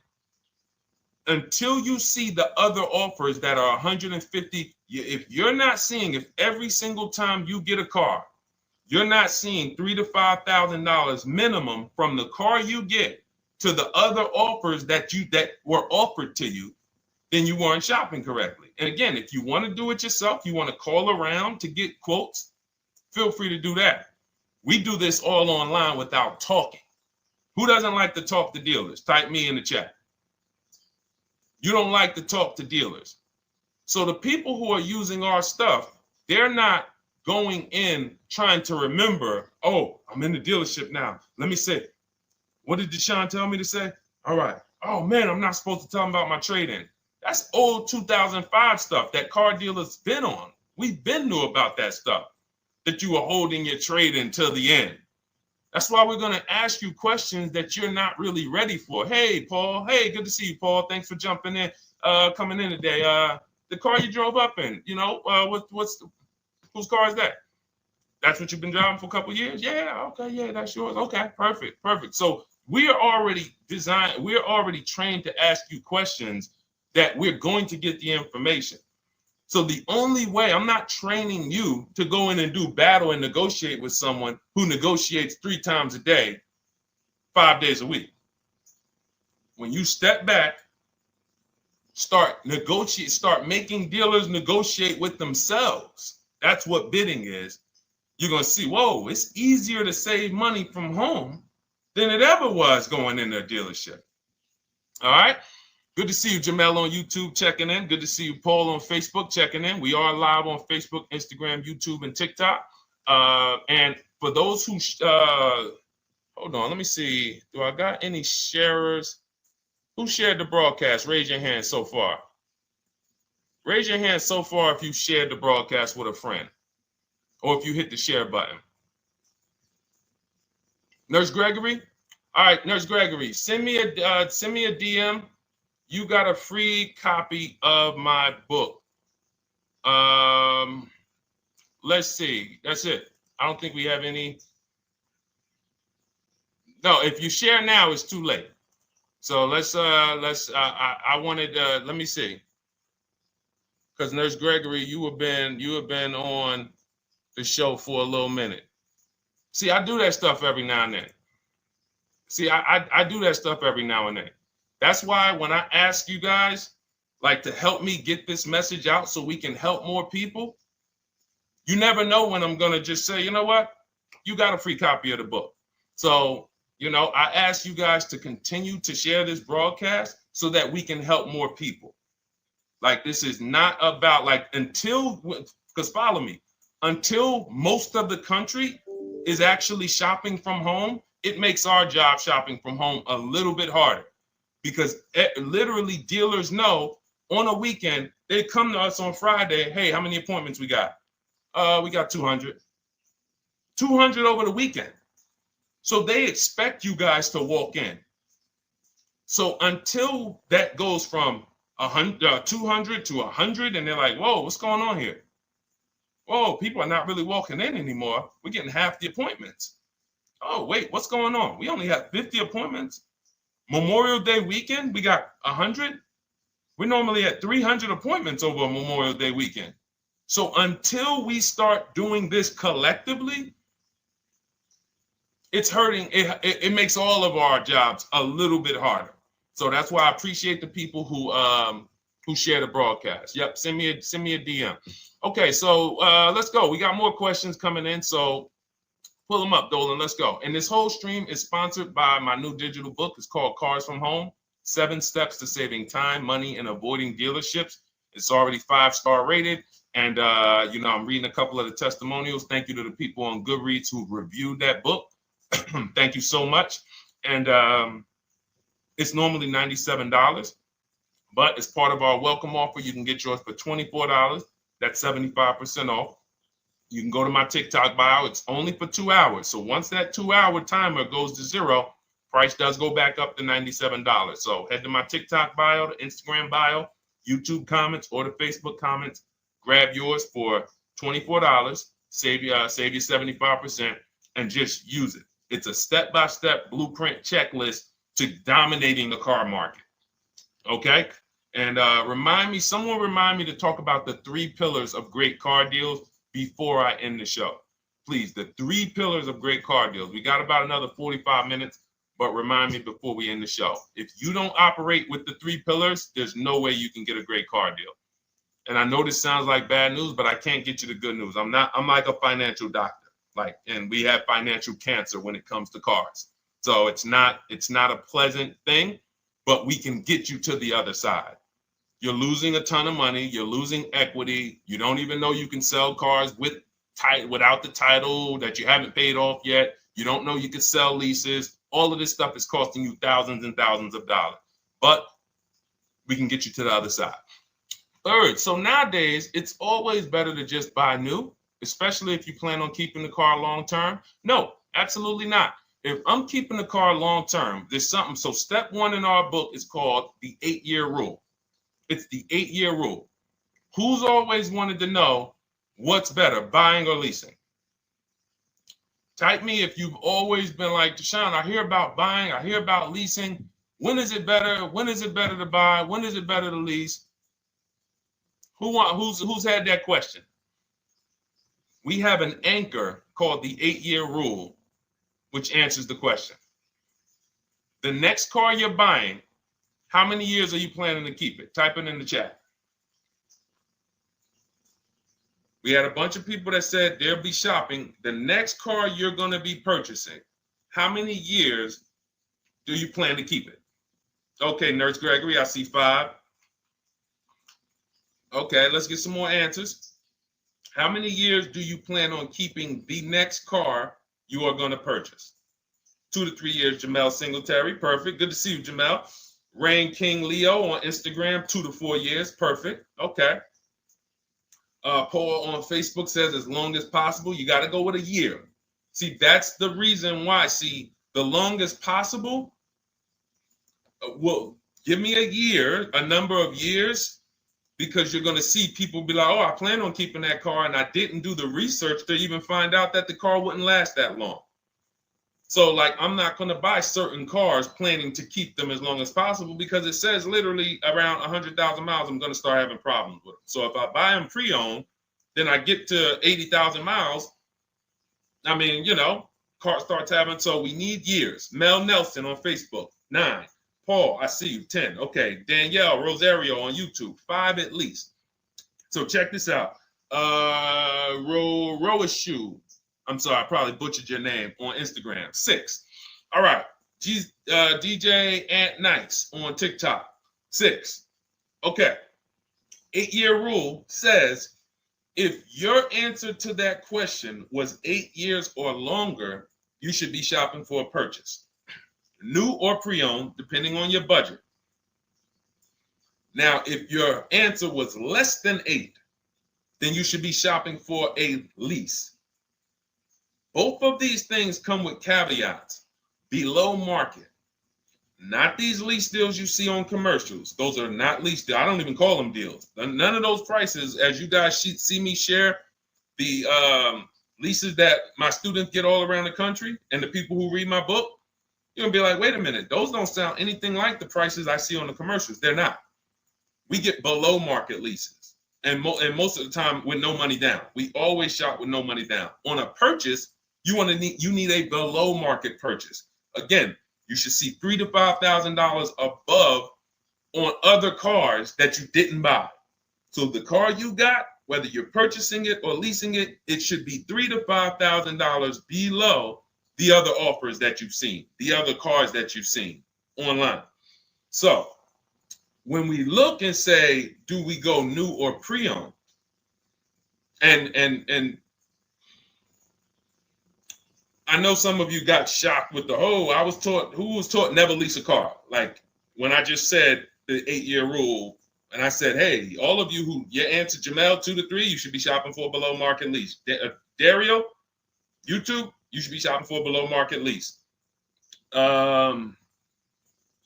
until you see the other offers that are 150, if every single time you get a car, you're not seeing $3,000 to $5,000 minimum from the car you get to the other offers that were offered to you, then you weren't shopping correctly. And again, if you want to do it yourself, you want to call around to get quotes, feel free to do that. We do this all online without talking. Who doesn't like to talk to dealers? Type me in the chat. You don't like to talk to dealers. So the people who are using our stuff, they're not going in trying to remember, oh, I'm in the dealership now. Let me say, what did Deshone tell me to say? All right. Oh, man, I'm not supposed to tell them about my trade-in. That's old 2005 stuff that car dealers been on. We've been knew about that stuff, that you were holding your trade-in till the end. That's why we're going to ask you questions that you're not really ready for. Hey, Paul. Hey, good to see you, Paul. Thanks for jumping in, coming in today. The car you drove up in, whose car is that? That's what you've been driving for a couple of years? Yeah, okay, yeah, that's yours. Okay, perfect. So we are already trained to ask you questions that we're going to get the information. So the only way, I'm not training you to go in and do battle and negotiate with someone who negotiates 3 times a day, 5 days a week. When you step back, start making dealers negotiate with themselves. That's what bidding is. You're going to see, whoa, it's easier to save money from home than it ever was going in a dealership. All right. Good to see you, Jamel, on YouTube checking in. Good to see you, Paul, on Facebook checking in. We are live on Facebook, Instagram, YouTube, and TikTok. And for those who, hold on, let me see. Do I got any sharers? Who shared the broadcast? Raise your hand so far. Raise your hand so far if you shared the broadcast with a friend or if you hit the share button. Nurse Gregory? All right, Nurse Gregory, send me a DM. You got a free copy of my book. Let's see. That's it. I don't think we have any. No, if you share now, it's too late. So I wanted, let me see. Because Nurse Gregory, you have been on the show for a little minute. See, I do that stuff every now and then. I do that stuff every now and then. That's why when I ask you guys, to help me get this message out so we can help more people, you never know when I'm going to just say, you know what? You got a free copy of the book. So, I ask you guys to continue to share this broadcast so that we can help more people. This is not about because follow me. until most of the country is actually shopping from home, it makes our job shopping from home a little bit harder, because literally dealers know on a weekend, they come to us on Friday, hey, how many appointments we got? We got 200. 200 over the weekend. So they expect you guys to walk in. So until that goes from 200 to 100, and they're like, whoa, what's going on here? Whoa, people are not really walking in anymore. We're getting half the appointments. Oh, wait, what's going on? We only have 50 appointments. Memorial Day weekend, we got 100. We're normally at 300 appointments over a Memorial Day weekend. So until we start doing this collectively, it's hurting. It makes all of our jobs a little bit harder. So that's why I appreciate the people who share the broadcast. Yep, send me a DM. Okay, so let's go. We got more questions coming in, so pull them up, Dolan. Let's go. And this whole stream is sponsored by my new digital book. It's called Cars from Home: 7 Steps to Saving Time, Money, and Avoiding Dealerships. It's already 5-star rated. And, I'm reading a couple of the testimonials. Thank you to the people on Goodreads who reviewed that book. Thank you so much. And it's normally $97, but as part of our welcome offer, you can get yours for $24. That's 75% off. You can go to my TikTok bio. It's only for 2 hours. So once that 2-hour timer goes to zero, price does go back up to $97. So head to my TikTok bio, the Instagram bio, YouTube comments, or the Facebook comments. Grab yours for $24. Save you 75%, and just use it. It's a step-by-step blueprint checklist to dominating the car market. Okay? And someone remind me to talk about the 3 pillars of great car deals before I end the show. Please, the 3 pillars of great car deals. We got about another 45 minutes, but remind me before we end the show. If you don't operate with the 3 pillars, there's no way you can get a great car deal. And I know this sounds like bad news, but I can't get you the good news. I'm like a financial doctor, and we have financial cancer when it comes to cars. So it's not a pleasant thing, but we can get you to the other side. You're losing a ton of money. You're losing equity. You don't even know you can sell cars without the title that you haven't paid off yet. You don't know you can sell leases. All of this stuff is costing you thousands and thousands of dollars, but we can get you to the other side. Third, so nowadays, it's always better to just buy new, especially if you plan on keeping the car long term. No, absolutely not. If I'm keeping the car long term, there's something. So step 1 in our book is called the 8-year rule. It's the 8-year rule. Who's always wanted to know what's better, buying or leasing? Type me if you've always been like, Deshone, I hear about buying, I hear about leasing. When is it better? When is it better to buy? When is it better to lease? Who's had that question? We have an anchor called the 8-year rule, which answers the question. The next car you're buying, how many years are you planning to keep it? Type it in the chat. We had a bunch of people that said they'll be shopping. The next car you're going to be purchasing, how many years do you plan to keep it? Okay, Nurse Gregory, I see 5. Okay, let's get some more answers. How many years do you plan on keeping the next car you are going to purchase? 2 to 3 years, Jamel Singletary. Perfect. Good to see you, Jamel. Rain King Leo on Instagram, 2 to 4 years. Perfect. Okay. Paul on Facebook says as long as possible. You got to go with a year. See, that's the reason why. See, the longest possible, well, give me a year, a number of years, because you're going to see people be like, oh, I plan on keeping that car, and I didn't do the research to even find out that the car wouldn't last that long. So, I'm not going to buy certain cars planning to keep them as long as possible, because it says literally around 100,000 miles, I'm going to start having problems with them. So if I buy them pre-owned, then I get to 80,000 miles. I mean, car starts having, so we need years. Mel Nelson on Facebook, 9. Paul, I see you, 10. Okay, Danielle Rosario on YouTube, 5 at least. So check this out. Roashu, I'm sorry, I probably butchered your name, on Instagram, 6. All right, DJ Ant Nice on TikTok, 6. Okay, 8-year rule says If your answer to that question was 8 years or longer, you should be shopping for a purchase, new or pre-owned, depending on your budget. Now, if your answer was less than 8, then you should be shopping for a lease. Both of these things come with caveats. Below market. Not these lease deals you see on commercials. Those are not lease deals. I don't even call them deals. None of those prices, as you guys see me share the leases that my students get all around the country and the people who read my book, you're going to be like, wait a minute. Those don't sound anything like the prices I see on the commercials. They're not. We get below market leases. And most of the time with no money down. We always shop with no money down. On a purchase, you need a below market purchase. Again, you should see $3,000 to $5,000 above on other cars that you didn't buy. So the car you got, whether you're purchasing it or leasing it, it should be $3,000 to $5,000 below the other offers that you've seen, the other cars that you've seen online. So when we look and say, do we go new or pre-owned? And I know some of you got shocked with who was taught never lease a car. Like when I just said the 8-year rule, and I said, hey, all of you who your answer, Jamel, 2 to 3, you should be shopping for a below market lease. Dario, YouTube, you should be shopping for a below market lease.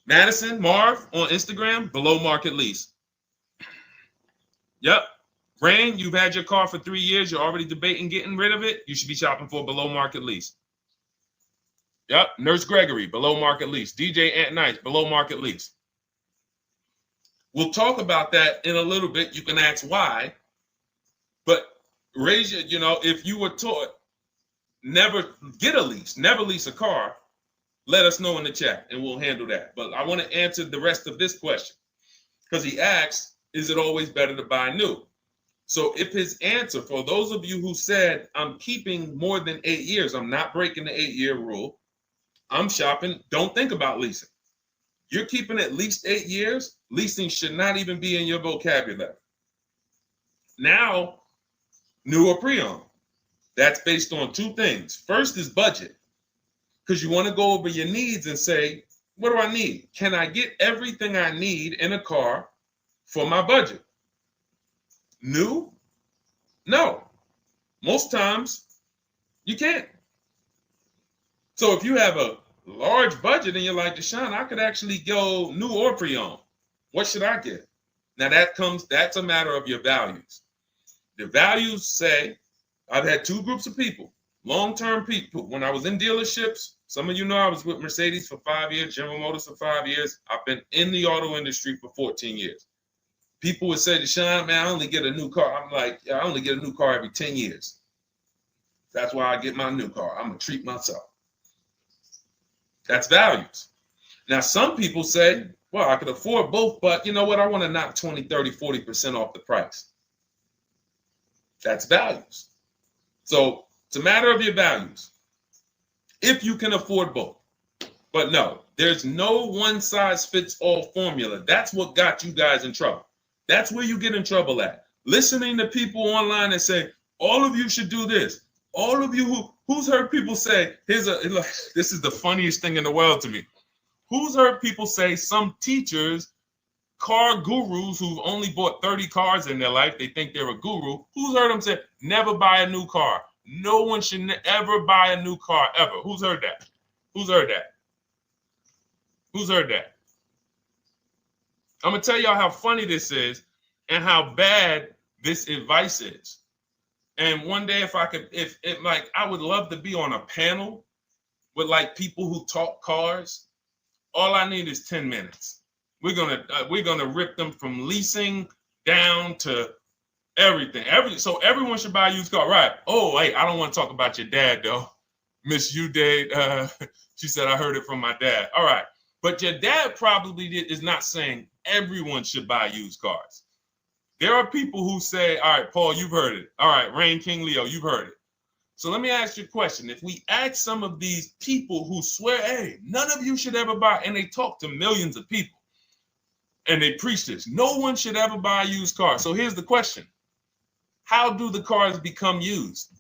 Madison, Marv on Instagram, below market lease. Yep. Rain, you've had your car for 3 years. You're already debating getting rid of it. You should be shopping for a below market lease. Yep. Nurse Gregory, below market lease. DJ Ant Nice, below market lease. We'll talk about that in a little bit. You can ask why. But raise your, if you were taught never get a lease, never lease a car, let us know in the chat and we'll handle that. But I want to answer the rest of this question because he asks, is it always better to buy new? So if his answer, for those of you who said, I'm keeping more than 8 years, I'm not breaking the 8-year rule, I'm shopping, don't think about leasing. You're keeping at least 8 years, leasing should not even be in your vocabulary. Now, new or pre-owned, that's based on 2 things. First is budget, because you want to go over your needs and say, what do I need? Can I get everything I need in a car for my budget? New? No. Most times, you can't. So if you have a large budget and you're like, Deshone, I could actually go new or pre-owned. What should I get? Now that's a matter of your values. The values say, I've had 2 groups of people, long-term people. When I was in dealerships, some of you know I was with Mercedes for 5 years, General Motors for 5 years. I've been in the auto industry for 14 years. People would say, Deshone, man, I only get a new car. I'm like, I only get a new car every 10 years. That's why I get my new car. I'm going to treat myself. That's values. Now, some people say, well, I could afford both, but you know what? I want to knock 20, 30, 40% off the price. That's values. So it's a matter of your values. If you can afford both. But no, there's no one-size-fits-all formula. That's what got you guys in trouble. That's where you get in trouble at. Listening to people online and say, all of you should do this. All of you who's heard people say, this is the funniest thing in the world to me. Who's heard people say some teachers, car gurus who've only bought 30 cars in their life, they think they're a guru. Who's heard them say, never buy a new car? No one should ever buy a new car ever. Who's heard that? Who's heard that? Who's heard that? I'm going to tell y'all how funny this is and how bad this advice is. And one day, I would love to be on a panel with like people who talk cars. All I need is 10 minutes. We're gonna rip them from leasing down to everything. So everyone should buy a used car, right? Oh, wait, I don't want to talk about your dad though. Miss you dad. She said I heard it from my dad. All right, but your dad probably is not saying everyone should buy used cars. There are people who say, all right, Paul, you've heard it. All right, Rain King Leo, you've heard it. So let me ask you a question. If we ask some of these people who swear, hey, none of you should ever buy, and they talk to millions of people, and they preach this, no one should ever buy a used car. So here's the question. how do the cars become used?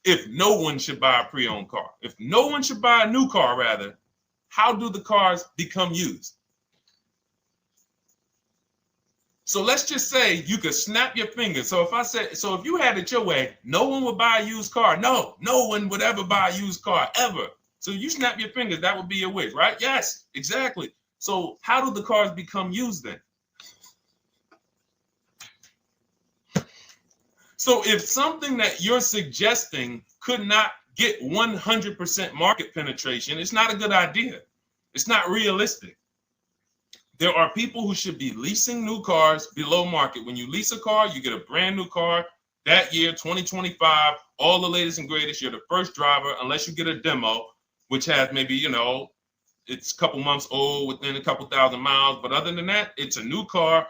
If no one should buy a pre-owned car, if no one should buy a new car, rather, how do the cars become used? So let's just say you could snap your fingers. So if you had it your way, no one would buy a used car. No one would ever buy a used car, ever. So you snap your fingers, that would be your wish, right? Yes, exactly. So how do the cars become used then? So if something that you're suggesting could not get 100% market penetration, it's not a good idea. It's not realistic. There are people who should be leasing new cars below market. When you lease a car, you get a brand new car that year, 2025, all the latest and greatest. You're the first driver, unless you get a demo, which has maybe, it's a couple months old, within a couple thousand miles. But other than that, it's a new car.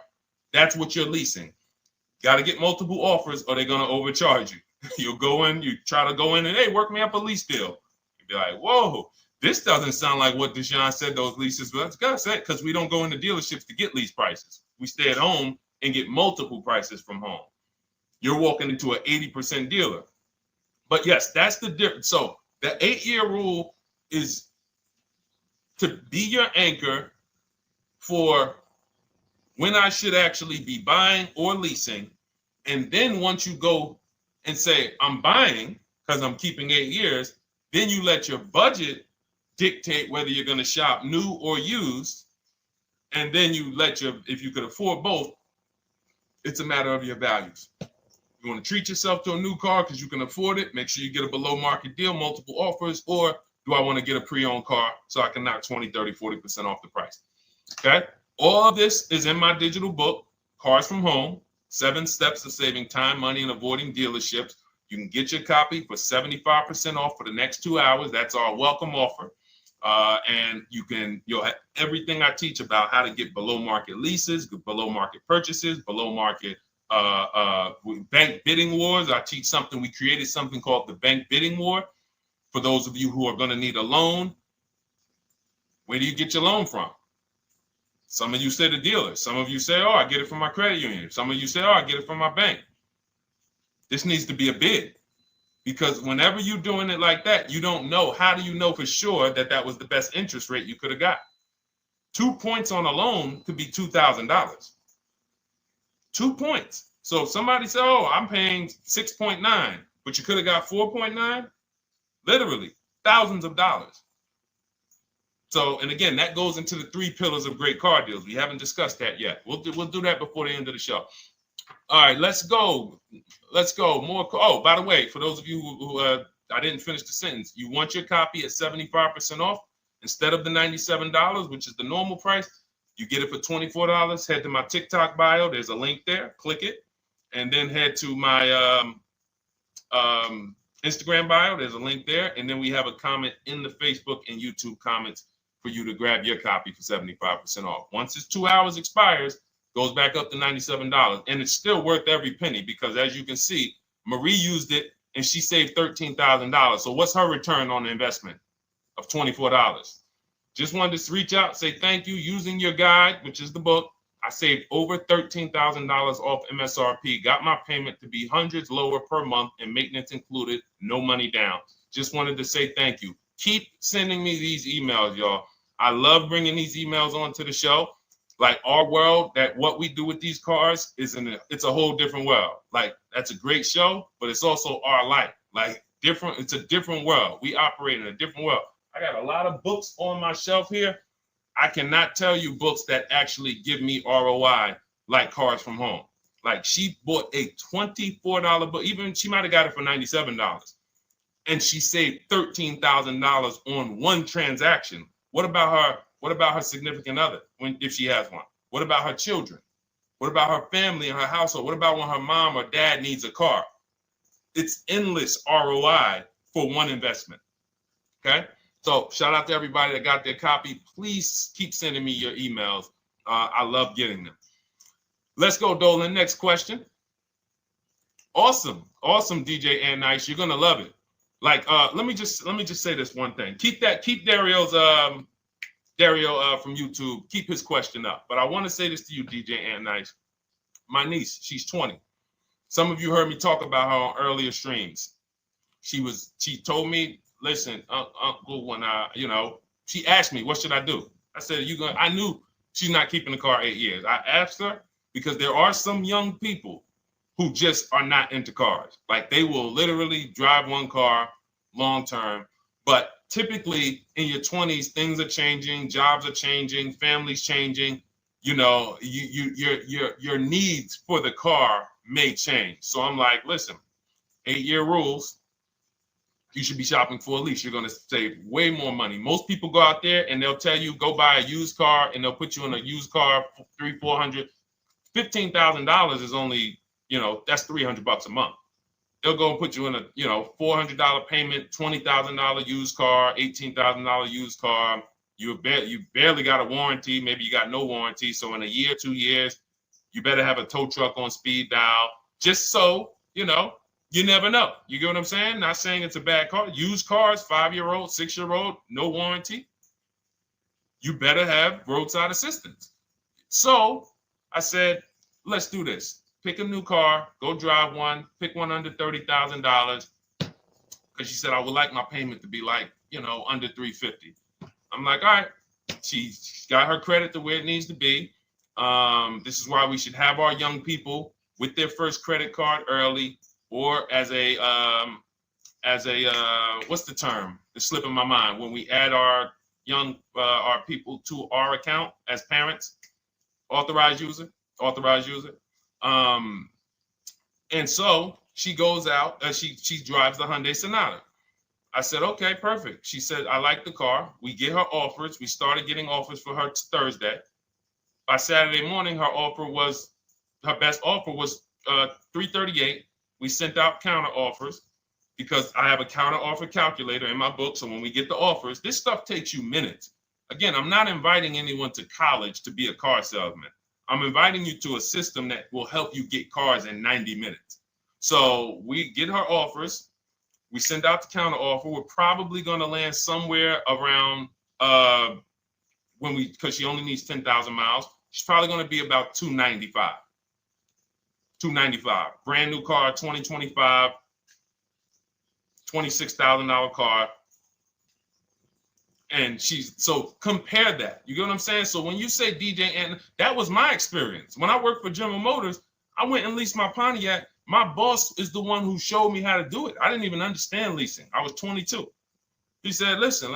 That's what you're leasing. Got to get multiple offers or they're going to overcharge you. You'll go in, you try to go in and, hey, work me up a lease deal. You'll be like, whoa. This doesn't sound like what Deshone said those leases, but that's gotta say, because we don't go into dealerships to get lease prices. We stay at home and get multiple prices from home. You're walking into an 80% dealer. But yes, that's the difference. So the 8-year rule is to be your anchor for when I should actually be buying or leasing. And then once you go and say, I'm buying because I'm keeping 8 years, then you let your budget dictate whether you're going to shop new or used. And then you if you could afford both, it's a matter of your values. You want to treat yourself to a new car because you can afford it, make sure you get a below market deal, multiple offers, or do I want to get a pre-owned car so I can knock 20, 30, 40% off the price? Okay. All of this is in my digital book, Cars from Home, 7 Steps to Saving Time, Money, and Avoiding Dealerships. You can get your copy for 75% off for the next 2 hours. That's our welcome offer. And you'll have everything I teach about how to get below market leases, below market purchases, below market bank bidding wars. We created something called the bank bidding war. For those of you who are going to need a loan, where do you get your loan from? Some of you say the dealer. Some of you say, oh, I get it from my credit union. Some of you say, oh, I get it from my bank. This needs to be a bid. Because whenever you're doing it like that, you don't know. How do you know for sure that that was the best interest rate you could have got? 2 points on a loan could be $2,000. 2 points. So if somebody said, oh, I'm paying 6.9, but you could have got 4.9, literally thousands of dollars. So, and again, that goes into the 3 pillars of great car deals. We haven't discussed that yet. We'll do that before the end of the show. All right, let's go. More. Oh, by the way, for those of you who I didn't finish the sentence, you want your copy at 75% off instead of the $97, which is the normal price. You get it for $24. Head to my TikTok bio. There's a link there. Click it, and then head to my Instagram bio. There's a link there, and then we have a comment in the Facebook and YouTube comments for you to grab your copy for 75% off. Once it's 2 hours expires, goes back up to $97, and it's still worth every penny because, as you can see, Marie used it and she saved $13,000. So what's her return on the investment of $24? Just wanted to reach out, say thank you. Using your guide, which is the book, I saved over $13,000 off MSRP. Got my payment to be hundreds lower per month and maintenance included, no money down. Just wanted to say thank you. Keep sending me these emails, y'all. I love bringing these emails onto the show. Like our world, that what we do with these cars it's a whole different world. Like that's a great show, but it's also our life. Like different, it's a different world. We operate in a different world. I got a lot of books on my shelf here. I cannot tell you books that actually give me ROI like Cars from Home. Like she bought a $24 book, even she might have got it for $97. And she saved $13,000 on one transaction. What about her? What about her significant other if she has one? What about her children? What about her family and her household? What about when her mom or dad needs a car? It's endless ROI for one investment. Okay. So shout out to everybody that got their copy. Please keep sending me your emails. I love getting them. Let's go, Dolan. Next question. Awesome, DJ and Nice. You're gonna love it. Like, let me just say this one thing. Keep Dario's Dario from YouTube. Keep his question up. But I want to say this to you, DJ and Nice. My niece, she's 20. Some of you heard me talk about her on earlier streams. She told me, listen, Uncle, when she asked me, what should I do? I said, I knew she's not keeping the car 8 years. I asked her because there are some young people who just are not into cars. Like they will literally drive one car long term, but typically in your 20s, things are changing, jobs are changing, families changing. Your needs for the car may change. So I'm like, listen, 8-year rules. You should be shopping for a lease. You're going to save way more money. Most people go out there and they'll tell you go buy a used car, and they'll put you in a used car for $300, $400, $15,000 is only, that's $300 a month. They'll go and put you in a, $400 payment, $20,000 used car, $18,000 used car. You barely got a warranty. Maybe you got no warranty. So in a year, 2 years, you better have a tow truck on speed dial, just so, you never know. You get what I'm saying? Not saying it's a bad car. Used cars, 5-year-old, 6-year-old, no warranty. You better have roadside assistance. So I said, let's do this. Pick a new car, go drive one, pick one under $30,000. Because she said, I would like my payment to be like, under $350. I'm like, all right. She's got her credit to where it needs to be. This is why we should have our young people with their first credit card early, or as a what's the term? It's slipping my mind. When we add our people to our account as parents, authorized user. And so she goes out, she drives the Hyundai Sonata. I said, okay, perfect. She said, I like the car. We get her offers. We started getting offers for her Thursday. By Saturday morning, her best offer was $338. We sent out counter offers because I have a counter offer calculator in my book. So when we get the offers, this stuff takes you minutes. Again, I'm not inviting anyone to college to be a car salesman. I'm inviting you to a system that will help you get cars in 90 minutes. So we get her offers. We send out the counter offer. We're probably going to land somewhere around because she only needs 10,000 miles. She's probably going to be about $295. Brand new car, 2025, $26,000 car. And so compare that. You get what I'm saying? So when you say DJ, and that was my experience. When I worked for General Motors, I went and leased my Pontiac. My boss is the one who showed me how to do it. I didn't even understand leasing. I was 22. He said, listen,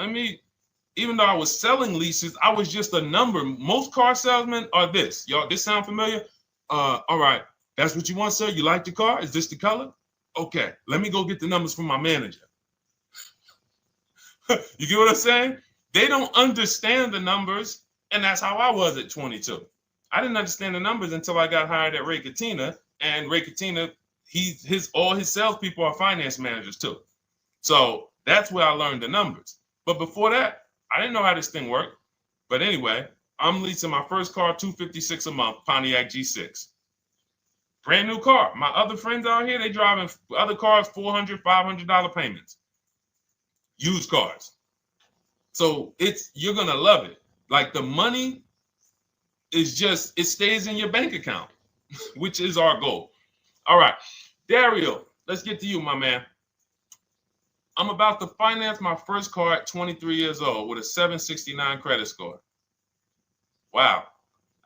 even though I was selling leases, I was just a number. Most car salesmen are this. Y'all, this sound familiar? All right. That's what you want, sir? You like the car? Is this the color? Okay. Let me go get the numbers from my manager. You get what I'm saying? They don't understand the numbers, and that's how I was at 22. I didn't understand the numbers until I got hired at Ray Katina, and Ray Katina, all his salespeople are finance managers too. So that's where I learned the numbers. But before that, I didn't know how this thing worked. But anyway, I'm leasing my first car, $256 a month, Pontiac G6. Brand new car. My other friends out here, they driving other cars, $400, $500 payments. Used cars. So you're going to love it. Like the money is it stays in your bank account, which is our goal. All right. Dario, let's get to you, my man. I'm about to finance my first car at 23 years old with a 769 credit score. Wow.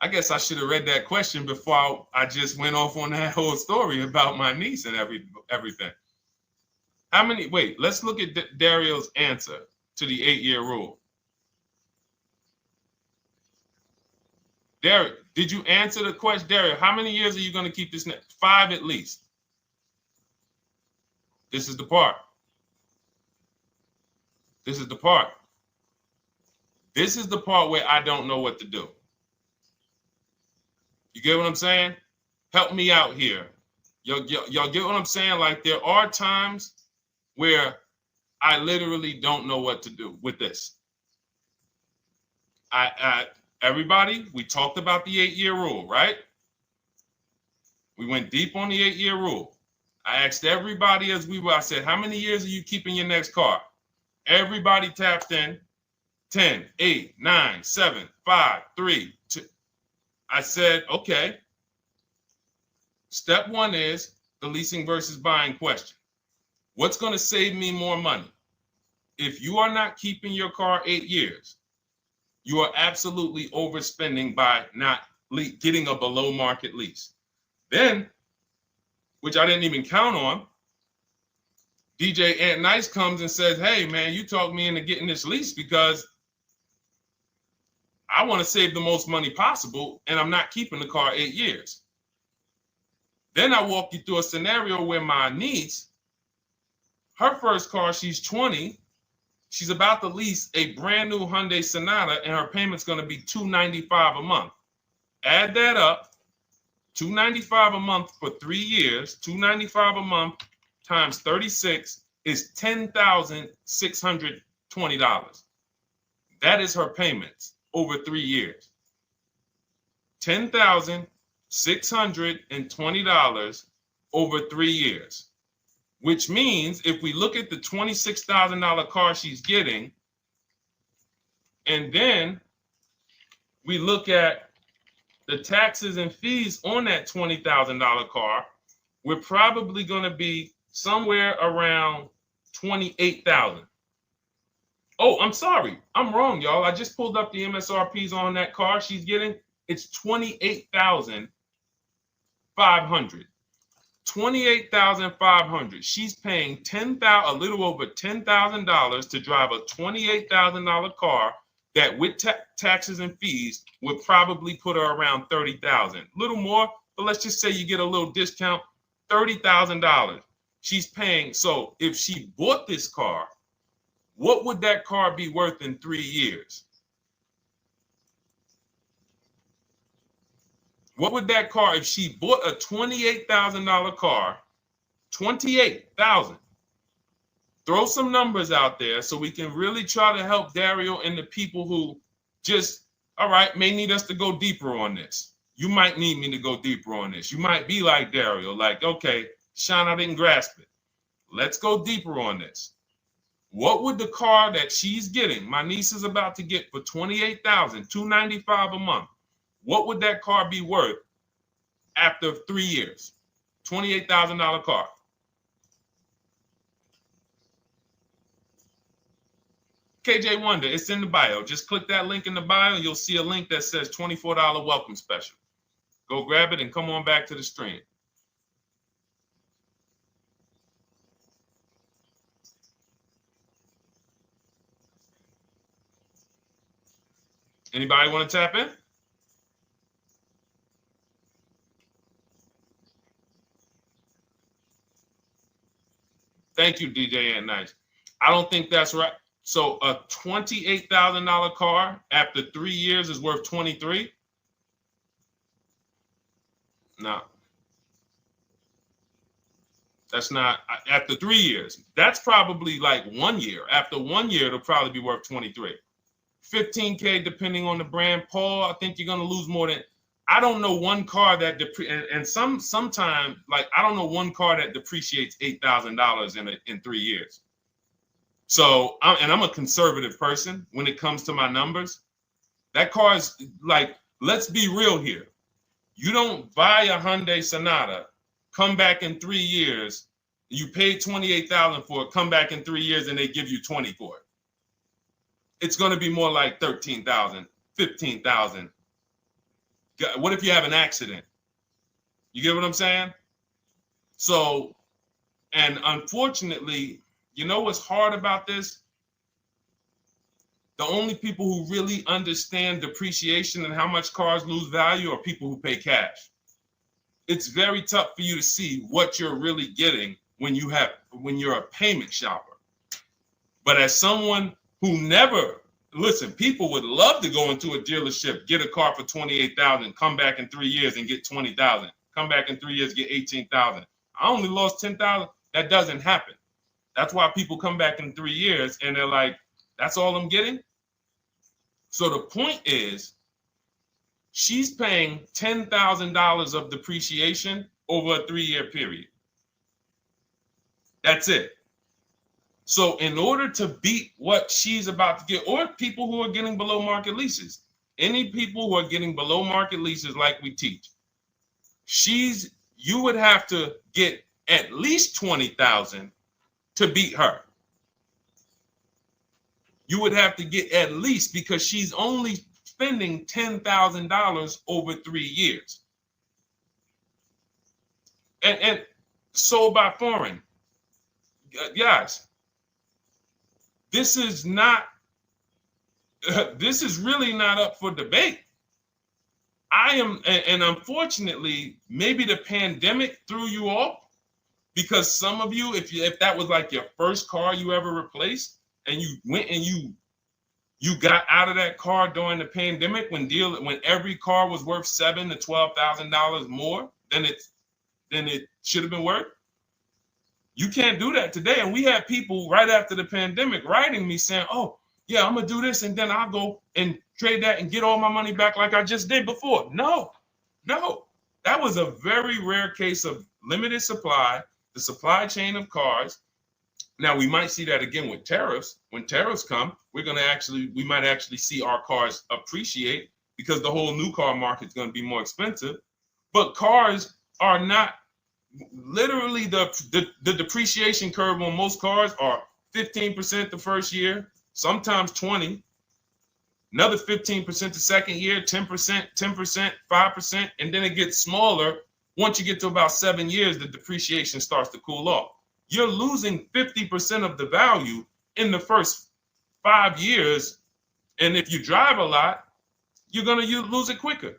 I guess I should have read that question before I just went off on that whole story about my niece and everything. Let's look at Dario's answer to the 8-year rule. Dario, did you answer the question? Dario, how many years are you going to keep this? 5 at least. This is the part. This is the part where I don't know what to do. You get what I'm saying? Help me out here. Y'all get what I'm saying? Like there are times where I literally don't know what to do with this. Everybody, we talked about the 8-year rule, right? We went deep on the 8-year rule. I asked everybody I said, how many years are you keeping your next car? Everybody tapped in 10, 8, 9, 7, 5, 3, 2. I said, okay. Step 1 is the leasing versus buying question. What's going to save me more money? If you are not keeping your car 8 years, you are absolutely overspending by not getting a below market lease. Then, which I didn't even count on, DJ Ant Nice comes and says, hey, man, you talked me into getting this lease because I want to save the most money possible, and I'm not keeping the car 8 years. Then I walk you through a scenario where my niece, her first car, she's 20. She's about to lease a brand new Hyundai Sonata, and her payment's going to be $295 a month. Add that up, $295 a month for 3 years, $295 a month times 36 is $10,620. That is her payments over 3 years. $10,620 over 3 years. Which means if we look at the $26,000 car she's getting, and then we look at the taxes and fees on that $20,000 car, we're probably going to be somewhere around $28,000. Oh, I'm sorry. I'm wrong, y'all. I just pulled up the MSRPs on that car she's getting. It's $28,500. $28,500. She's paying a little over $10,000 to drive a $28,000 car that with taxes and fees would probably put her around $30,000. A little more, but let's just say you get a little discount, $30,000. She's paying. So if she bought this car, what would that car be worth in 3 years? What would that car, if she bought a $28,000 car, $28,000? Throw some numbers out there so we can really try to help Dario and the people who just, all right, may need us to go deeper on this. You might need me to go deeper on this. You might be like Dario, like, okay, Sean, I didn't grasp it. Let's go deeper on this. What would the car that she's getting, my niece is about to get for $28,000, $295 a month, what would that car be worth after 3 years? $28,000 car. KJ Wonder, it's in the bio. Just click that link in the bio and you'll see a link that says $24 welcome special. Go grab it and come on back to the stream. Anybody want to tap in? Thank you, DJ and Nice. I don't think that's right. So a $28,000 car after 3 years is worth 23? No. That's not after 3 years. That's probably like 1 year. After 1 year, it'll probably be worth 23. 15K depending on the brand. Paul, I think you're gonna lose more than. I don't know one car that sometimes like I don't know one car that depreciates $8,000 in 3 years. So I'm a conservative person when it comes to my numbers. That car is like, let's be real here. You don't buy a Hyundai Sonata, come back in 3 years, you paid $28,000 for it, come back in 3 years and they give you 20 for it. It's going to be more like $13,000, $15,000. What if you have an accident? You get what I'm saying? So, and unfortunately, you know what's hard about this? The only people who really understand depreciation and how much cars lose value are people who pay cash. It's very tough for you to see what you're really getting when you're a payment shopper. But as someone who never, listen, people would love to go into a dealership, get a car for $28,000, come back in 3 years and get $20,000. Come back in 3 years, get $18,000. I only lost $10,000. That doesn't happen. That's why people come back in 3 years and they're like, that's all I'm getting? So the point is, she's paying $10,000 of depreciation over a 3-year period. That's it. So in order to beat what she's about to get, or people who are getting below market leases, any people who are getting below market leases like we teach, you would have to get at least $20,000 to beat her. You would have to get at least, because she's only spending $10,000 over 3 years. And sold by foreign. Guys, this is not, this is really not up for debate. And unfortunately, maybe the pandemic threw you off, because some of you, if that was like your first car you ever replaced, and you went and you got out of that car during the pandemic when every car was worth $7,000 to $12,000 more than it should have been worth. You can't do that today. And we had people right after the pandemic writing me saying, oh, yeah, I'm going to do this, and then I'll go and trade that and get all my money back like I just did before. No. That was a very rare case of limited supply, the supply chain of cars. Now, we might see that again with tariffs. When tariffs come, we might actually see our cars appreciate, because the whole new car market is going to be more expensive. But cars are not, literally the depreciation curve on most cars are 15% the first year, sometimes 20, another 15% the second year, 10%, 5%, and then it gets smaller. Once you get to about 7 years, the depreciation starts to cool off. You're losing 50% of the value in the first 5 years. And if you drive a lot, you're going to lose it quicker.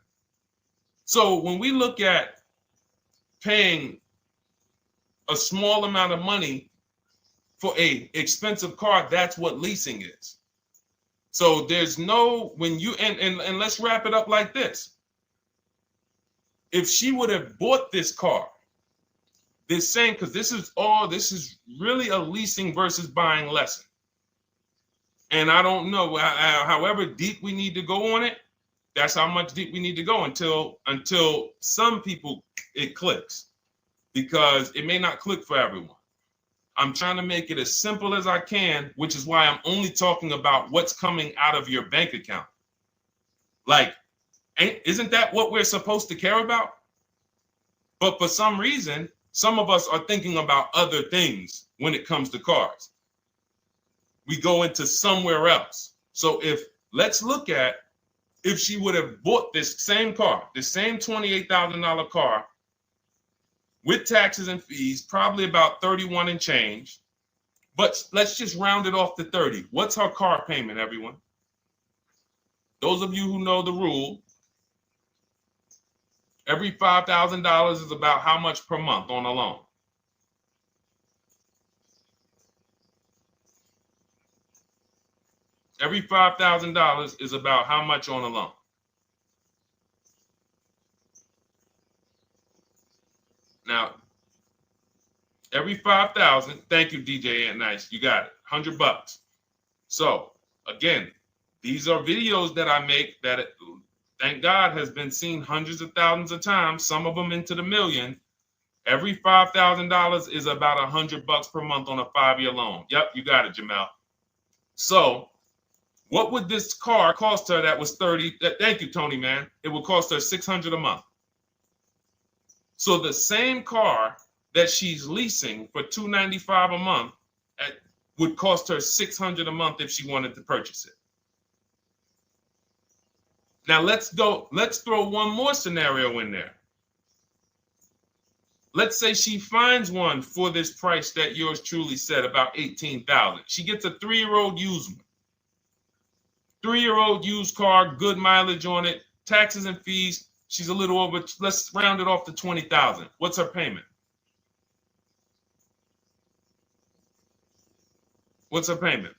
So when we look at paying a small amount of money for a expensive car, that's what leasing is. So there's no, and let's wrap it up like this. If she would have bought this car, because this is really a leasing versus buying lesson. And I don't know, however deep we need to go on it, that's how much deep we need to go until some people it clicks, because it may not click for everyone. I'm trying to make it as simple as I can, which is why I'm only talking about what's coming out of your bank account. Like, isn't that what we're supposed to care about? But for some reason, some of us are thinking about other things when it comes to cars. We go into somewhere else. So let's look at if she would have bought this same car, the same $28,000 car with taxes and fees, probably about 31 and change. But let's just round it off to 30. What's her car payment, everyone? Those of you who know the rule, every $5,000 is about how much per month on a loan? Every $5,000 is about how much on a loan? Now, every 5,000, thank you, DJ Ant Nice, you got it, $100. So again, these are videos that I make that, thank God, has been seen hundreds of thousands of times, some of them into the million. Every $5,000 is about $100 per month on a 5-year loan. Yep, you got it, Jamel. So what would this car cost her that was 30? Thank you, Tony, man. It would cost her $600 a month. So the same car that she's leasing for $295 a month would cost her $600 a month if she wanted to purchase it. Now let's throw one more scenario in there. Let's say she finds one for this price that yours truly said, about $18,000. She gets a 3-year-old used one. 3-year-old used car, good mileage on it, taxes and fees. She's a little over, let's round it off to $20,000. What's her payment? What's her payment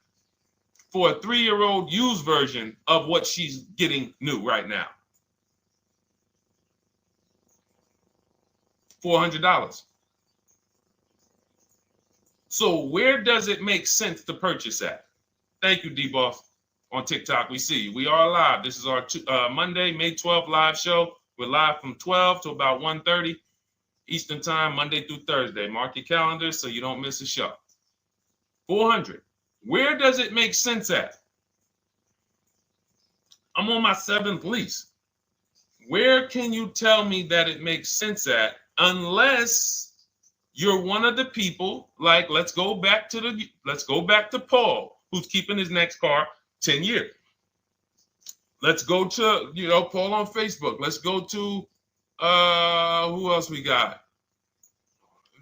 for a 3-year-old used version of what she's getting new right now? $400. So where does it make sense to purchase at? Thank you, D-Boss. On TikTok, we see you. We are live. This is our Monday, May 12th live show. We're live from 12 to about 1:30 Eastern time, Monday through Thursday. Mark your calendars so you don't miss a show. 400. Where does it make sense at? I'm on my 7th lease. Where can you tell me that it makes sense at, unless you're one of the people, like, let's go back to Paul, who's keeping his next car 10 years. Let's go to, Paul on Facebook. Let's go to, who else we got?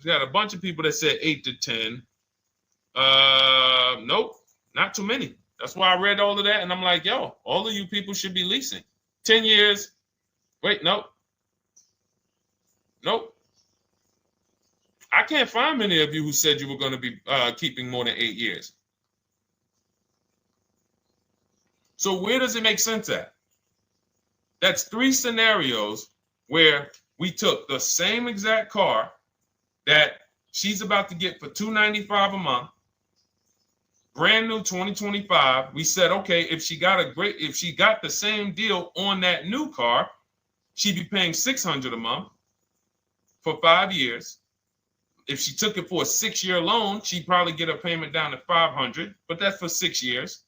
We got a bunch of people that said 8 to 10. Nope, not too many. That's why I read all of that, and I'm like, yo, all of you people should be leasing 10 years. Wait, nope. I can't find many of you who said you were going to be keeping more than 8 years. So where does it make sense at? That's 3 scenarios where we took the same exact car that she's about to get for $295 a month, brand new 2025. We said, okay, if she got the same deal on that new car, she'd be paying $600 a month for 5 years. If she took it for a 6-year loan, she'd probably get a payment down to $500, but that's for 6 years.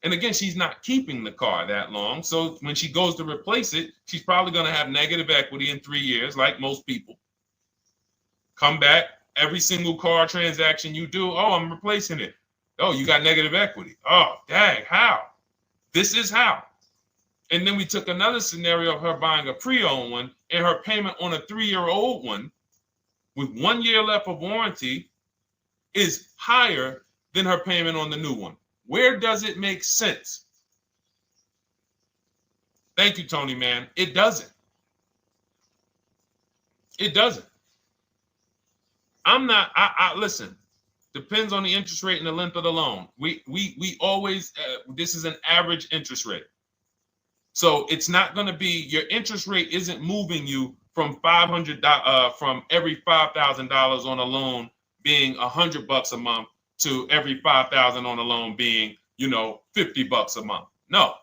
And again, she's not keeping the car that long. So when she goes to replace it, she's probably going to have negative equity in 3 years, like most people. Come back, every single car transaction you do, oh, I'm replacing it. Oh, you got negative equity. Oh, dang, how? This is how. And then we took another scenario of her buying a pre-owned one, and her payment on a 3-year-old one with 1 year left of warranty is higher than her payment on the new one. Where does it make sense? Thank you, Tony, man. It doesn't. It doesn't. Listen, depends on the interest rate and the length of the loan. We always, this is an average interest rate. So it's not going to be, your interest rate isn't moving you from from every $5,000 on a loan being $100 a month to every $5,000 on a loan being, $50 a month. No,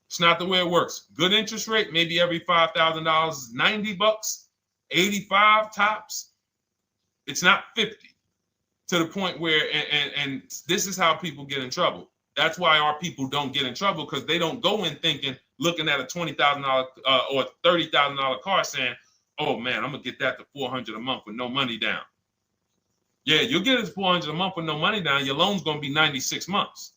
it's not the way it works. Good interest rate, maybe every $5,000 is $90, 85 tops. It's not 50, to the point where, and this is how people get in trouble. That's why our people don't get in trouble, because they don't go in looking at a $20,000 or $30,000 car saying, oh man, I'm gonna get that to $400 a month with no money down. Yeah, you'll get it $400 a month with no money down. Your loan's gonna be 96 months.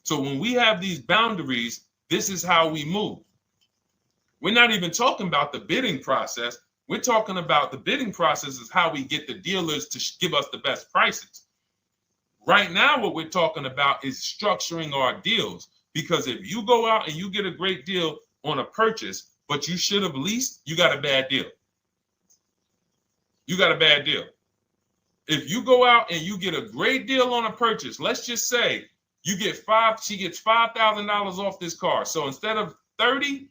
So when we have these boundaries, this is how we move. We're not even talking about the bidding process. We're talking about the bidding process is how we get the dealers to give us the best prices. Right now, what we're talking about is structuring our deals. Because if you go out and you get a great deal on a purchase, but you should have leased, you got a bad deal. You got a bad deal. If you go out and you get a great deal on a purchase, let's just say she gets $5,000 off this car. So instead of 30,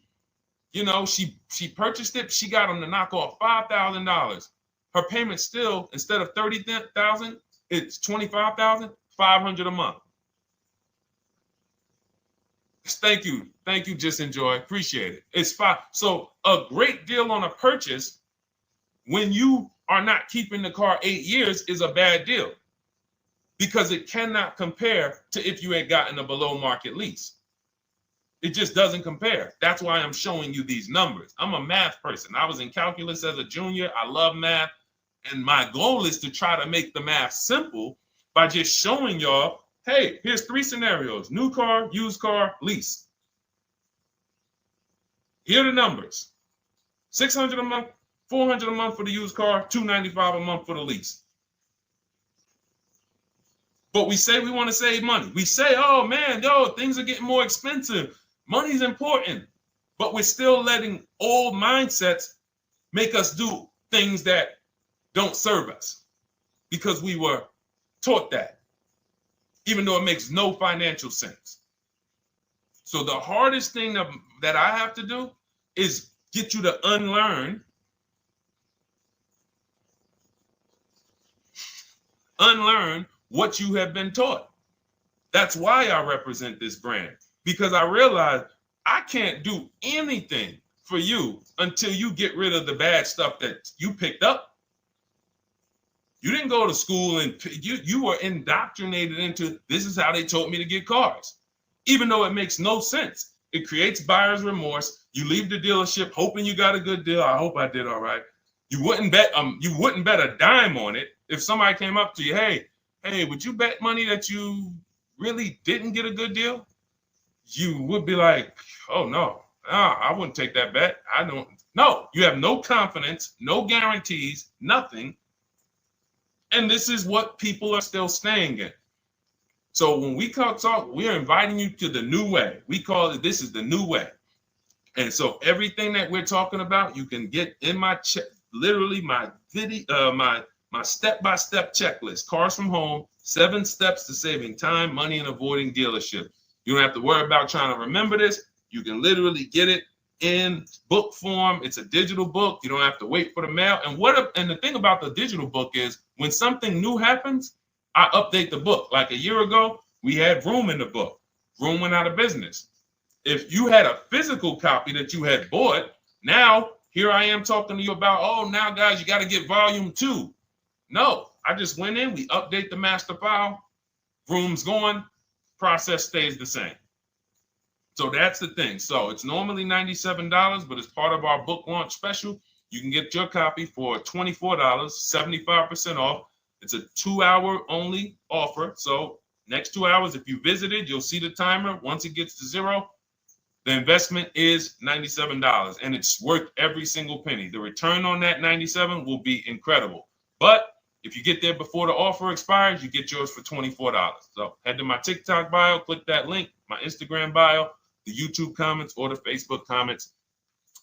she purchased it, she got them to knock off $5,000. Her payment still, instead of $30,000, it's $25,500 a month. Thank you, Just Enjoy, appreciate it. It's fine. So a great deal on a purchase, when you are not keeping the car 8 years, is a bad deal, because it cannot compare to if you had gotten a below market lease. It just doesn't compare. That's why I'm showing you these numbers. I'm a math person. I was in calculus as a junior. I love math. And my goal is to try to make the math simple by just showing y'all, hey, here's 3 scenarios: new car, used car, lease. Here are the numbers: $600 a month, $400 a month for the used car, $295 a month for the lease. But we say we want to save money. We say, oh man, things are getting more expensive. Money's important. But we're still letting old mindsets make us do things that don't serve us, because we were taught that, even though it makes no financial sense. So the hardest thing that I have to do is get you to unlearn what you have been taught. That's why I represent this brand, because I realize I can't do anything for you until you get rid of the bad stuff that you picked up. You didn't go to school and you were indoctrinated into, this is how they taught me to get cars, even though it makes no sense. It creates buyer's remorse. You leave the dealership hoping you got a good deal. I hope I did all right. You wouldn't bet a dime on it. If somebody came up to you, hey, would you bet money that you really didn't get a good deal? You would be like, oh no, I wouldn't take that bet. I don't. No, you have no confidence, no guarantees, nothing. And this is what people are still staying in. So when we talk, we're inviting you to the new way. We call it, this is the new way. And so everything that we're talking about, you can get in my literally my video, my step-by-step checklist, Cars from Home, 7 steps to saving time, money, and avoiding dealership. You don't have to worry about trying to remember this. You can literally get it in book form. It's a digital book. You don't have to wait for the mail. And the thing about the digital book is when something new happens, I update the book. Like a year ago, we had Room in the book. Room went out of business. If you had a physical copy that you had bought, now here I am talking to you about, oh, now guys, you got to get volume 2. No, I just went in, we update the master file, Room's going, process stays the same. So that's the thing. So it's normally $97, but as part of our book launch special, you can get your copy for $24, 75% off. It's a 2-hour only offer. So next 2 hours, if you visited, you'll see the timer. Once it gets to 0, the investment is $97, and it's worth every single penny. The return on that $97 will be incredible. But if you get there before the offer expires, you get yours for $24. So head to my TikTok bio, click that link, my Instagram bio, the YouTube comments, or the Facebook comments.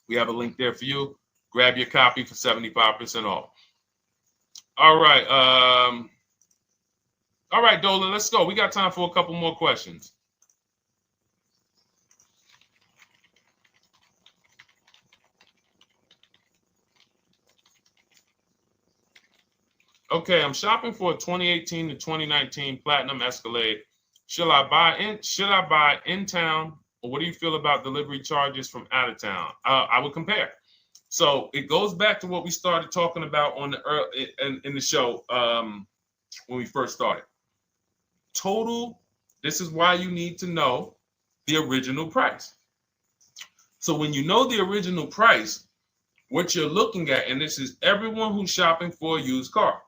We have a link there for you. Grab your copy for 75% off. All right. All right, Dolan, let's go. We got time for a couple more questions. Okay, I'm shopping for a 2018 to 2019 Platinum Escalade. Should I buy in town, or what do you feel about delivery charges from out of town? I would compare. So it goes back to what we started talking about on in the show when we first started. Total. This is why you need to know the original price. So when you know the original price, what you're looking at, and this is everyone who's shopping for a used car.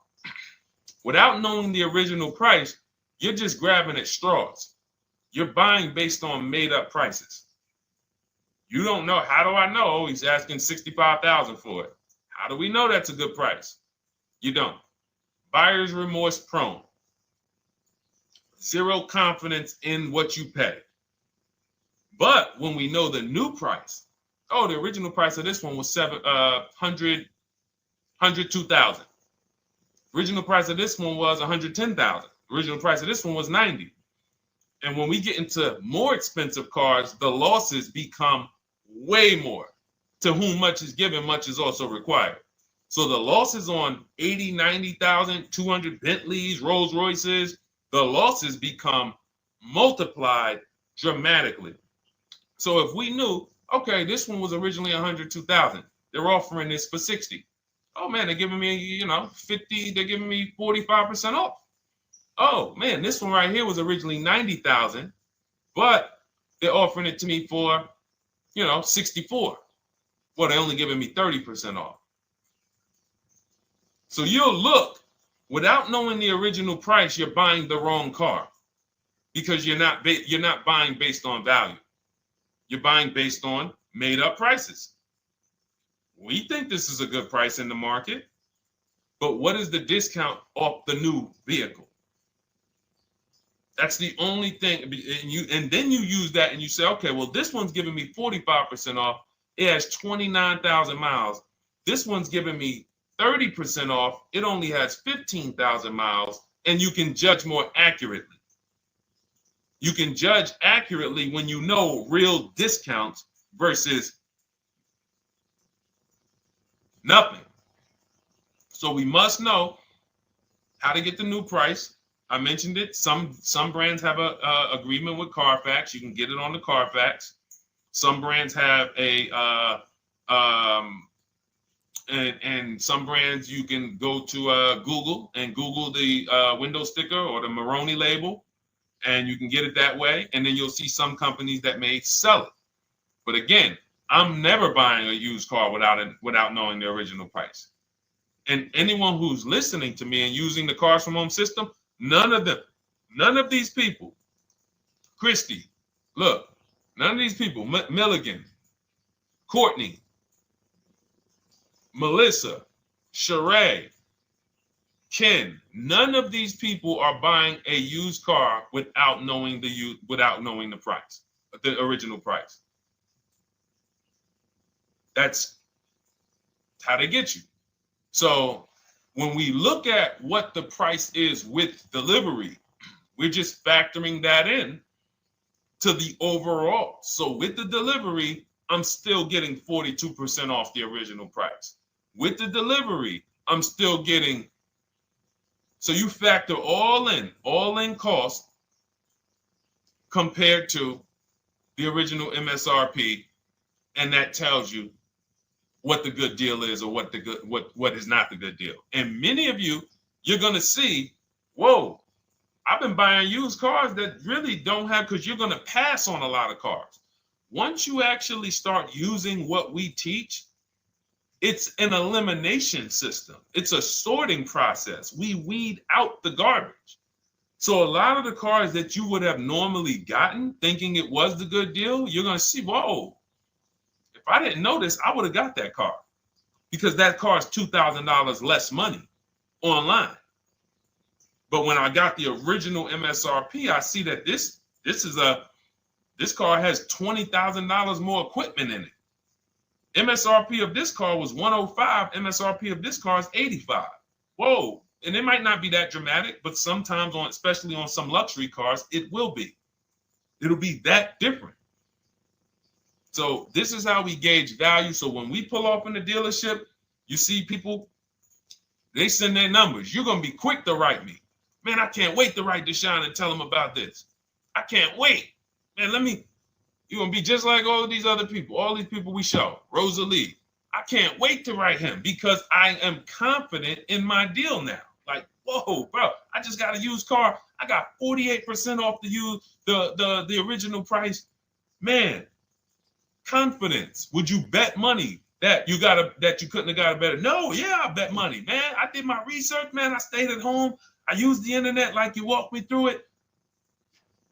Without knowing the original price, you're just grabbing at straws. You're buying based on made-up prices. You don't know. How do I know he's asking $65,000 for it? How do we know that's a good price? You don't. Buyer's remorse prone. Zero confidence in what you pay. But when we know the new price, oh, the original price of this one was $102,000. Original price of this one was $110,000. Original price of this one was $90,000. And when we get into more expensive cars, the losses become way more. To whom much is given, much is also required. So the losses on 80, 90,000, 200 Bentleys, Rolls Royces, the losses become multiplied dramatically. So if we knew, okay, this one was originally $102,000, they're offering this for $60,000. Oh man, they're giving me, 50, they're giving me 45% off. Oh man, this one right here was originally $90,000, but they're offering it to me for, $64,000. Well, they're only giving me 30% off. So you'll look, without knowing the original price, you're buying the wrong car because you're not buying based on value. You're buying based on made up prices. We think this is a good price in the market, but what is the discount off the new vehicle? That's the only thing. And then you use that and you say, okay, well, this one's giving me 45% off. It has 29,000 miles. This one's giving me 30% off. It only has 15,000 miles, and you can judge more accurately. You can judge accurately when you know real discounts versus nothing. So we must know how to get the new price. I mentioned it. Some brands have a agreement with Carfax. You can get it on the Carfax. Some brands have and some brands you can go to Google and Google the window sticker or the Maroni label, and you can get it that way. And then you'll see some companies that may sell it. But again, I'm never buying a used car without knowing the original price. And anyone who's listening to me and using the Cars from Home system, none of these people, Christy, look, none of these people, Milligan, Courtney, Melissa, Sheree, Ken, none of these people are buying a used car without knowing the price, the original price. That's how they get you. So when we look at what the price is with delivery, we're just factoring that in to the overall. So with the delivery, I'm still getting 42% off the original price. With the delivery, I'm still getting, so you factor all in cost compared to the original MSRP, and that tells you what the good deal is or what is not the good deal. And many of you, you're gonna see, whoa, I've been buying used cars that really don't have, because you're gonna pass on a lot of cars. Once you actually start using what we teach, it's an elimination system. It's a sorting process. We weed out the garbage. So a lot of the cars that you would have normally gotten thinking it was the good deal, you're gonna see, whoa, if I didn't know this, I would have got that car, because that car is $2,000 less money online. But when I got the original MSRP, I see that this car has $20,000 more equipment in it. MSRP of this car was 105. MSRP of this car is 85. Whoa. And it might not be that dramatic, but sometimes especially on some luxury cars, it will be. It'll be that different. So this is how we gauge value. So when we pull off in the dealership, you see people, they send their numbers. You're going to be quick to write me. Man, I can't wait to write Deshone and tell them about this. I can't wait. Man, you're going to be just like all these other people, all these people we show. Rosalie, I can't wait to write him because I am confident in my deal now. Like, whoa, bro, I just got a used car. I got 48% off the original price. Man, confidence. Would you bet money that you couldn't have got a better? No, yeah, I bet money, man. I did my research, man. I stayed at home. I used the internet like you walked me through it.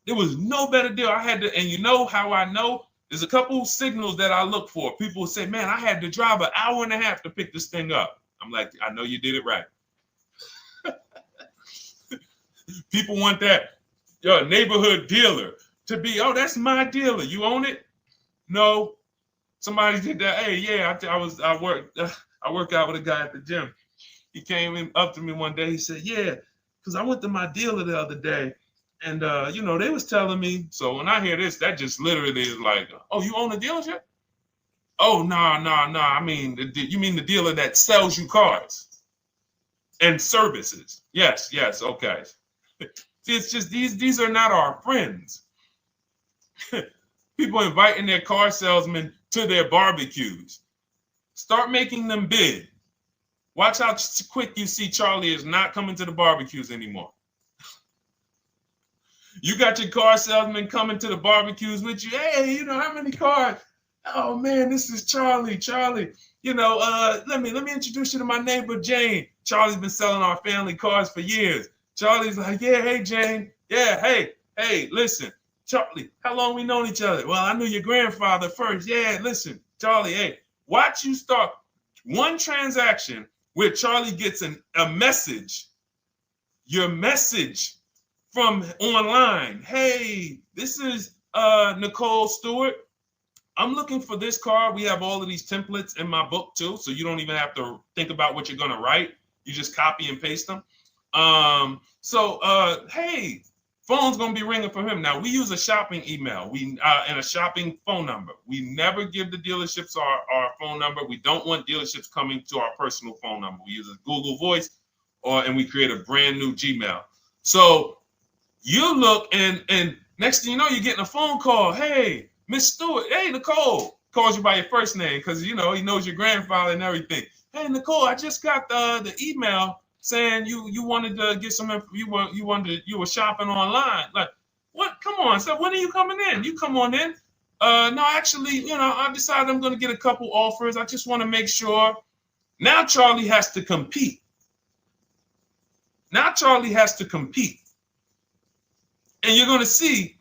There was no better deal. I had to, and you know how I know? There's a couple signals that I look for. People say, man, I had to drive an hour and a half to pick this thing up. I'm like, I know you did it right. People want that neighborhood dealer to be, oh, that's my dealer. You own it? No. Somebody did that. Hey, yeah, I work out with a guy at the gym. He came up to me one day. He said, yeah, because I went to my dealer the other day. And, they was telling me. So when I hear this, that just literally is like, oh, you own a dealership? Oh, no. I mean, you mean the dealer that sells you cars and services? Yes. Okay. See, it's just these are not our friends. People inviting their car salesmen to their barbecues. Start making them bid. Watch how quick you see Charlie is not coming to the barbecues anymore. You got your car salesman coming to the barbecues with you. Hey, how many cars? Oh man, this is Charlie. Charlie, let me introduce you to my neighbor Jane. Charlie's been selling our family cars for years. Charlie's like, yeah, hey Jane. Yeah, hey, listen, Charlie, how long we known each other? Well, I knew your grandfather first. Yeah, listen, Charlie, hey, watch you start one transaction where Charlie gets a message, your message from online. Hey, this is Nicole Stewart. I'm looking for this car. We have all of these templates in my book too, so you don't even have to think about what you're going to write. You just copy and paste them. Hey, phone's going to be ringing from him. Now, we use a shopping email and a shopping phone number. We never give the dealerships our phone number. We don't want dealerships coming to our personal phone number. We use a Google Voice and we create a brand new Gmail. So you look and next thing you know, you're getting a phone call. Hey, Miss Stewart. Hey, Nicole. Calls you by your first name because, he knows your grandfather and everything. Hey, Nicole, I just got the email saying you wanted to get some, you were shopping online. Like, what? Come on. So when are you coming in? You come on in. No, actually, I decided I'm going to get a couple offers. I just want to make sure. Now Charlie has to compete. Now Charlie has to compete. And you're going to see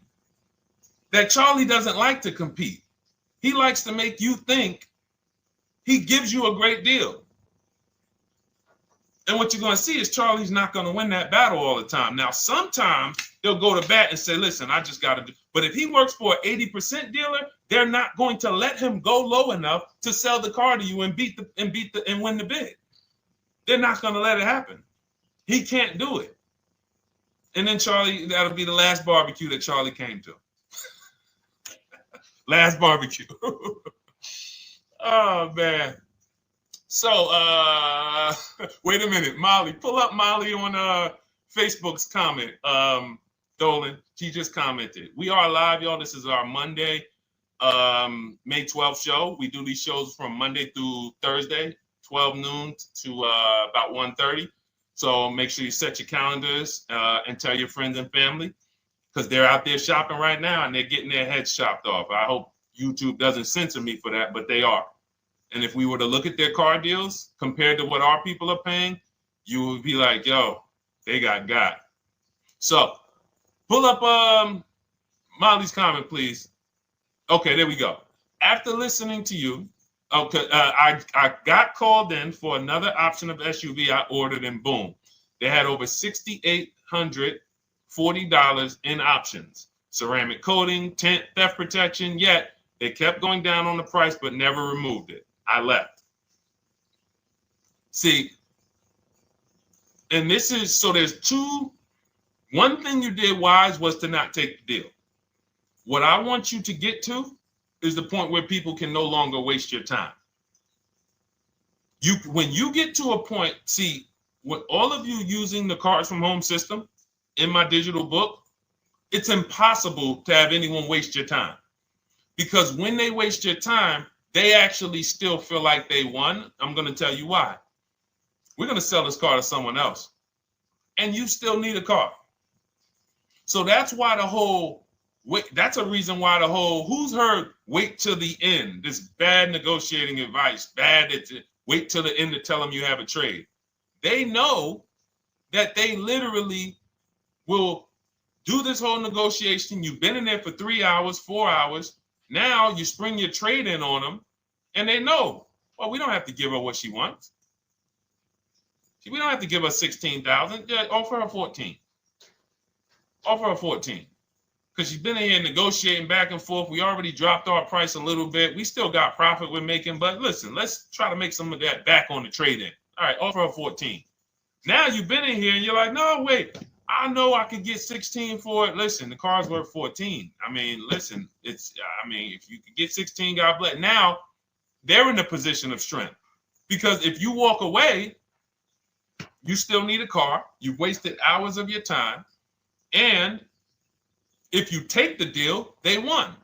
that Charlie doesn't like to compete. He likes to make you think he gives you a great deal. And what you're going to see is Charlie's not going to win that battle all the time. Now, sometimes they'll go to bat and say, listen, I just got to do. But if he works for an 80% dealer, they're not going to let him go low enough to sell the car to you and win the bid. They're not going to let it happen. He can't do it. And then Charlie, that'll be the last barbecue that Charlie came to. Last barbecue. Oh, man. So, wait a minute. Molly, pull up Molly on Facebook's comment. Dolan, she just commented. We are live, y'all. This is our Monday, May 12th show. We do these shows from Monday through Thursday, 12 noon to about 1:30. So make sure you set your calendars and tell your friends and family, because they're out there shopping right now and they're getting their heads chopped off. I hope YouTube doesn't censor me for that, but they are. And if we were to look at their car deals compared to what our people are paying, you would be like, yo, they got. So pull up Molly's comment, please. Okay, there we go. After listening to you, okay, I got called in for another option of SUV I ordered, and boom, they had over $6,840 in options. Ceramic coating, tint, theft protection, yet they kept going down on the price but never removed it. I left. See, and this is, so there's two. One thing you did wise was to not take the deal. What I want you to get to is the point where people can no longer waste your time. When you get to a point, see, with all of you using the Cars from Home system in my digital book, it's impossible to have anyone waste your time. Because when they waste your time, they actually still feel like they won. I'm going to tell you why. We're going to sell this car to someone else, and you still need a car. So that's why that's a reason why who's heard wait till the end, this bad negotiating advice, wait till the end to tell them you have a trade. They know that they literally will do this whole negotiation. You've been in there for 3 hours, 4 hours. Now you spring your trade in on them, and they know, well, we don't have to give her what she wants. We don't have to give her $16,000. Yeah, offer her 14. Offer her 14. Because she's been in here negotiating back and forth. We already dropped our price a little bit. We still got profit we're making, but listen, let's try to make some of that back on the trade-in. All right, offer her 14. Now you've been in here and you're like, no, wait, I know I could get 16 for it. Listen, the car's worth 14. I mean, listen, if you could get 16, God bless. Now they're in a position of strength, because if you walk away, you still need a car. You've wasted hours of your time. And if you take the deal, they won.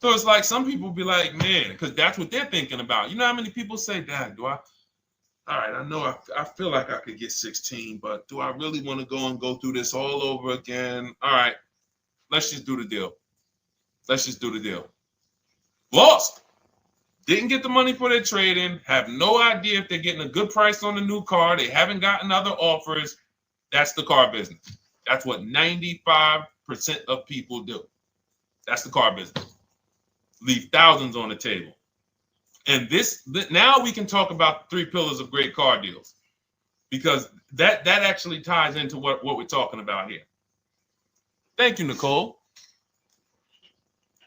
So it's like some people be like, man, because that's what they're thinking about. You know how many people say, Dad, all right, I know I feel like I could get 16, but do I really want to go through this all over again? All right, let's just do the deal. Lost. Didn't get the money for their trade-in, have no idea if they're getting a good price on the new car. They haven't gotten other offers. That's the car business. That's what 95% of people do. That's the car business. Leave thousands on the table. And now we can talk about the 3 pillars of great car deals, because that actually ties into what we're talking about here. Thank you, Nicole.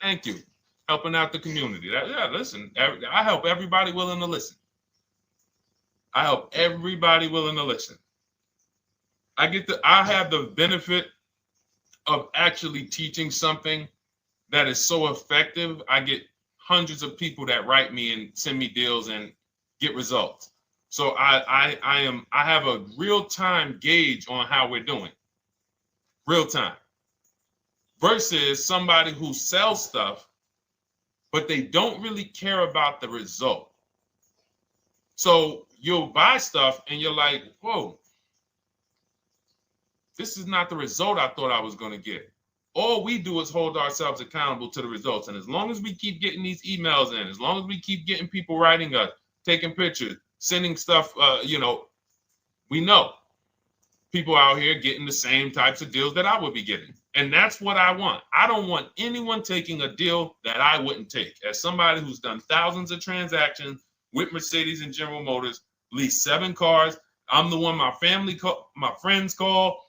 Thank you. Helping out the community. Listen, I help everybody willing to listen. I have the benefit of actually teaching something that is so effective. I get hundreds of people that write me and send me deals and get results. So I have a real-time gauge on how we're doing. Real time. Versus somebody who sells stuff, but they don't really care about the result. So you'll buy stuff and you're like, whoa, this is not the result I thought I was going to get. All we do is hold ourselves accountable to the results. And as long as we keep getting these emails in, as long as we keep getting people writing us, taking pictures, sending stuff, we know people out here getting the same types of deals that I would be getting. And that's what I want. I don't want anyone taking a deal that I wouldn't take. As somebody who's done thousands of transactions with Mercedes and General Motors, leased 7 cars. I'm the one my friends call.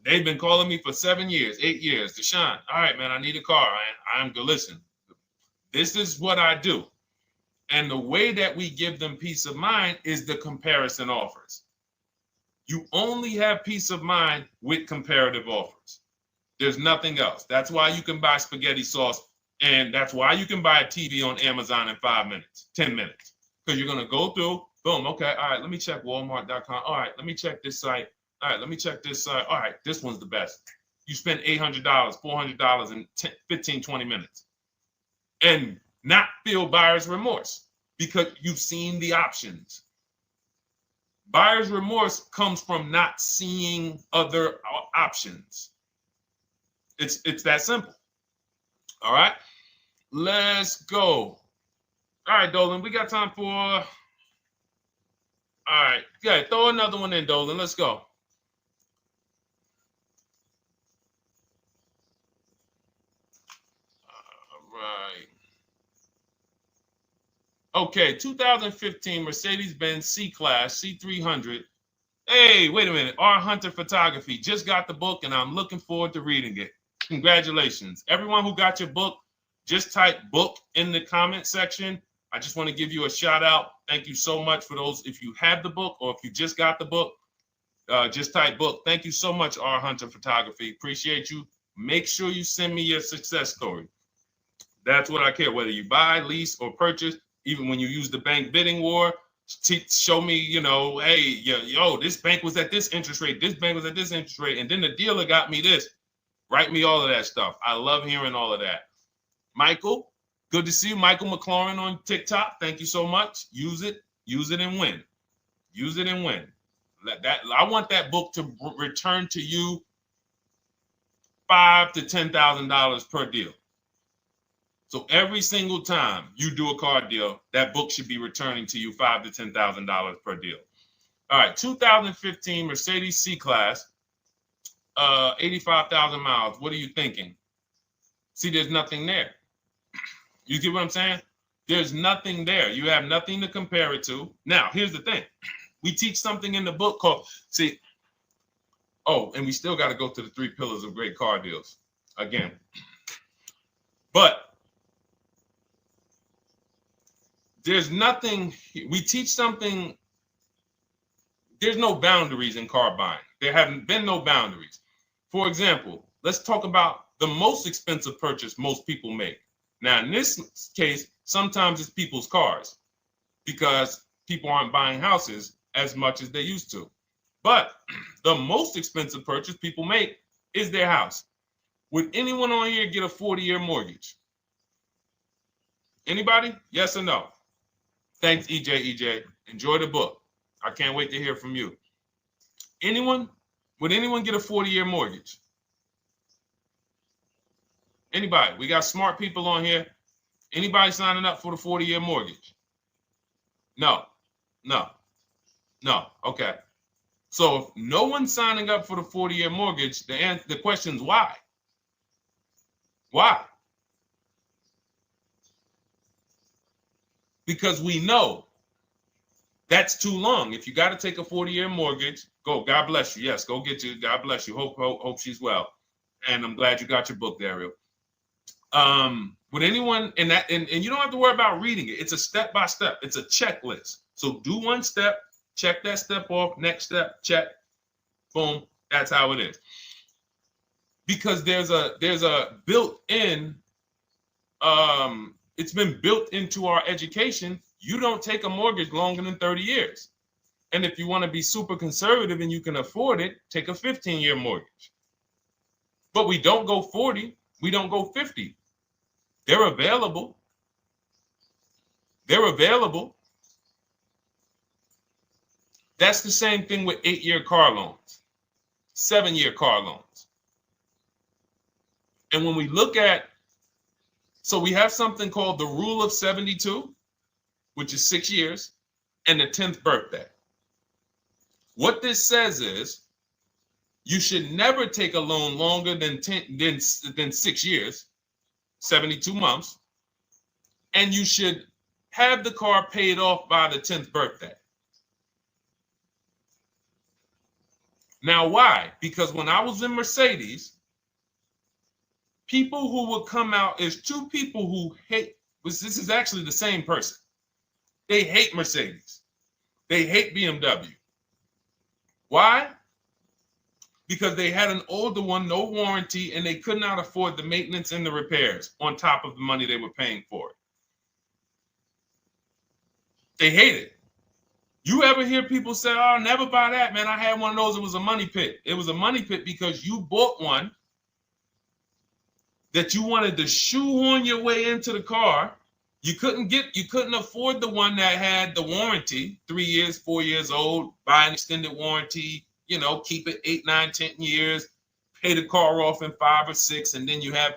They've been calling me for 7 years, 8 years. Deshone, all right, man, I need a car. I'm good. Listen, this is what I do. And the way that we give them peace of mind is the comparison offers. You only have peace of mind with comparative offers. There's nothing else. That's why you can buy spaghetti sauce, and that's why you can buy a TV on Amazon in 5 minutes, 10 minutes. Because you're going to go through, boom, okay, all right, let me check Walmart.com. All right, let me check this site. All right, let me check this site. All right, this one's the best. You spend $800, $400 in 15, 20 minutes. And not feel buyer's remorse because you've seen the options. Buyer's remorse comes from not seeing other options. It's that simple. All right, let's go. All right, Dolan, we got time for. All right, yeah, throw another one in, Dolan. Let's go. All right. Okay, 2015 Mercedes-Benz C-Class C300. Hey, wait a minute. R. Hunter Photography. Just got the book, and I'm looking forward to reading it. Congratulations. Everyone who got your book, just type book in the comment section. I just want to give you a shout out. Thank you so much for those. If you have the book or if you just got the book, just type book. Thank you so much, R. Hunter Photography. Appreciate you. Make sure you send me your success story. That's what I care, whether you buy, lease, or purchase. Even when you use the bank bidding war, show me, hey, yo, this bank was at this interest rate. This bank was at this interest rate. And then the dealer got me this. Write me all of that stuff. I love hearing all of that. Michael, good to see you. Michael McLaurin on TikTok. Thank you so much. Use it and win. Use it and win. I want that book to return to you $5,000 to $10,000 per deal. So every single time you do a car deal, that book should be returning to you $5,000 to $10,000 per deal. All right, 2015 Mercedes C-Class, 85,000 miles. What are you thinking? See, there's nothing there. You get what I'm saying? There's nothing there. You have nothing to compare it to. Now, here's the thing. We teach something in the book called, and we still got to go to the 3 pillars of great car deals again. But there's nothing, we teach something, there's no boundaries in car buying. There haven't been no boundaries. For example, let's talk about the most expensive purchase most people make. Now, in this case, sometimes it's people's cars because people aren't buying houses as much as they used to. But the most expensive purchase people make is their house. Would anyone on here get a 40-year mortgage? Anybody? Yes or no? Thanks, EJ. Enjoy the book. I can't wait to hear from you. Anyone? Would anyone get a 40-year mortgage? Anybody? We got smart people on here. Anybody signing up for the 40-year mortgage? No. Okay. So if no one's signing up for the 40-year mortgage, the question is why? Why? Because we know that's too long. If you got to take a 40-year mortgage, go. God bless you. Yes, go get you. God bless you. Hope she's well. And I'm glad you got your book, Daryl. Would anyone, and you don't have to worry about reading it. It's a step by step. It's a checklist. So do one step, check that step off. Next step, check. Boom. That's how it is. Because there's a built-in. It's been built into our education. You don't take a mortgage longer than 30 years. And if you want to be super conservative and you can afford it, take a 15-year mortgage. But we don't go 40. We don't go 50. They're available. That's the same thing with 8-year car loans, 7-year car loans. And when we look at, so we have something called the rule of 72, which is 6 years. and the 10th birthday. What this says is you should never take a loan longer than 6 years, 72 months, and you should have the car paid off by the 10th birthday. Now, why? Because when I was in Mercedes, people who would come out is two people who hate, this is actually the same person. They hate Mercedes. They hate BMW. Why? Because they had an older one, no warranty, and they could not afford the maintenance and the repairs on top of the money they were paying for it. They hate it. You ever hear people say, oh, never buy that, man. I had one of those. It was a money pit. It was a money pit because you bought one that you wanted to shoehorn your way into the car. You couldn't afford the one that had the warranty, 3 years, 4 years old, buy an extended warranty, keep it 8, 9, 10 years, pay the car off in 5 or 6, and then you have,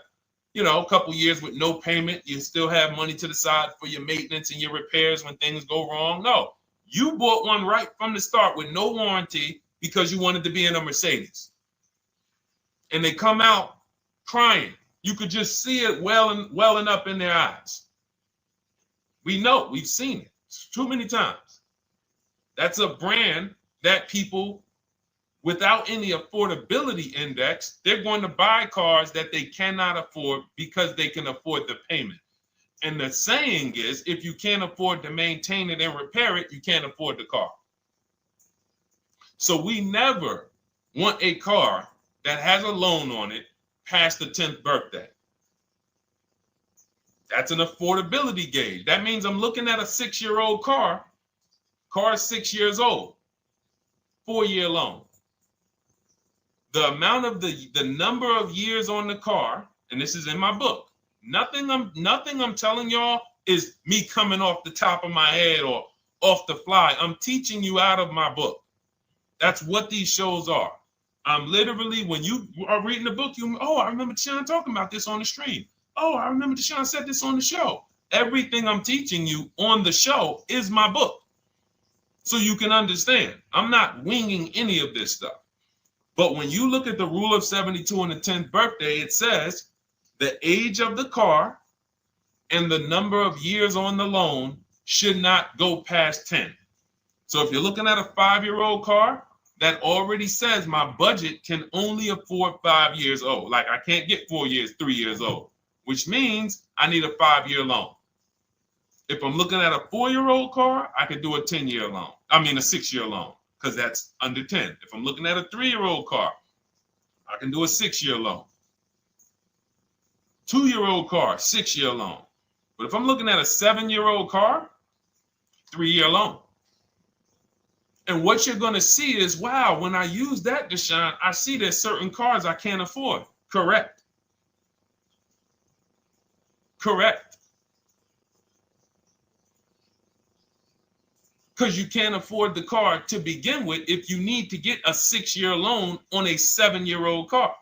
a couple years with no payment. You still have money to the side for your maintenance and your repairs when things go wrong. No, you bought one right from the start with no warranty because you wanted to be in a Mercedes. And they come out crying. You could just see it welling up in their eyes. We know, we've seen it too many times. That's a brand that people without any affordability index, they're going to buy cars that they cannot afford because they can afford the payment. And the saying is, if you can't afford to maintain it and repair it, you can't afford the car. So we never want a car that has a loan on it past the 10th birthday. That's an affordability gauge. That means I'm looking at a 6-year-old car. Car is 6 years old. 4-year loan. The amount of the number of years on the car, and this is in my book. Nothing I'm telling y'all is me coming off the top of my head or off the fly. I'm teaching you out of my book. That's what these shows are. I'm literally, when you are reading the book, I remember Deshone talking about this on the stream. Oh, I remember Deshone said this on the show. Everything I'm teaching you on the show is my book. So you can understand. I'm not winging any of this stuff. But when you look at the rule of 72 on the 10th birthday, it says the age of the car and the number of years on the loan should not go past 10. So if you're looking at a 5-year-old car, that already says my budget can only afford 5 years old. Like I can't get 4 years, 3 years old, which means I need a 5-year loan. If I'm looking at a 4-year-old car, I could do a 10-year loan. I mean a 6-year loan, because that's under 10. If I'm looking at a 3-year-old car, I can do a 6-year loan. 2-year-old car, 6-year loan. But if I'm looking at a 7-year-old car, 3-year loan. And what you're going to see is, wow, when I use that, Deshone, I see there's certain cars I can't afford. Correct. Correct. Because you can't afford the car to begin with if you need to get a 6-year loan on a 7-year-old car.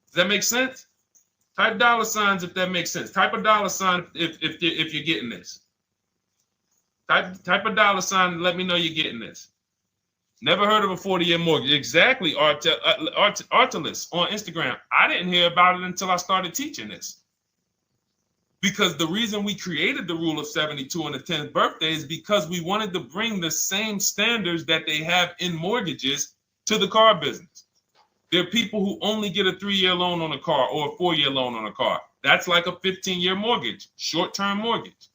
Does that make sense? Type $ if that makes sense. Type a $ if you're getting this. Type a $ and let me know you're getting this. Never heard of a 40-year mortgage. Exactly, Artelis on Instagram. I didn't hear about it until I started teaching this. Because the reason we created the rule of 72 on the 10th birthday is because we wanted to bring the same standards that they have in mortgages to the car business. There are people who only get a 3-year loan on a car or a 4-year loan on a car. That's like a 15-year mortgage, short-term mortgage.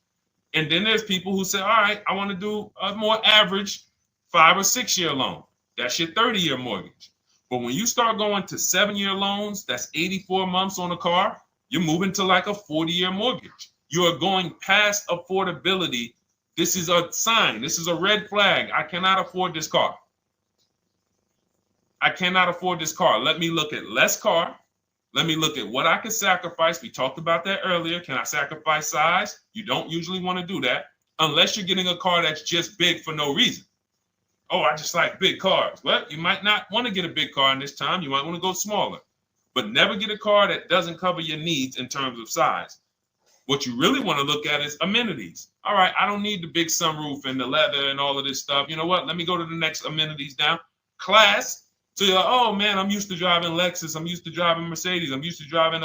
And then there's people who say, all right, I want to do a more average 5 or 6-year loan. That's your 30-year mortgage. But when you start going to 7-year loans, that's 84 months on a car, you're moving to like a 40-year mortgage. You are going past affordability. This is a sign. This is a red flag. I cannot afford this car. I cannot afford this car. Let me look at less car. Let me look at what I can sacrifice. We talked about that earlier. Can I sacrifice size? You don't usually want to do that unless you're getting a car that's just big for no reason. Oh, I just like big cars. Well, you might not want to get a big car in this time. You might want to go smaller. But never get a car that doesn't cover your needs in terms of size. What you really want to look at is amenities. All right, I don't need the big sunroof and the leather and all of this stuff. You know what? Let me go to the next amenities down. Class. So you're like, oh man, I'm used to driving Lexus. I'm used to driving Mercedes. I'm used to driving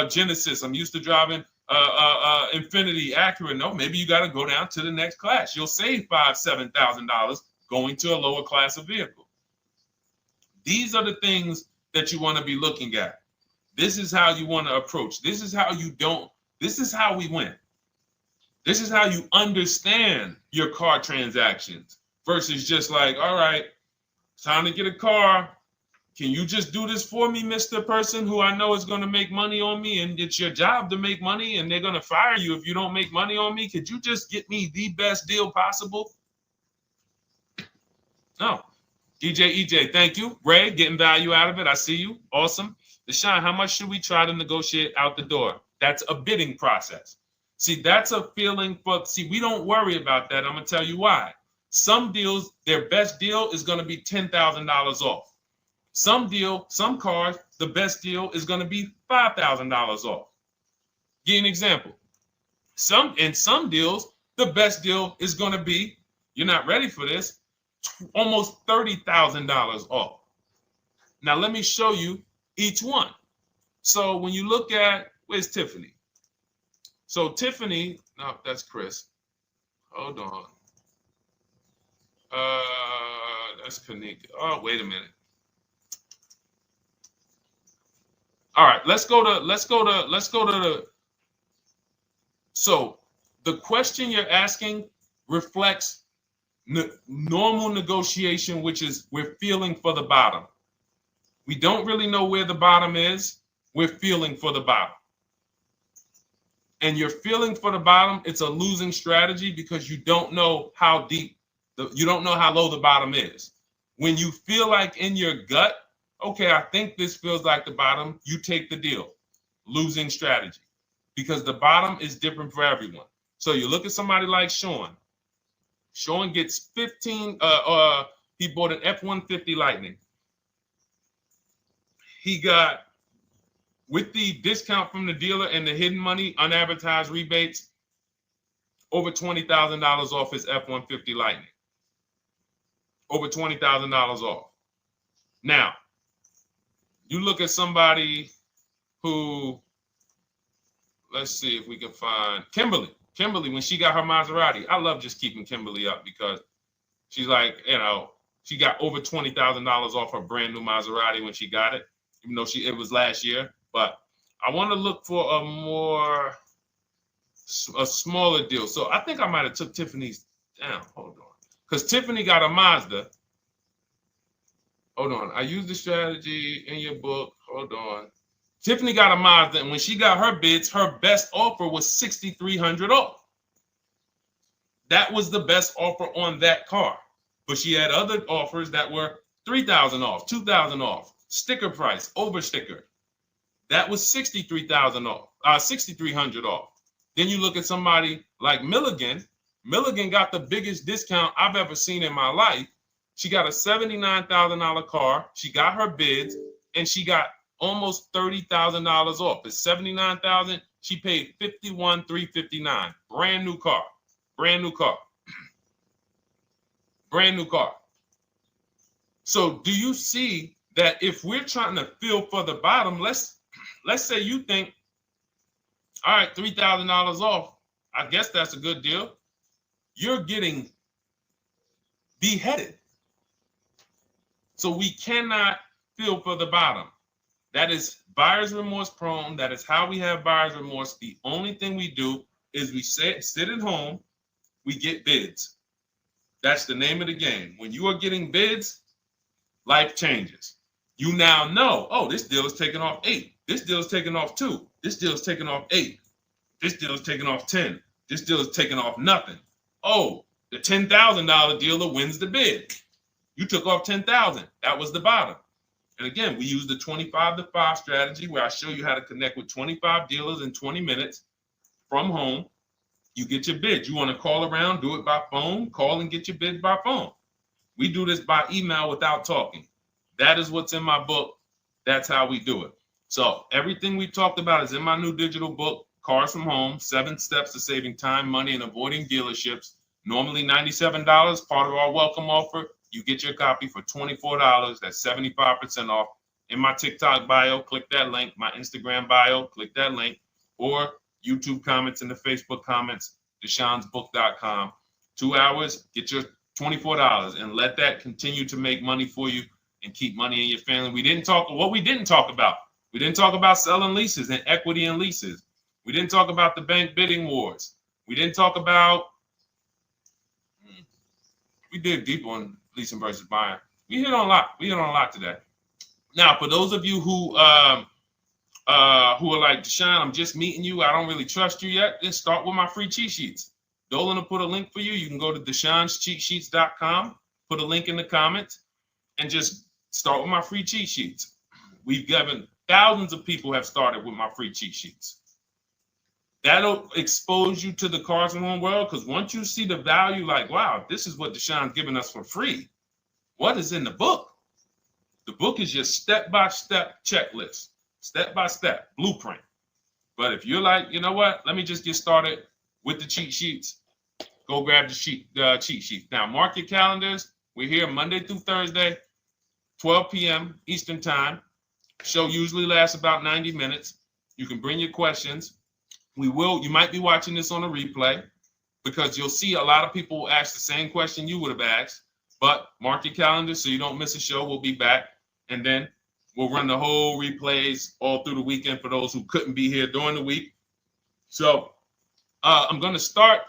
Genesis. I'm used to driving Infiniti, Acura. No, maybe you got to go down to the next class. You'll save $5,000-$7,000 going to a lower class of vehicle. These are the things that you want to be looking at. This is how you want to approach. This is how you don't. This is how we win. This is how you understand your car transactions versus just like, all right, time to get a car. Can you just do this for me, Mr. Person who I know is going to make money on me, and it's your job to make money and they're going to fire you if you don't make money on me? Could you just get me the best deal possible? No. DJ EJ, thank you. Ray, getting value out of it. I see you. Awesome. Deshone, how much should we try to negotiate out the door? That's a bidding process. See, that's a feeling for, we don't worry about that. I'm going to tell you why. Some deals, their best deal is going to be $10,000 off. Some cars, the best deal is going to be $5,000 off. Give you an example. In some deals, the best deal is going to be, you're not ready for this, almost $30,000 off. Now, let me show you each one. So when you look at, where's Tiffany? So Tiffany, no, that's Chris. Hold on. That's Kanika. Oh, wait a minute. All right, let's go to the. So the question you're asking reflects normal negotiation, which is we're feeling for the bottom. We don't really know where the bottom is. We're feeling for the bottom. And you're feeling for the bottom, it's a losing strategy because you don't know how deep, you don't know how low the bottom is. When you feel like in your gut, okay, I think this feels like the bottom, you take the deal. Losing strategy. Because the bottom is different for everyone. So you look at somebody like Sean. Sean gets 15, he bought an F-150 Lightning. He got, with the discount from the dealer and the hidden money, unadvertised rebates, over $20,000 off his F-150 Lightning. Over $20,000 off. Now, you look at somebody who, let's see if we can find Kimberly. Kimberly, when she got her Maserati, I love just keeping Kimberly up because she's like, you know, she got over $20,000 off her brand new Maserati when she got it, even though it was last year. But I want to look for a smaller deal. So I think I might have took Tiffany's down. Hold on. Because Tiffany got a Mazda. Hold on. I used the strategy in your book. Hold on. Tiffany got a Mazda, and when she got her bids, her best offer was $6,300 off. That was the best offer on that car. But she had other offers that were $3,000 off, $2,000 off, sticker price, over sticker. That was $63,000 off, $6,300 off. Then you look at somebody like Milligan. Milligan got the biggest discount I've ever seen in my life. She got a $79,000 car. She got her bids, and she got almost $30,000 off. It's $79,000. She paid $51,359. Brand new car. Brand new car. Brand new car. So do you see that if we're trying to feel for the bottom, let's say you think, all right, $3,000 off. I guess that's a good deal. You're getting beheaded. So we cannot feel for the bottom. That is buyer's remorse prone. That is how we have buyer's remorse. The only thing we do is we sit at home, we get bids. That's the name of the game. When you are getting bids, life changes. You now know, oh, this deal is taking off 8. This deal is taking off 2. This deal is taking off 8. This deal is taking off 10. This deal is taking off nothing. Oh, the $10,000 dealer wins the bid. You took off $10,000. That was the bottom. And again, we use the 25-to-5 strategy where I show you how to connect with 25 dealers in 20 minutes from home. You get your bids. You want to call around, do it by phone, call and get your bids by phone. We do this by email without talking. That is what's in my book. That's how we do it. So everything we talked about is in my new digital book. Cars from Home, 7 Steps to Saving Time, Money, and Avoiding Dealerships. Normally $97, part of our welcome offer. You get your copy for $24. That's 75% off. In my TikTok bio, click that link. My Instagram bio, click that link. Or YouTube comments in the Facebook comments, deshonsbook.com. 2 hours, get your $24 and let that continue to make money for you and keep money in your family. We didn't talk about. We didn't talk about selling leases and equity in leases. We didn't talk about the bank bidding wars. We didn't talk about, we did deep on leasing versus buying. We hit on a lot. We hit on a lot today. Now, for those of you who are like, Deshone, I'm just meeting you, I don't really trust you yet, then start with my free cheat sheets. Dolan will put a link for you. You can go to DeshonesCheatSheets.com, put a link in the comments, and just start with my free cheat sheets. We've given thousands of people have started with my free cheat sheets. That'll expose you to the Cars from Home world, because once you see the value, like, wow, this is what Deshone's giving us for free. What is in the book? The book is your step-by-step checklist, step-by-step blueprint. But if you're like, you know what, let me just get started with the cheat sheets, go grab the cheat sheets. Now, mark your calendars. We're here Monday through Thursday, 12 p.m. Eastern Time. Show usually lasts about 90 minutes. You can bring your questions. You might be watching this on a replay, because you'll see a lot of people ask the same question you would have asked. But mark your calendar so you don't miss a show. We'll be back, and then we'll run the whole replays all through the weekend for those who couldn't be here during the week. So I'm going to start.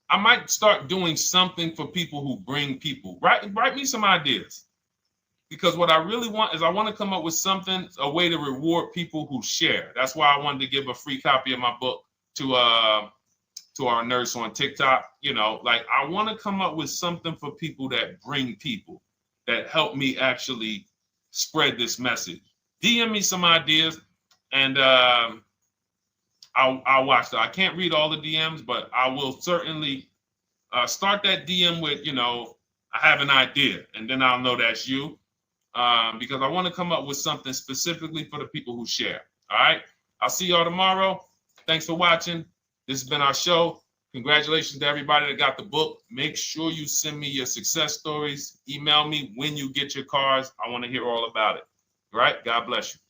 I might start doing something for people who bring people. Write me some ideas, because what I really want is I want to come up with something, a way to reward people who share. That's why I wanted to give a free copy of my book to our nurse on TikTok. You know, like, I want to come up with something for people that bring people, that help me actually spread this message. DM me some ideas, and I'll watch that. I can't read all the DMs, but I will certainly start that DM with, you know, I have an idea, and then I'll know that's you, because I want to come up with something specifically for the people who share. All right. I'll see y'all tomorrow. Thanks for watching. This has been our show. Congratulations to everybody that got the book. Make sure you send me your success stories. Email me when you get your cars. I want to hear all about it. All right. God bless you.